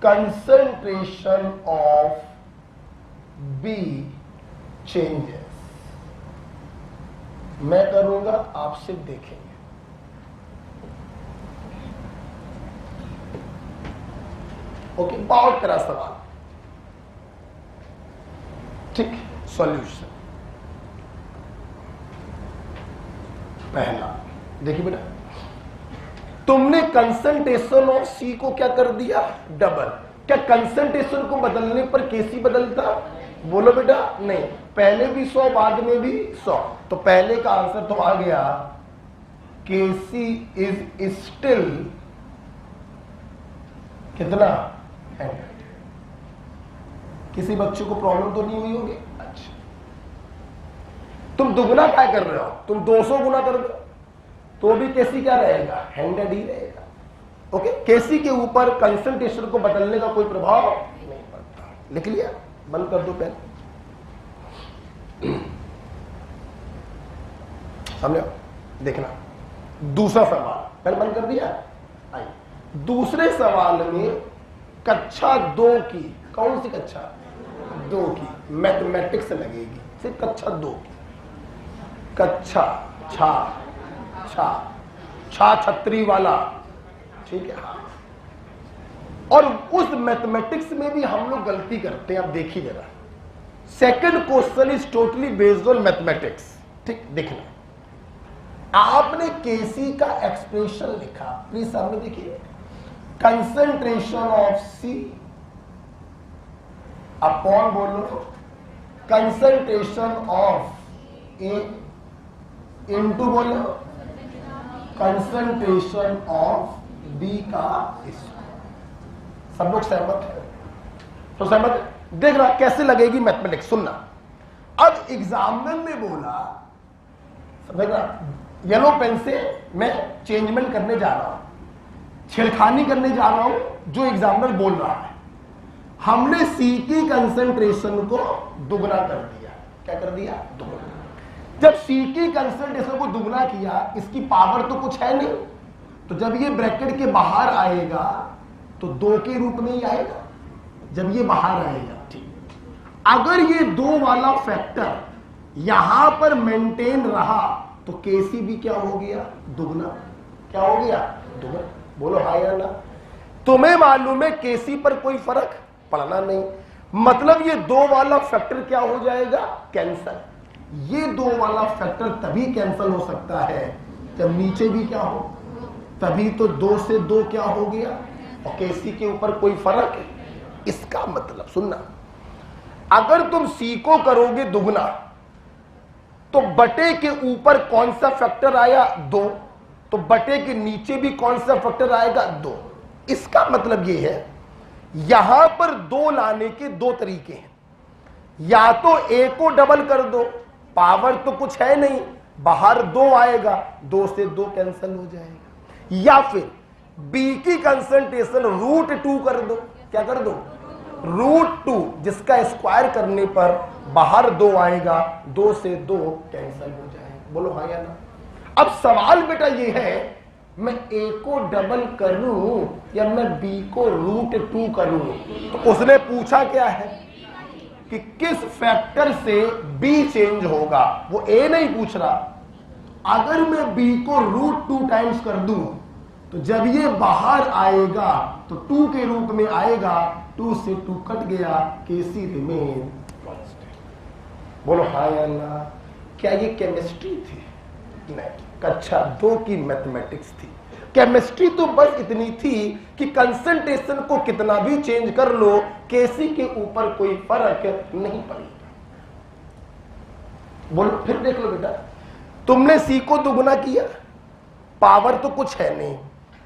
concentration of B changes। मैं करूंगा, आप सिर्फ देखेंगे। ओके, बहुत प्यारा सवाल। ठीक, सॉल्यूशन पहला देखिए बेटा, तुमने कंसंट्रेशन ऑफ सी को क्या कर दिया, डबल। क्या कंसंट्रेशन को बदलने पर Kc बदलता, बोलो बेटा नहीं, पहले भी 100 बाद में भी 100, तो पहले का आंसर तो आ गया Kc इज स्टिल कितना 100। किसी बच्चे को प्रॉब्लम तो नहीं हुई होगी? अच्छा, तुम दुगना क्या कर रहे हो, तुम 200 गुना कर दो तो भी Kc क्या रहेगा, 100 ही रहेगा। ओके, Kc के ऊपर कंसंट्रेशन को बदलने का कोई प्रभाव नहीं पड़ता। लिख लिया। बंद कर दो पेन, समझो। देखना दूसरा सवाल, पेन बंद कर दिया। आइए दूसरे सवाल में कक्षा 2 की, कौन सी कक्षा 2 की मैथमेटिक्स लगेगी, सिर्फ कक्षा 2 की। कक्षा छा छा छा छतरी वाला, ठीक है। हाँ, और उस मैथमेटिक्स में भी हम लोग गलती करते हैं। अब देखिए जरा, second question is totally based on mathematics, ठीक। देखना आपने केसी का एक्सप्रेशन लिखा, प्लीज सामने देखिए। कंसंट्रेशन ऑफ सी अपॉन, बोलो, कंसंट्रेशन ऑफ ए इनटू, बोलो, कंसंट्रेशन ऑफ बी का स्क्वायर। सब लोग सहमत है? तो सहमत है। देख रहा कैसे लगेगी मैथमेटिक्स, सुनना। अब एग्जामिनर ने बोला, समझ रहा, येलो पेन से मैं चेंजमेंट करने जा रहा हूं, छेड़खानी करने जा रहा हूं जो एग्जामिनर बोल रहा है। हमने सी की कंसंट्रेशन को दुगना कर दिया। क्या कर दिया? दुगना। जब सी की कंसंट्रेशन को दुगना किया, इसकी पावर तो कुछ है नहीं, तो जब ये ब्रैकेट के बाहर आएगा तो 2 के रूप में ही आएगा। जब ये बाहर आएगा, ठीक। अगर ये 2 वाला फैक्टर यहां पर मेंटेन रहा तो केसी भी क्या हो गया? दुगना। क्या हो गया? दुगना। बोलो हाँ या ना। तुम्हें मालूम है केसी पर कोई फर्क पड़ना नहीं, मतलब ये 2 वाला फैक्टर क्या हो जाएगा? कैंसल। ये 2 वाला फैक्टर तभी कैंसल हो सकता है जब नीचे भी क्या हो, तभी तो 2 से 2 क्या हो गया, और केसी के ऊपर कोई फर्क है। इसका मतलब सुनना, अगर तुम सी को करोगे दुगना तो बटे के ऊपर कौन सा फैक्टर आया? 2। तो बटे के नीचे भी कौन सा फैक्टर आएगा? 2। इसका मतलब यह है यहां पर 2 लाने के 2 तरीके हैं। या तो ए को डबल कर दो, पावर तो कुछ है नहीं, बाहर 2 आएगा, 2 से 2 कैंसिल हो जाएगा। या फिर बी की कंसंट्रेशन √2 कर दो। क्या कर दो? √2, जिसका स्क्वायर करने पर बाहर 2 आएगा, 2 से 2 कैंसिल हो जाएगा। बोलो हाँ या ना। अब सवाल बेटा ये है, मैं ए को डबल करूं या मैं बी को √2 करूं? तो उसने पूछा क्या है कि किस फैक्टर से बी चेंज होगा, वो ए नहीं पूछ रहा। अगर मैं बी को √2 टाइम्स कर दूं तो जब ये बाहर आएगा तो 2 के रूप में आएगा, 2 से 2 कट गया, केसी रिमेन कांस्टेंट। बोलो हाँ या ना। क्या ये केमिस्ट्री थी? नहीं, कक्षा 2 की मैथमेटिक्स थी। केमिस्ट्री तो बस इतनी थी कि कंसंट्रेशन को कितना भी चेंज कर लो, केसी के ऊपर कोई फर्क नहीं पड़ेगा। बोलो फिर देख लो बेटा, तुमने सी को दुगुना किया, पावर तो कुछ है नहीं,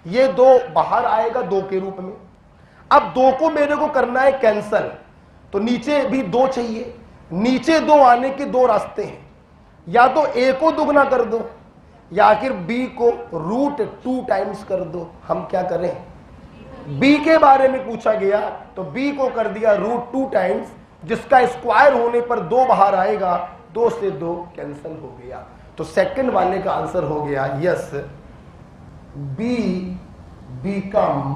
ये 2 बाहर आएगा 2 के रूप में। अब 2 को मेरे को करना है कैंसल, तो नीचे भी 2 चाहिए। नीचे 2 आने के 2 रास्ते हैं, या तो ए को दुगना कर दो या फिर बी को √2 टाइम्स कर दो। हम क्या करें? बी के बारे में पूछा गया तो बी को कर दिया √2 टाइम्स, जिसका स्क्वायर होने पर 2 बाहर आएगा, 2 से 2 कैंसिल हो गया। तो सेकंड वाले का आंसर हो गया yes, be become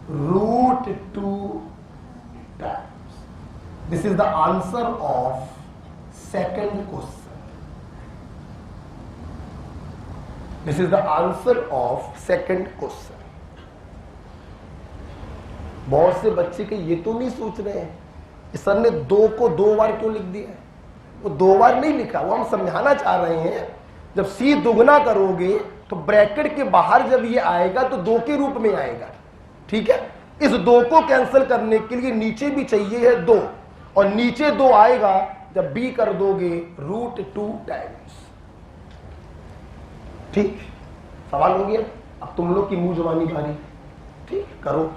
√2 times. This is the answer of second question. This is the answer of second question. बहुत से बच्चे के ये तो नहीं सोच रहे हैं सर ने 2 को 2 बार क्यों लिख दिया है। वो 2 बार नहीं लिखा, वो हम समझाना चाह रहे हैं जब सी दुगना करोगे तो ब्रैकेट के बाहर जब ये आएगा तो 2 के रूप में आएगा। ठीक है, इस 2 को कैंसिल करने के लिए नीचे भी चाहिए है 2, और नीचे 2 आएगा जब बी कर दोगे √2 टाइम्स। ठीक, सवाल हो गया। अब तुम लोग की मुंह जबानी बारी। ठीक, करो,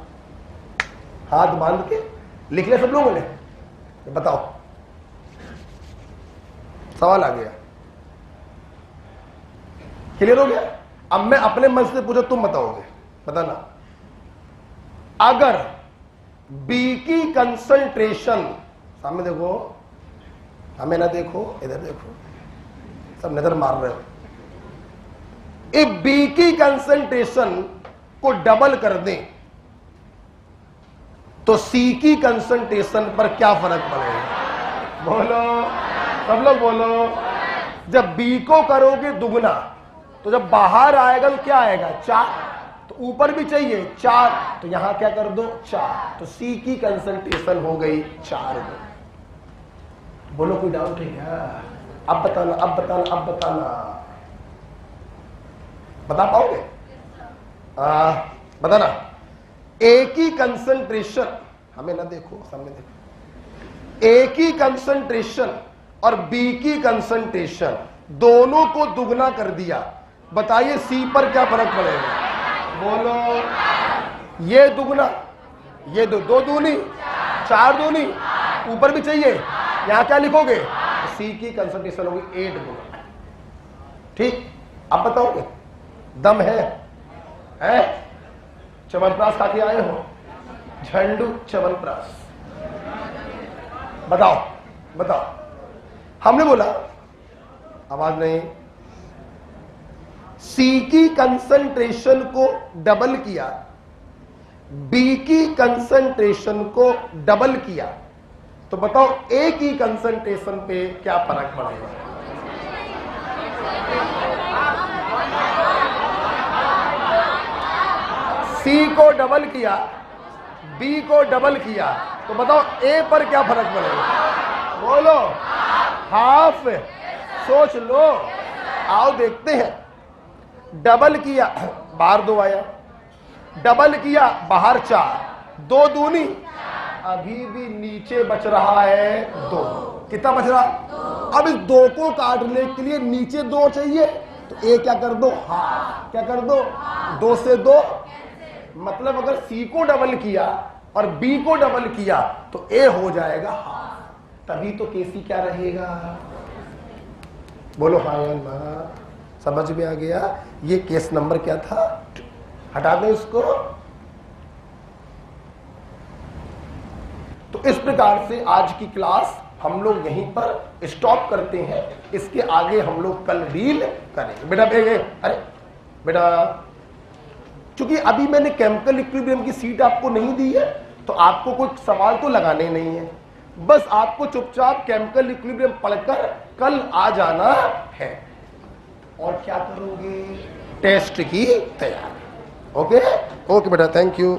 हाथ बांध के लिख ले सब लोगों ने। बताओ, सवाल आ गया, क्लियर हो गया। अब मैं अपने मन से पूछा, तुम बताओगे, बताना। अगर बी की कंसंट्रेशन, सामने देखो, हमें ना देखो, इधर देखो, सब नजर मार रहे हो। इफ बी की कंसंट्रेशन को डबल कर दें तो सी की कंसंट्रेशन पर क्या फर्क पड़ेगा? बोलो, सब लोग बोलो। जब बी को करोगे दुगना तो जब बाहर आएगा तो क्या आएगा? 4। तो ऊपर भी चाहिए 4, तो यहां क्या कर दो? 4। तो सी की कंसंट्रेशन हो गई 4। बोलो, कोई डाउट है क्या? अब बताना, अब बताना, अब बताना। बता पाओगे? बताना। ए की कंसंट्रेशन, हमें ना देखो, सामने देखो। ए की कंसंट्रेशन और बी की कंसंट्रेशन दोनों को दुगना कर दिया, बताइए सी पर क्या फर्क पड़ेगा? बोलो। ये दुगना, ये दो दूनी, 4 दूनी, ऊपर भी चाहिए, यहां क्या लिखोगे? सी की कंसंट्रेशन होगी 8 गुना। ठीक, अब बताओगे? दम है? च्यवनप्राश खा के आए हो? झंडू च्यवनप्राश, बताओ बताओ। हमने बोला, आवाज नहीं, सी की कंसंट्रेशन को डबल किया, बी की कंसंट्रेशन को डबल किया, तो बताओ ए की कंसंट्रेशन पे क्या फर्क पड़ेगा? सी को डबल किया, बी को डबल किया, तो बताओ ए पर क्या फर्क पड़ेगा? बोलो। हाफ। सोच लो, आओ देखते हैं। डबल किया, बाहर 2 आया, डबल किया, बाहर 4, 2 दूनी, अभी भी नीचे बच रहा है 2। कितना बच रहा? अब इस 2 को काटने के लिए नीचे 2 चाहिए, तो ए क्या कर दो? हाफ। क्या कर दो? 2 से 2, मतलब अगर सी को डबल किया और बी को डबल किया तो ए हो जाएगा हाफ, तभी तो केसी क्या रहेगा? बोलो हाँ या ना? समझ में आ गया? ये केस नंबर क्या था? हटा दें इसको। तो इस प्रकार से आज की क्लास हम लोग यहीं पर स्टॉप करते हैं, इसके आगे हम लोग कल डील करेंगे। बेटा अरे बेटा, क्योंकि अभी मैंने केमिकल इक्विलिब्रियम की सीट आपको नहीं दी है, तो आपको कोई सवाल तो लगाने नहीं है, बस आपको चुपचाप केमिकल इक्विलिब्रियम पढ़कर कल आ जाना है। और क्या करोगे? टेस्ट की तैयारी। ओके ओके बेटा, थैंक यू।